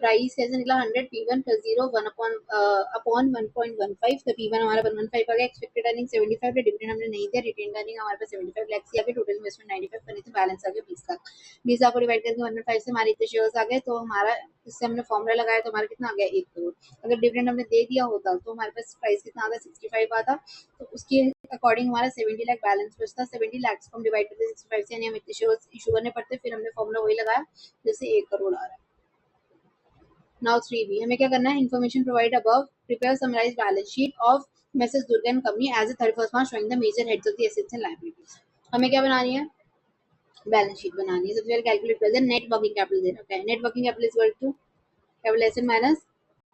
प्राइस कैसे निकला 100 P1 प्लस 0 1 अपॉन 1.15 तो P1 हमारा 115 आ गया, एक्सपेक्टेड अर्निंग 75 है, डिविडेंड हमने नहीं दिया, रिटेन अर्निंग हमारे पास 75 लाख आ गया, टोटल इन्वेस्टमेंट 95 करनी थी, बैलेंस आ गया 20 लाख। 20 लाख को डिवाइड करके 105 से हमारे इतने शेयर्स आ गए, तो हमारा इससे हमने फॉर्मूला लगाया तो हमारा कितना आ गया 1 करोड़। अगर डिविडेंड हमने दे दिया होता तो हमारे पास प्राइस कितना आता 65 आता, तो उसके अकॉर्डिंग हमारा 70 लाख बैलेंस बचता। 70 लाख को हम डिवाइड करते 65 से, यानी हम इतने शेयर्स इशू करने पड़ते, फिर हमने फॉर्मूला वही लगाया जैसे 1 करोड़ आ रहा है। Now 3B हमें क्या करना है, information provide above prepare summarise balance sheet of Messrs Durga and company as a 31st March showing the major heads of the assets and liabilities. हमें क्या बनानी है, बैलेंस शीट बनानी है। सबसे पहले कैलकुलेट कर दें, नेट वर्किंग कैपिटल दे रखा है, net working capital is equal to capital asset minus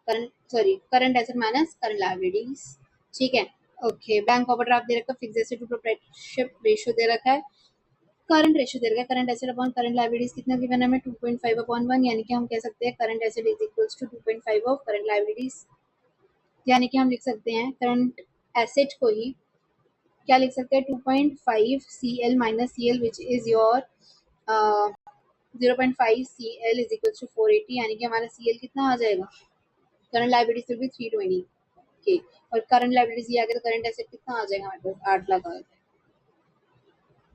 current asset minus current liabilities, ठीक है। ओके, बैंक ओवरड्राफ्ट दे रखा है, fixed asset to proprietorship ratio दे रखा है, करंट रेशियो दे रखा है, current asset upon current liabilities कितना गिवन है हमें 2.5 अपॉन 1, यानी कि हम कह सकते हैं current asset is equals to 2.5 of current liabilities, यानी कि हम लिख सकते हैं करंट एसेट को ही क्या लिख सकते हैं 2.5 CL minus CL which is your 0.5 CL is equals to 480, यानी कि हमारा CL कितना आ जाएगा, करंट लायबिलिटीज विल बी 320 के, और करंट लायबिलिटीज ये आ गया तो करंट एसेट कितना आ जाएगा हमारे पास 8 लाख आ जाएगा।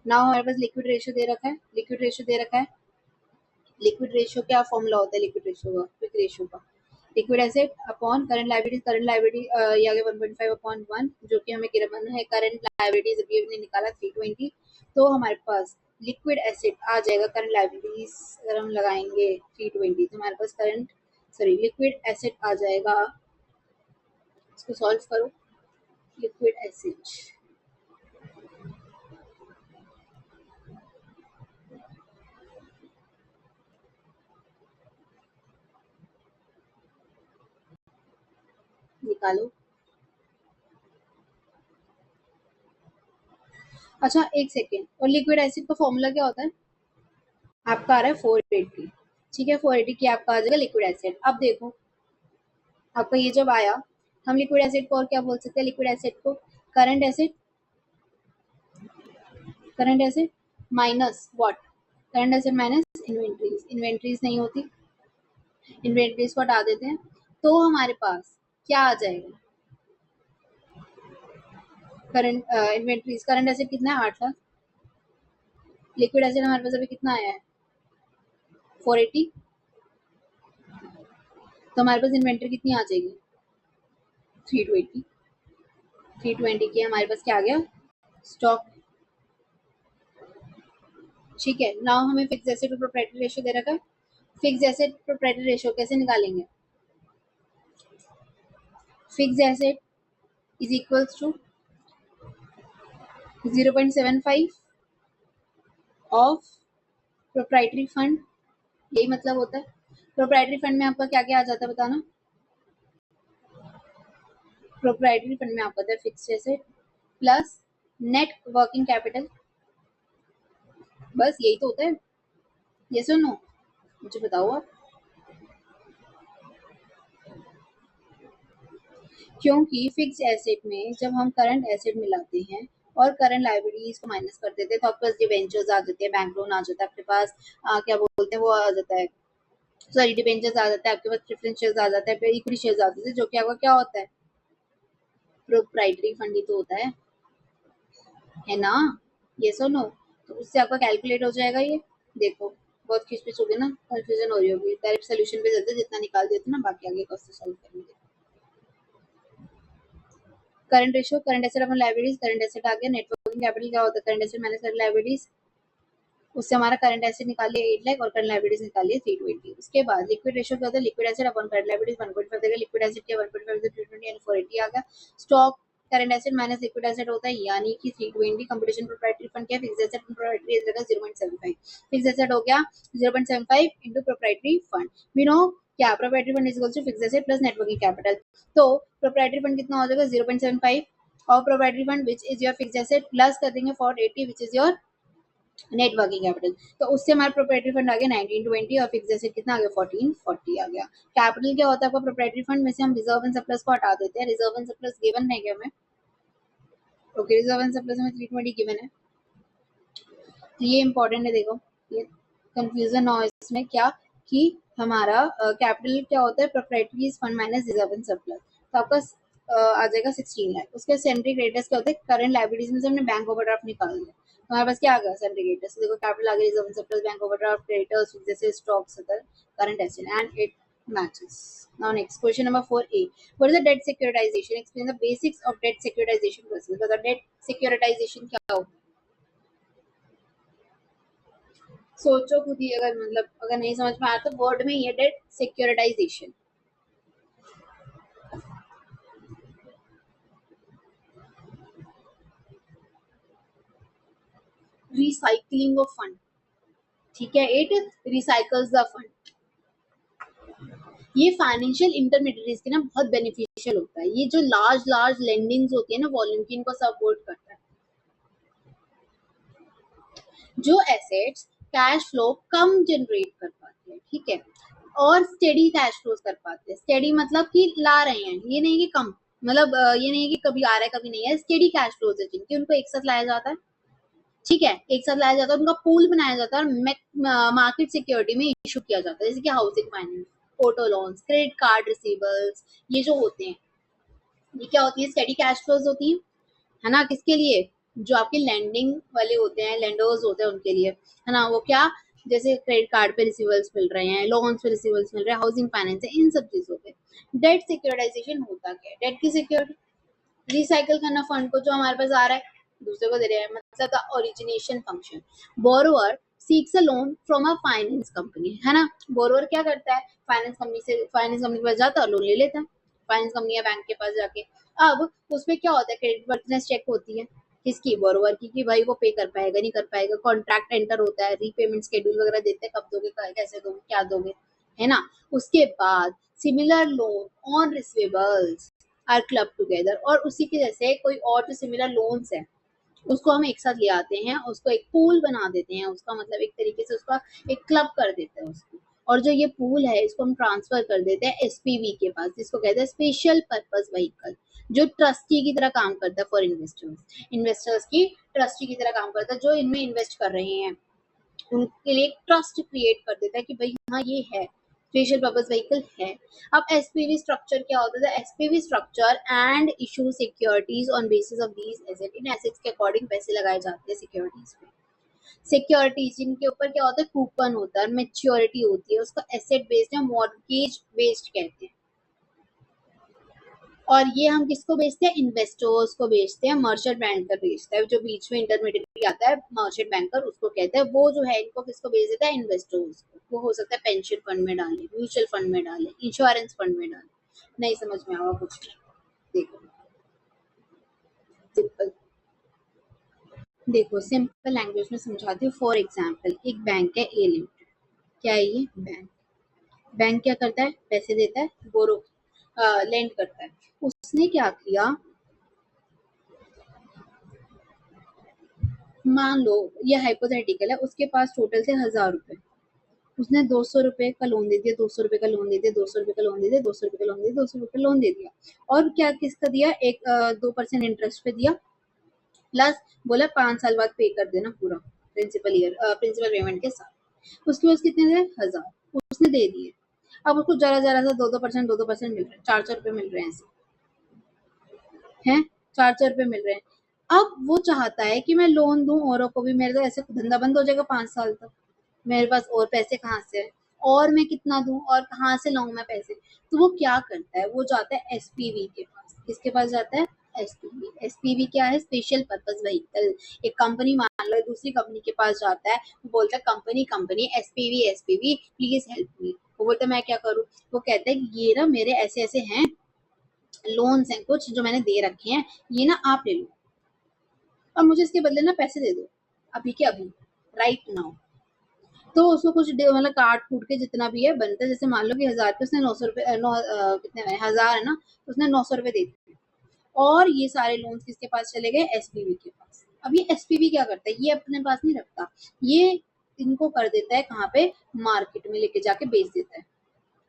नाउ हमारे पास लिक्विड रेशियो दे रखा है, लिक्विड रेशियो दे रखा है, लिक्विड रेशियो क्या फॉर्मूला होता है लिक्विड रेशियो का, क्विक रेशियो का, liquid asset upon current liability ये आ गया 1.5 अपॉन 1, जो कि हमें गिवन है करंट लायबिलिटीज अभी हमने निकाला 320, तो हमारे पास लिक्विड एसेट आ जाएगा करंट लायबिलिटीज अगर हम लगाएंगे 320 तो हमारे पास करंट सॉरी लिक्विड एसेट आ जाएगा, इसको सॉल्व करो, लिक्विड एसेट निकालो। अच्छा एक सेकेंड, और लिक्विड एसिड का फॉर्मूला क्या होता है, आपका आ रहा है 480, ठीक है 480 की आपका आ जाएगा लिक्विड एसिड। अब देखो आपका ये जब आया, हम लिक्विड एसिड को और क्या बोल सकते हैं, लिक्विड एसिड को current acid minus what, current acid minus inventories, inventories नहीं होती, इन्वेंट्रीज को हटा देते हैं, तो हमारे पास क्या आ जाएगा, करंट इन्वेंट्रीज, करंट एसिड कितना है 8 लाख, लिक्विड एसिड हमारे पास अभी कितना आया है 480, तो हमारे पास इन्वेंट्री कितनी आ जाएगी 320, 320 की हमारे पास क्या आ गया स्टॉक, ठीक है। नाउ हमें fix asset to proprietary ratio दे रखा है, फिक्स एसेट प्रोप्राइटरी रेशियो कैसे निकालेंगे, fix asset is equals to 0.75 of proprietary fund, यही मतलब होता है। प्रोप्राइटरी फंड में आपका क्या क्या आ जाता है बताना, प्रोप्राइटरी फंड में आपका होता है fix asset plus net working capital, बस यही तो होता है, यस और नो मुझे बताओ आप, क्योंकि फिक्स एसेट में जब हम करंट एसेट मिलाते हैं और करंट लाइबिलिटीज को माइनस कर देते हैं तो आपके पास डिबेंचर्स आ जाते हैं, बैंक लोन आ जाता है आपके पास, क्या बोलते हैं वो आ जाता है, सॉरी डिबेंचर्स आ जाता है आपके पास, प्रेफरेंस शेयर्स आ जाता है, इक्विटी शेयर्स आ जाते हैं, जो कि आपका क्या होता है प्रोप्राइटरी फंड ही तो होता है ना, ये सो नो, तो उससे आपका कैलकुलेट हो जाएगा ये, देखो बहुत खिचपिच होगी ना, कंफ्यूजन हो रही होगी, डायरेक्ट सोल्यूशन पे चलते जितना निकाल देते ना बाकी आगे कॉस्ट सॉल्व करेंगे। Current ratio, current asset upon liabilities, current asset आ गया, नेट वर्किंग कैपिटल क्या होता है current asset minus current liabilities, उससे हमारा करंट एसेट निकालिए 8 लाख और करंट लायबिलिटीज निकालिए 320। उसके बाद लिक्विड रेशियो क्या होता है, liquid asset upon current liabilities 1.5 देगा, लिक्विड एसेट के 1.5 से 320 यानी 480 आ गया। Stock current asset minus liquid asset होता है यानी कि 320। कंपटीशन प्रोप्राइटरी फंड क्या है, फिक्स्ड एसेट प्रोप्राइटरी एसेट का 0.75, फिक्स्ड एसेट हो गया 0.75 into proprietary fund. We know क्या proprietary fund is equal to fixed asset plus net working capital. तो प्रोप्राइटरी फंड कितना हो जाएगा 0.75 और proprietary fund which is your fixed asset plus कर देंगे 480 which is your net working capital. तो उससे हमारा प्रोप्राइटरी फंड आ गया 1920 और फिक्स्ड एसेट कितना आ गया 1440 आ गया। कैपिटल क्या होता है आपका प्रोप्राइटरी फंड में से हम रिजर्व एंड सरप्लस को हटा देते हैं। रिजर्व एंड सरप्लस गिवन है क्या हमें, ओके रिजर्व एंड सरप्लस में 320 गिवन है। तो ये इंपॉर्टेंट है, देखो ये कंफ्यूजन ना हो इसमें क्या कि हमारा कैपिटल क्या होता है proprietary fund minus reserve and surplus. तो आपका आ जाएगा 16 लाख। उसके सेंट्री क्रेडिटर्स क्या होता है, करंट लायबिलिटीज में से हमने बैंक ओवरड्राफ्ट निकाल दिया, हमारे पास क्या आ गया सेंट्री क्रेडिटर्स। देखो कैपिटल आ गया, reserve and surplus, bank overdraft, creditors जैसे stocks other current asset and it matches. Now next question number 4a. What is the debt securitization? Explain the basics of debt securitization process. तो debt securitization क्या होता है, सोचो खुद ही, अगर मतलब अगर नहीं समझ में आया तो वर्ड में ये debt securitisation. Recycling of fund, ठीक है, इट रिसाइकल्स द फंड। ये फाइनेंशियल इंटरमीडिएटरीज के ना बहुत बेनिफिशियल होता है। ये जो लार्ज लार्ज लेंडिंग्स होती है ना वॉल्यूम की, इनको सपोर्ट करता है। जो एसेट्स कैश फ्लो कम जनरेट कर पाते हैं, ठीक है, और स्टेडी कैश फ्लोज कर पाते हैं। स्टेडी मतलब कि ला रहे हैं, ये नहीं कि कम, मतलब ये नहीं कि कभी आ रहा है कभी नहीं है। स्टेडी कैश फ्लोज है जिनके, उनको एक साथ लाया जाता है, ठीक है, एक साथ लाया जाता है, उनका पूल बनाया जाता है और मार्केट सिक्योरिटी में इशू किया जाता है, जैसे कि housing finance, auto loans, credit card receivers, ये जो होते हैं ये क्या होती है, स्टेडी कैश फ्लोज होती है ना। किसके लिए, जो आपके लैंडिंग वाले होते हैं, लेंडर्स होते हैं उनके लिए, है ना। वो क्या, जैसे क्रेडिट कार्ड पे रिसीवर्स मिल रहे हैं, लोन्स पे रिसीवर्स मिल रहे हैं, हाउसिंग फाइनेंस है, इन सब चीजों पे। डेट सिक्योरिटाइजेशन होता क्या है, डेट की सिक्योरिटी रिसाइकल करना फंड को जो हमारे पास आ रहा है दूसरे को दे रहे हैं, मतलब the origination function. Borrower seeks a loan from a finance company, है ना। बोरोवर क्या करता है, फाइनेंस कंपनी से, फाइनेंस कंपनी के पास जाता है, लोन ले लेता है, फाइनेंस कंपनी या बैंक के पास जाके। अब उसमें क्या होता है, क्रेडिट वर्थिनेस चेक होती है किसकी, बोरोवर की, कि भाई वो पे कर पाएगा नहीं कर पाएगा। कॉन्ट्रैक्ट एंटर होता है, रीपेमेंट शेड्यूल वगैरह देते हैं, कब दोगे कैसे दोगे क्या दोगे, है ना। उसके बाद similar loan on receivables are club together, और उसी के जैसे कोई और जो सिमिलर लोन्स है उसको हम एक साथ ले आते हैं, उसको एक पूल बना देते हैं, उसका मतलब एक तरीके से उसका एक क्लब कर देते हैं उसको। और जो ये पूल है इसको हम ट्रांसफर कर देते हैं एसपीवी के पास, जिसको कहते हैं स्पेशल पर्पस व्हीकल, जो ट्रस्टी की तरह काम करता है फॉर इन्वेस्टर्स। इन्वेस्टर्स की ट्रस्टी की तरह काम करता है, जो इनमें इन्वेस्ट कर रहे हैं उनके लिए ट्रस्ट क्रिएट कर देता है कि भाई हाँ ये है, स्पेशल पर्पस व्हीकल है। अब एसपीवी स्ट्रक्चर क्या होता है, SPV structure and issue securities on basis of these asset. In assets के अकॉर्डिंग पैसे लगाए जाते हैं सिक्योरिटीज पे। सिक्योरिटीज जिनके ऊपर क्या होता है, कूपन होता है, मैच्योरिटी होती है, उसको एसेट बेस्ड या मॉर्गेज बेस्ड कहते हैं। और ये हम किसको बेचते हैं, इन्वेस्टर्स को बेचते हैं। मर्चेंट बैंकर बेचता है, जो बीच में इंटरमीडिएट आता है मर्चेंट बैंकर, उसको कहते हैं। वो जो है इनको किसको बेच देता है, इन्वेस्टर्स को। वो हो सकता है पेंशन फंड में डाले, म्यूचुअल फंड में डाले, इंश्योरेंस फंड में डाले। नहीं समझ में आवा कुछ, देखो सिंपल, देखो सिंपल लैंग्वेज में समझाती हूँ। फॉर एग्जाम्पल एक बैंक है ए लिमिटेड, क्या है ये बैंक, बैंक क्या करता है, पैसे देता है, बोरो लेंड करता है। उसने क्या किया, मान लो ये हाइपोथेटिकल है, उसके पास टोटल थे 1000 रुपए, उसने 200 रुपए का लोन दे दिया, 200 रुपए का लोन दे दिया, 200 रुपए का लोन दे दिया, 200 रुपए का लोन दे दिया, 200 रुपए लोन दे दिया। और क्या किसका दिया, एक 2% इंटरेस्ट पे दिया, प्लस बोला 5 साल बाद पे कर देना पूरा प्रिंसिपल ईयर, प्रिंसिपल पेमेंट के साथ। उसके पास कितने थे, 1000, उसने दे दिए। अब उसको जरा जरा सा 2% मिल रहा है, 400 रुपए मिल रहे हैं ऐसे, हैं 400 रुपए मिल रहे हैं। अब वो चाहता है कि मैं लोन दूं औरों को भी, मेरे तो ऐसे धंधा बंद हो जाएगा 5 साल तक, मेरे पास और पैसे कहाँ से है, और मैं कितना दूं और कहाँ से लाऊं मैं पैसे। तो वो क्या करता है, वो जाता है एसपीवी के पास, किसके पास जाता है, एसपीवी क्या है? Special purpose vehicle. एक कंपनी मान लो दूसरी कंपनी के पास जाता है, वो बोलता है company company SPV SPV please help me. वो बोलता है मैं क्या करूँ? वो कहता है कि ये ना मेरे ऐसे ऐसे हैं, लोन्स हैं कुछ जो मैंने दे रखे हैं, ये ना आप ले लो और मुझे इसके बदले ना पैसे दे दो अभी के अभी, राइट नाउ। तो उसको कुछ मतलब काट कूट के जितना भी है बनता है, जैसे मान लो कि 1000 पे उसने 900 रुपए कितने 1000 है ना, तो उसने 900 रुपए दे दिए और ये सारे लोन किसके पास चले गए? एसपीवी के पास। अब ये एसपीवी क्या करता है? ये अपने पास नहीं रखता, ये इनको कर देता है कहाँ पे? मार्केट में लेके जाके बेच देता है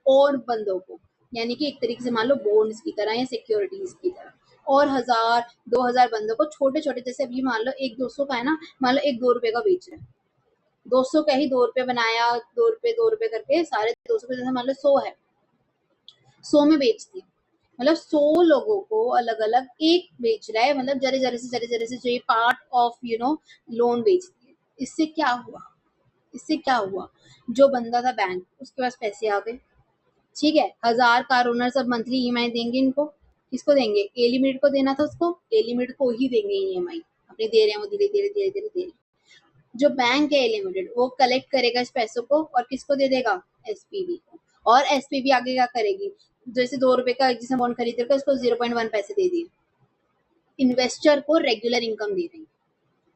और बंदों को, यानी कि एक तरीके से मान लो बॉन्ड्स की तरह या सिक्योरिटीज की तरह। और 1000 2000 बंदों को छोटे छोटे, जैसे अभी मान लो एक 200 का है ना, मान लो एक 2 रुपए का बेच रहा है, 200 का ही 2 रुपए बनाया, 2 रुपए करके सारे 200 पे, जैसे मान लो 100 है, 100 में बेच दिया, मतलब 100 लोगों को अलग अलग एक बेच रहा है, मतलब जरे जरे से जरे जरे से जो ये पार्ट ऑफ लोन बेच दिए। इससे क्या हुआ? इससे क्या हुआ? जो बंदा था बैंक, उसके पास पैसे आ गए, ठीक है। 1000 कार ओनर सब मंथली ईएमआई देंगे इनको, किसको देंगे? ए लिमिटेड को देना था, उसको ए लिमिटेड को ही देंगे ईएमआई, अपने दे रहे हैं वो धीरे धीरे धीरे धीरे दे रहे हैं। जो बैंक है लिमिटेड, वो कलेक्ट करेगा इस पैसों को और किसको दे देगा? एसपीवी को। और एसपीवी आगे क्या करेगी? जैसे 2 रुपए का जिसने बॉन्ड खरीद रखा, उसको 0.1 पैसे दे दिए, इन्वेस्टर को रेगुलर इनकम दे रही है।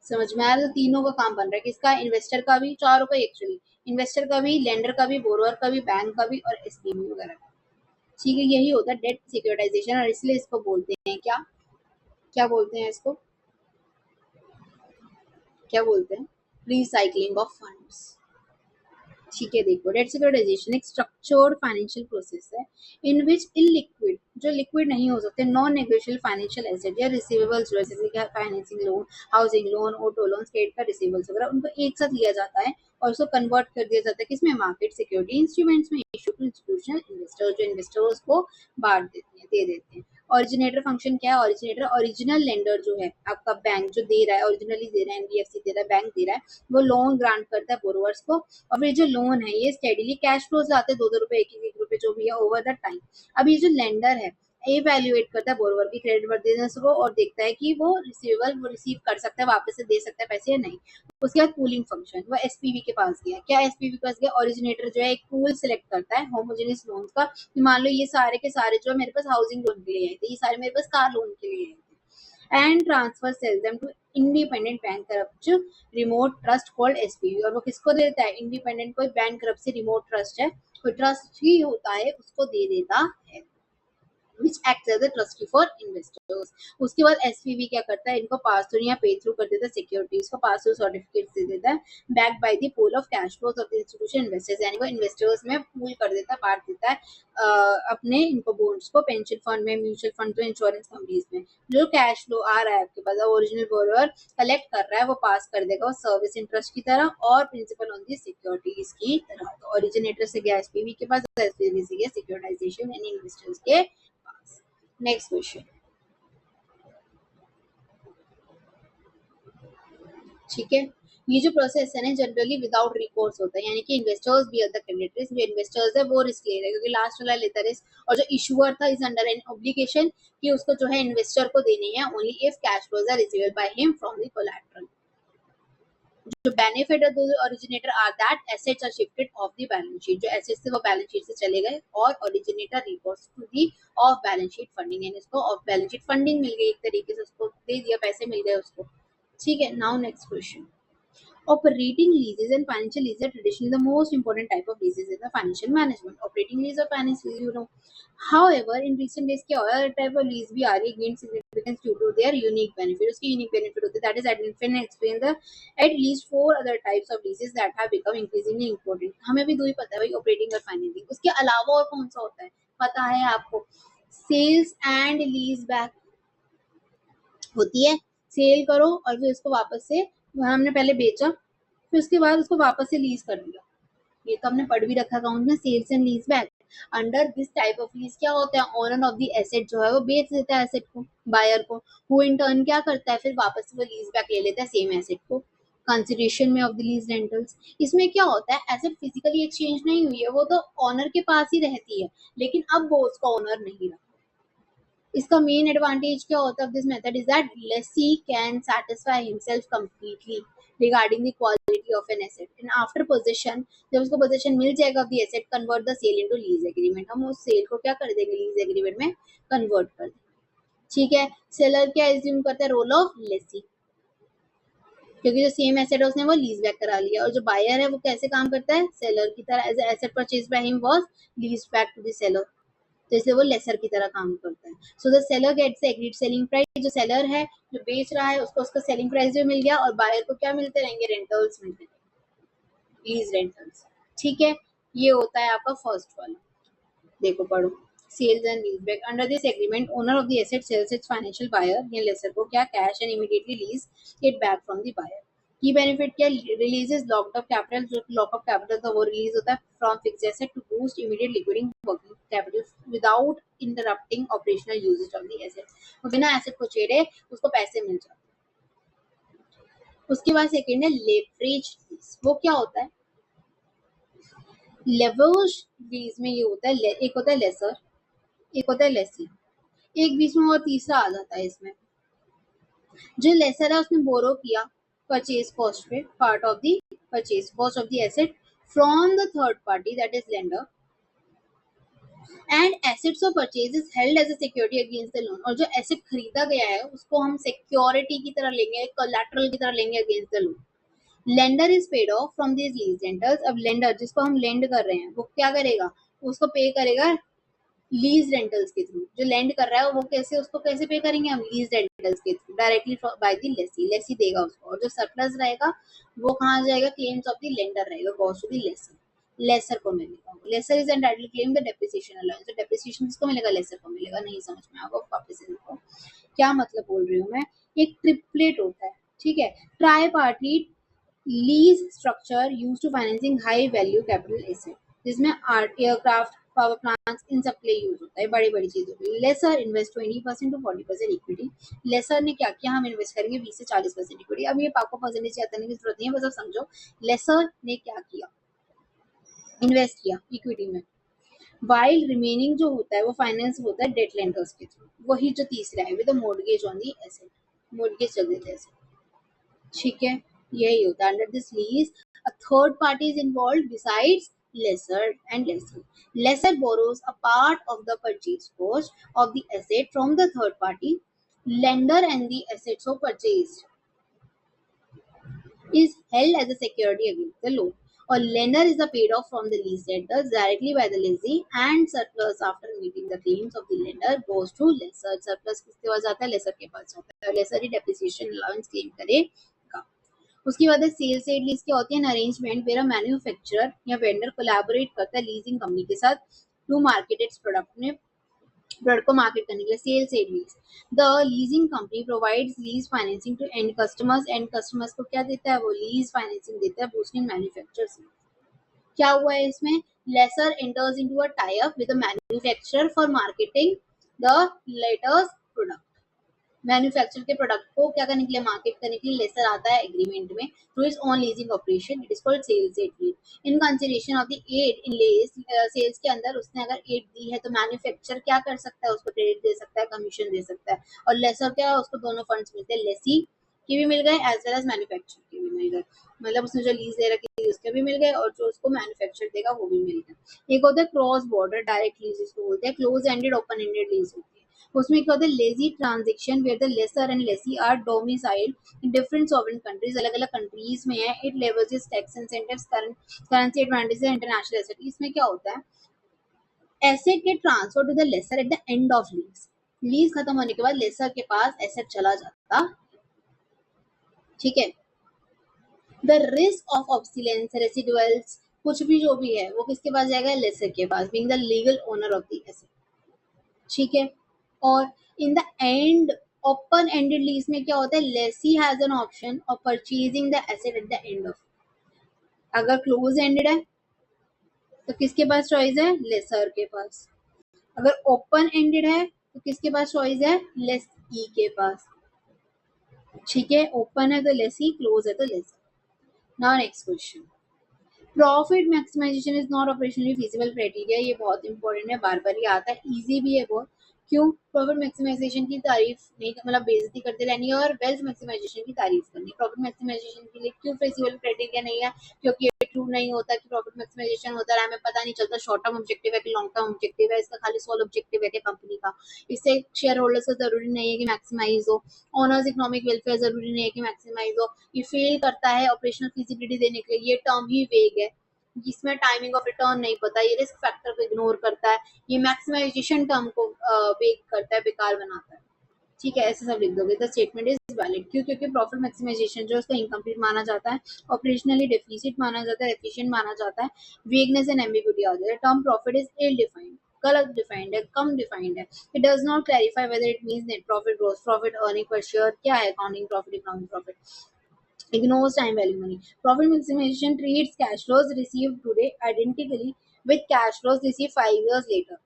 समझ में आया? तो तीनों का काम बन रहा है, किसका? इन्वेस्टर का भी, चारों का एक्चुअली, इन्वेस्टर का भी, लेंडर का भी, बोरोअर का भी, बैंक का भी और एसपीवी वगैरह का। ठीक है, यही होता है डेट सिक्योरिटाइजेशन, और इसलिए इसको बोलते हैं क्या? क्या बोलते हैं इसको? क्या बोलते हैं? Recycling of funds. ठीक है, देखो, डेट सिक्योरिटाइजेशन एक स्ट्रक्चर्ड फाइनेंशियल प्रोसेस है इन विच इलिक्विड, जो लिक्विड नहीं हो सकते, नॉन नेगोशिएबल फाइनेंशियल एसेट या रिसीवेबल्स, जैसे कि financing loan, housing loan, auto loan, credit का रिसीवेबल्स वगैरह, उनको एक साथ लिया जाता है और उसको कन्वर्ट कर दिया जाता है किसमें? मार्केट सिक्योरिटी इंस्ट्रूमेंट्स में, इशू टू इंस्टीट्यूशनल इन्वेस्टर्स, जो इन्वेस्टर्स को बांट देते हैं, दे देते हैं। ओरिजिनेटर फंक्शन क्या है? ओरिजिनेटर ओरिजिनल लेंडर जो है आपका, बैंक जो दे रहा है, ओरिजिनली दे रहा है, एनबीएफसी दे रहा है, बैंक दे रहा है, वो लोन ग्रांट करता है बोरोवर्स को, और फिर जो लोन है ये स्टेडीली कैश फ्लोज आते हैं, 2-2 रुपए, 1-1 रुपए जो भी है ओवर द टाइम। अब ये जो लेंडर है, एवेल्युएट करता है बोरोवर की क्रेडिट वर्दीनेस को और देखता है कि वो रिसीवेबल वो रिसीव कर सकता है, वापस से दे सकता है पैसे या नहीं। उसके बाद पूलिंग फंक्शन, वो एसपीवी के पास गया। क्या एसपीवी के पास गया? ओरिजिनेटर जो है एक पूल सिलेक्ट करता है होमोजेनियस लोन का, कि मान लो ये सारे के सारे जो है मेरे पास हाउसिंग लोन के लिए आए थे, ये सारे मेरे पास कार लोन के लिए आए थे, and transfer sell them to independent bankrupt remote trust called SPV. और वो किसको देता है? इंडिपेंडेंट, कोई बैंक करप्ट से रिमोट ट्रस्ट है, कोई ट्रस्ट ही होता है, उसको दे देता है, which acts as a trustee for investors। उसके बाद एसपीवी क्या करता है? इनको पास थ्रू या पे थ्रू कर देता है, सिक्योरिटीज को पास थ्रू सर्टिफिकेट दे देता है, back by the pool of cash flows of the institution investors, यानी वो इन्वेस्टर्स में पूल कर देता है, बांट देता है अपने इनको बॉन्ड्स को, पेंशन फंड में, म्यूचुअल फंड में, इंश्योरेंस कंपनीज में। जो कैश फ्लो आ रहा है आपके पास, ओरिजिनल बोरोअर कलेक्ट कर रहा है, वो पास कर देगा वो सर्विस इंटरेस्ट की तरह और प्रिंसिपल ऑन दी सिक्योरिटीज की तरह। तो ओरिजिनेटर से गया एसपीवी के पास, एसपीवी से गया सिक्योरिटाइजेशन यानी इन्वेस्टर्स के। नेक्स्ट क्वेश्चन, ठीक है। ये जो प्रोसेस है ना, जनरली विदाउट रिकोर्स होता है, यानी कि इन्वेस्टर्स भी द क्रेडिटर्स, जो इन्वेस्टर्स है वो रिस्क ले रहे हैं, क्योंकि लास्ट वाला लेता रिस्क, और जो इशूअर था इज अंडर एन ऑब्लिगेशन कि उसको जो है इन्वेस्टर को देनी है only if cash flows are receivable by him from the collateral. जो बेनिफिट है originator are that assets are shifted off the balance sheet, जो एसेट्स थे वो बैलेंस शीट से चले गए, और originator recourse to the off balance sheet funding, यानी उसको ऑफ बैलेंस शीट फंडिंग मिल गई, एक तरीके से उसको दे दिया, पैसे मिल गए उसको। ठीक है, now next question. Operating leases and financial leases are traditionally the most important type of leases in the financial management. Operating lease or finance lease, you know. However, in recent days, क्या other type of lease भी आ रही है, gain significance due to their unique benefit. उसकी unique benefit होती है, that is, Admin explain the at least 4 other types of leases that have become increasingly important. हमें भी दो ही पता है भाई, operating और financing। उसके अलावा और कौन सा होता है पता है आपको? Sales and lease back होती है, सेल करो और फिर उसको वापस से, हमने पहले बेचा फिर उसके बाद उसको वापस से लीज कर दिया, ये तो हमने पढ़ भी रखा अकाउंट में, sales and lease back. Under this type of lease क्या होता है? ओनर ऑफ द एसेट जो है वो बेच देता है एसेट को बायर को, हु इन टर्न क्या करता है? फिर वापस से वो लीज बैक ले लेता है सेम एसेट को कंसिडरेशन में ऑफ द लीज रेंटल्स। इसमें क्या होता है? एसेट फिजिकली एक्सचेंज नहीं हुई है, वो तो ऑनर के पास ही रहती है, लेकिन अब वो उसका ऑनर नहीं रहा, इसका मेन एडवांटेज क्या होता है this method is that lessee can satisfy himself completely regarding the quality of an asset and after position, जब उसको पोजीशन मिल जाएगा of the asset, convert the sale into lease agreement, हम उस सेल को क्या कर देंगे, लीज एग्रीमेंट में कन्वर्ट कर देंगे। ठीक है, सेलर क्या एज्यूम करता है, रोल ऑफ लेसी, क्योंकि जो सेम एसेट है उसने वो लीज बैक करा लिया, और जो बायर है वो कैसे काम करता है, सेलर की तरह, as asset purchase by him was lease back to the seller, तो इसलिए वो लेसर की तरह काम करता है। So the seller gets agreed selling price, जो सेलर है जो बेच रहा है उसको उसका सेलिंग प्राइस भी मिल गया, और बायर को क्या मिलते रहेंगे, रेंटल्स मिलते रहेंगे, लीज रेंटल्स। ठीक है, ये होता है आपका फर्स्ट वाला, देखो पढ़ो, sales and lease back. Under this agreement owner of the asset sells its financial buyer या लेसर को क्या, cash and immediately lease it back from the buyer. Key benefit क्या, रिलीजेस लॉक्ड अप कैपिटल, जो lock up capital था वो release होता है from fixed asset to boost immediate liquidity working capital without interrupting operational usage of the asset, तो बिना asset को छेड़े उसको पैसे मिल जाते हैं। उसके बाद सेकेंड है लेवरेज लीज, वो क्या होता है, लेवरेज लीज में ये होता है, एक होता है लेसर, एक होता है लेसी, एक बीच में और तीसरा आ जाता है इसमें, जो लेसर है उसने बोरो किया परचेज कॉस्ट पे, part of the purchase cost of the asset from the third party that is lender, and assets of purchase is held as a security against the loan, और जो asset खरीदा गया है उसको हम security की तरह लेंगे, कोलैटरल की तरह लेंगे against the loan. Lender is paid of from this lease rentals, अब लेंडर जिसको हम लेंड कर रहे हैं वो क्या करेगा, उसको पे करेगा लीज रेंटल्स के थ्रू, जो लैंड कर रहा है वो कैसे, उसको कैसे पे करेंगे हम, लीज रेंटल्स के through directly by the lessee, lessee देगा उसको, और जो सरप्लस रहेगा वो कहाँ जाएगा, क्लेम्स ऑफ द लेंडर रहेगा, goes to the lessor, lessor को मिलेगा, lessor is entitled claim the depreciation allowance, तो डेप्रिसिएशन किसको मिलेगा, लेसर को मिलेगा। नहीं समझ में आएगा वापस से देखो क्या मतलब बोल रही हूँ मैं। एक ट्रिपलेट होता है, ठीक है, tri party lease structure use to financing high value capital asset, जिसमें आर्ट एयरक्राफ्ट पावर प्लांट्स इन सब के लिए यूज होता है, बड़ी बड़ी चीजों के लिए। Lessor invest 20% to 40% equity, lessor ने क्या किया, हम इन्वेस्ट करेंगे 20 से 40% इक्विटी। अब ये आपको परसेंटेज याद करने की जरूरत नहीं है, बस आप समझो लेसर ने क्या किया, इन्वेस्ट किया इक्विटी में, वाइल रिमेनिंग जो होता है वो फाइनेंस होता है डेट लेंडर्स के थ्रू, वही जो तीसरा है with mortgage on the asset, mortgage चल देते हैं, ठीक है, यही होता है। Under this lease a third party is involved besides lessor and lessee. Lessor borrows a part of the purchase cost of the asset from the third party. Lender and the assets so purchased is held as a security against the loan. Or lender is the paid off from the lease debtors directly by the lessee, and surplus after meeting the claims of the lender goes to lessor. Surplus किसके पास जाता है, laser के पास जाता है, lessor ही depreciation allowance claim करेगा। उसके बाद सेल्स एड लीज क्या होती है, an arrangement where a manufacturer या वेंडर कोलैबोरेट करता है लीजिंग कंपनी के साथ टू मार्केट इट्स प्रोडक्ट, अपने प्रोडक्ट को मार्केट करने के लिए। Sales aid lease, the leasing company provides lease financing to end customers, end customers को क्या देता है, वो लीज फाइनेंसिंग देता है बूस्टिंग मैन्युफैक्चरर्स। क्या हुआ है इसमें, lessor enters into a tie up with the manufacturer for marketing the latter's product, manufacture के प्रोडक्ट को क्या करने के लिए, मार्केट करने के लिए लेसर आता है एग्रीमेंट में through its own leasing operation, it is called sales aid lease. In consideration of the aid in less sales के अंदर उसने अगर एड दी है तो मैन्युफैक्चर क्या कर सकता है, उसको क्रेडिट दे सकता है, कमीशन दे सकता है, और लेसर क्या है, उसको दोनों फंड्स मिलते हैं, लेसी के भी मिल गए एज वेल एज मैन्युफैक्चर के भी मिल गए, मतलब उसने जो लीज दे रखी थी उसके भी मिल गए और जो उसको मैन्युफैक्चर देगा वो भी मिल गए। एक होता है क्रॉस बॉर्डर डायरेक्ट लीज, जिसको बोलते हैं close ended open ended lease होती है। उसमें क्या होता है, leasing transaction where the lessor and lessee are domiciled in different sovereign countries, अलग अलग कंट्रीज में है। It leverages tax incentives, currency advantages, international asset. इसमें क्या होता है, एसेट के transfer to the lessor at the end of lease, lease खत्म होने के बाद लेसर के पास एसेट चला जाता, ठीक है। द रिस्क ऑफ ऑब्सिलेंस, रेसिडुअल्स, कुछ भी जो भी है वो किसके पास जाएगा, लेसर के पास, being the legal owner of the asset, ठीक है। और in the end open ended lease में क्या होता है, lessee has an option of purchasing the asset at the end of, अगर क्लोज एंडेड है तो किसके पास चॉइस है, लेसर के पास, अगर ओपन एंडेड है तो किसके पास चॉइस है, लेसी के पास, ठीक है। ओपन है तो लेसी, क्लोज है तो lessor. Now next question, profit maximization is not operationally feasible criteria, ये बहुत इंपॉर्टेंट है, बार बार ये आता है, इजी भी है बहुत, क्यों? प्रॉफिट मैक्सिमाइजेशन की तारीफ नहीं, मतलब बेइज्जती करते रहनी है और वेल्थ मैक्सिमाइजेशन की तारीफ करनी है। प्रॉफिट मैक्सिमाइजेशन के लिए क्यों फेसिबल क्राइटेरिया नहीं है? क्योंकि ये ट्रू नहीं होता कि प्रॉफिट मैक्सिमाइजेशन होता है, हमें पता नहीं चलता शॉर्ट टर्म ऑब्जेक्टिव है कि लॉन्ग टर्म ऑब्जेक्टिव है, इसका खाली सोल ऑब्जेक्टिव है कि कंपनी का। इससे शेयर होल्डर्स का जरूरी नहीं है कि मैक्सिमाइज हो, ओनर्स इकोनॉमिक वेलफेयर जरूरी नहीं है कि मैक्सिमाइज हो। ये फेल करता है ऑपरेशनल फिजिबिलिटी देने के लिए, ये टर्म ही वेग है, जिसमें टाइमिंग ऑफ रिटर्न नहीं पता, ये रिस्क फैक्टर को इग्नोर करता है, ये मैक्सिमाइजेशन टर्म को वेग करता है, बेकार बनाता है। ठीक है, ऐसे सब लिख दोगे। The statement is valid. क्यों? क्योंकि प्रॉफिट मैक्सिमाइजेशन जो है उसको इनकम्प्लीट माना जाता है, ऑपरेशनली डेफिसिट माना जाता है, एफिशिएंट माना जाता है, वेगनेस एंड एम्बिग्यूटी आ जाता है। Term profit is ill defined, गलत डिफाइंड है, कम डिफाइंड है। It does not clarify whether it means net profit, gross profit, earning per share, क्या है accounting profit, economic profit, ignores time value money. Profit maximization treats cash flows received today identically with cash flows received 5 years later,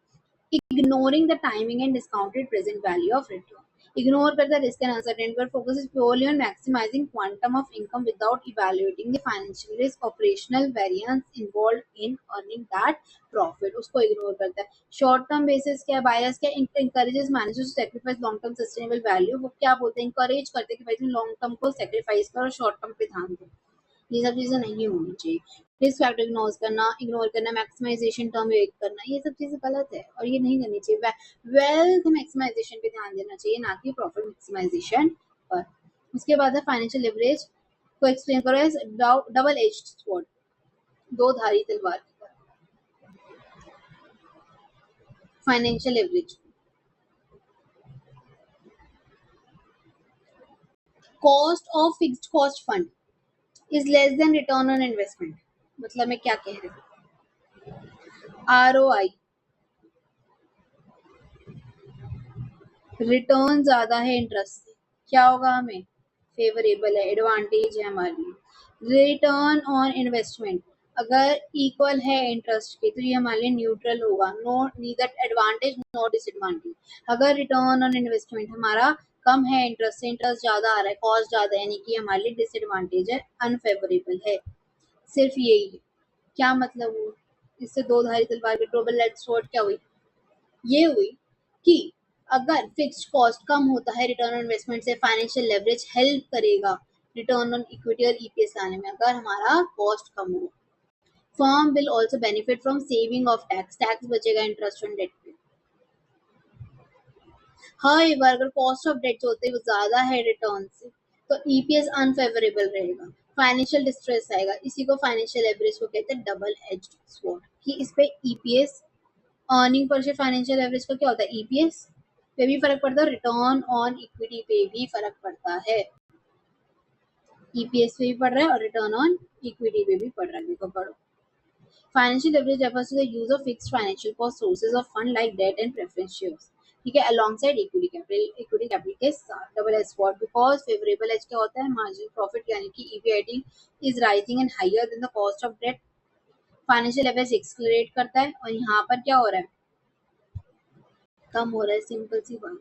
ignoring the timing and discounted present value of return. Ignore the risk and uncertainty, but focuses purely on maximizing quantum of income without evaluating the financial risk, operational variance involved in earning that profit. उसको ignore करता है। Short term basis क्या bias क्या encourages managers to sacrifice long term sustainable value। वो क्या बोलते हैं, encourage करते हैं कि भाई तुम long term को sacrifice करो, short term पे ध्यान दो। ये सब चीजें नहीं होनी चाहिए। रिस्क फैक्टर इग्नोर करना, मैक्सिमाइजेशन टर्म वेट करना, ये सब चीजें गलत है और ये नहीं करनी चाहिए। वेल्थ मैक्सिमाइजेशन पे ध्यान देना चाहिए, ना कि प्रॉफिट मैक्सिमाइजेशन पर। उसके बाद है फाइनेंशियल लिवरेज को एक्सप्लेन करो एज डबल एज्ड स्वॉर्ड, दो धारी तलवार की तरह। Financial leverage, cost of fixed cost fund is less than return on investment. मतलब मैं क्या कह रही हूँ, ROI, रिटर्न ज्यादा है इंटरेस्ट से, क्या होगा हमें, फेवरेबल है, एडवांटेज है हमारे लिए। रिटर्न ऑन इन्वेस्टमेंट अगर इक्वल है इंटरेस्ट के तो ये हमारे लिए न्यूट्रल होगा, no neither advantage no disadvantage. अगर रिटर्न ऑन इन्वेस्टमेंट हमारा कम है इंटरेस्ट से, इंटरेस्ट ज्यादा आ रहा है, कॉस्ट ज्यादा है, यानी कि हमारे लिए डिसएडवांटेज है, अनफेवरेबल है। सिर्फ यही है। क्या मतलब हुआ इससे, दो धारी तलवार के डबल एज स्वॉर्ड क्या हुई, ये हुई कि अगर फिक्स्ड कॉस्ट कम होता है रिटर्न ऑन इन्वेस्टमेंट से, फाइनेंशियल लेवरेज हेल्प करेगा रिटर्न ऑन इक्विटी और ईपीएस लाने में, अगर हमारा कॉस्ट कम हो। Firm will also benefit from saving of tax, tax बचेगा इंटरेस्ट ऑन डेट पे। हाँ, एक बार अगर कॉस्ट ऑफ डेट जो होते हैं वो ज्यादा है रिटर्न से तो ईपीएस अनफेवरेबल रहेगा, फाइनेंशियल डिस्ट्रेस आएगा। इसी को फाइनेंशियल लेवरेज को कहते हैं डबल एज्ड स्वॉर्ड, कि इस पे EPS, earning per share, financial average का क्या होता है, ईपीएस पे भी फर्क पड़ता है, रिटर्न ऑन इक्विटी पे भी फर्क पड़ता है। ईपीएस पे भी पड़ रहा है और रिटर्न ऑन इक्विटी पे भी पड़ रहा है, देखो पढ़ो। Financial leverage refers to the use of fixed financial cost sources of fund like debt and preference shares, ठीक है, alongside इक्विटी कैपिटल के साथ। Double edge sword because favourable edge क्या होता है, मार्जिन प्रॉफिट यानी कि EBIT is rising and higher than the cost of debt. Financial leverage accelerate करता है और यहाँ पर क्या हो रहा है, कम हो रहा है, सिंपल सी बात।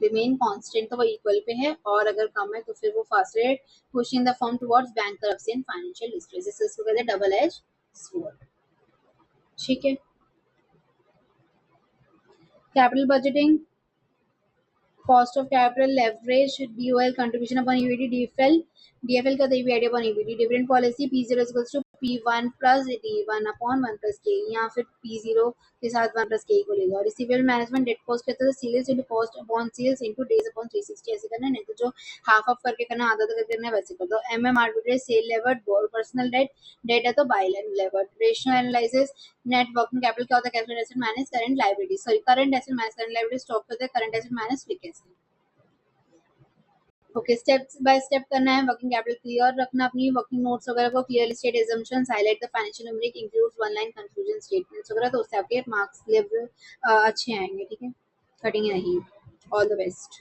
रिमेन कांस्टेंट तो वो इक्वल पे है, और अगर कम है तो फिर वो fast rate pushing the firm towards bankruptcy and financial distress, इसको कहते हैं डबल एज स्वॉर्ड। ठीक है, capital budgeting, cost of capital, leverage, DOL, contribution upon EBT, DFL का EBIT upon EBT, dividend policy P0 equals to P1 plus D1 upon 1 plus k, यहाँ फिर P0 के साथ 1 प्लस के को लेगा। और रिसीवेबल मैनेजमेंट डेट कॉस्ट कहते हैं sales into cost upon sales into days upon 360, ऐसे करना है, नहीं तो जो हाफ ऑफ करके करना, आधा तो करके करना है, वैसे कर दो। MM arbitrage, sell levered, borrow personal debt, debt है तो buy levered. Rational analysis, net working capital क्या होता है, capital asset minus current liability, sorry current asset minus current liability, stock होता है current asset minus fix asset. Okay, step by step करना है, working capital clear रखना, अपनी working notes वगैरह को clear state assumptions, highlight the financial numeric, includes one line conclusion statements वगैरह, तो उससे आपके मार्क्स लेवल अच्छे आएंगे। ठीक है, कटिंग नहीं। All the best.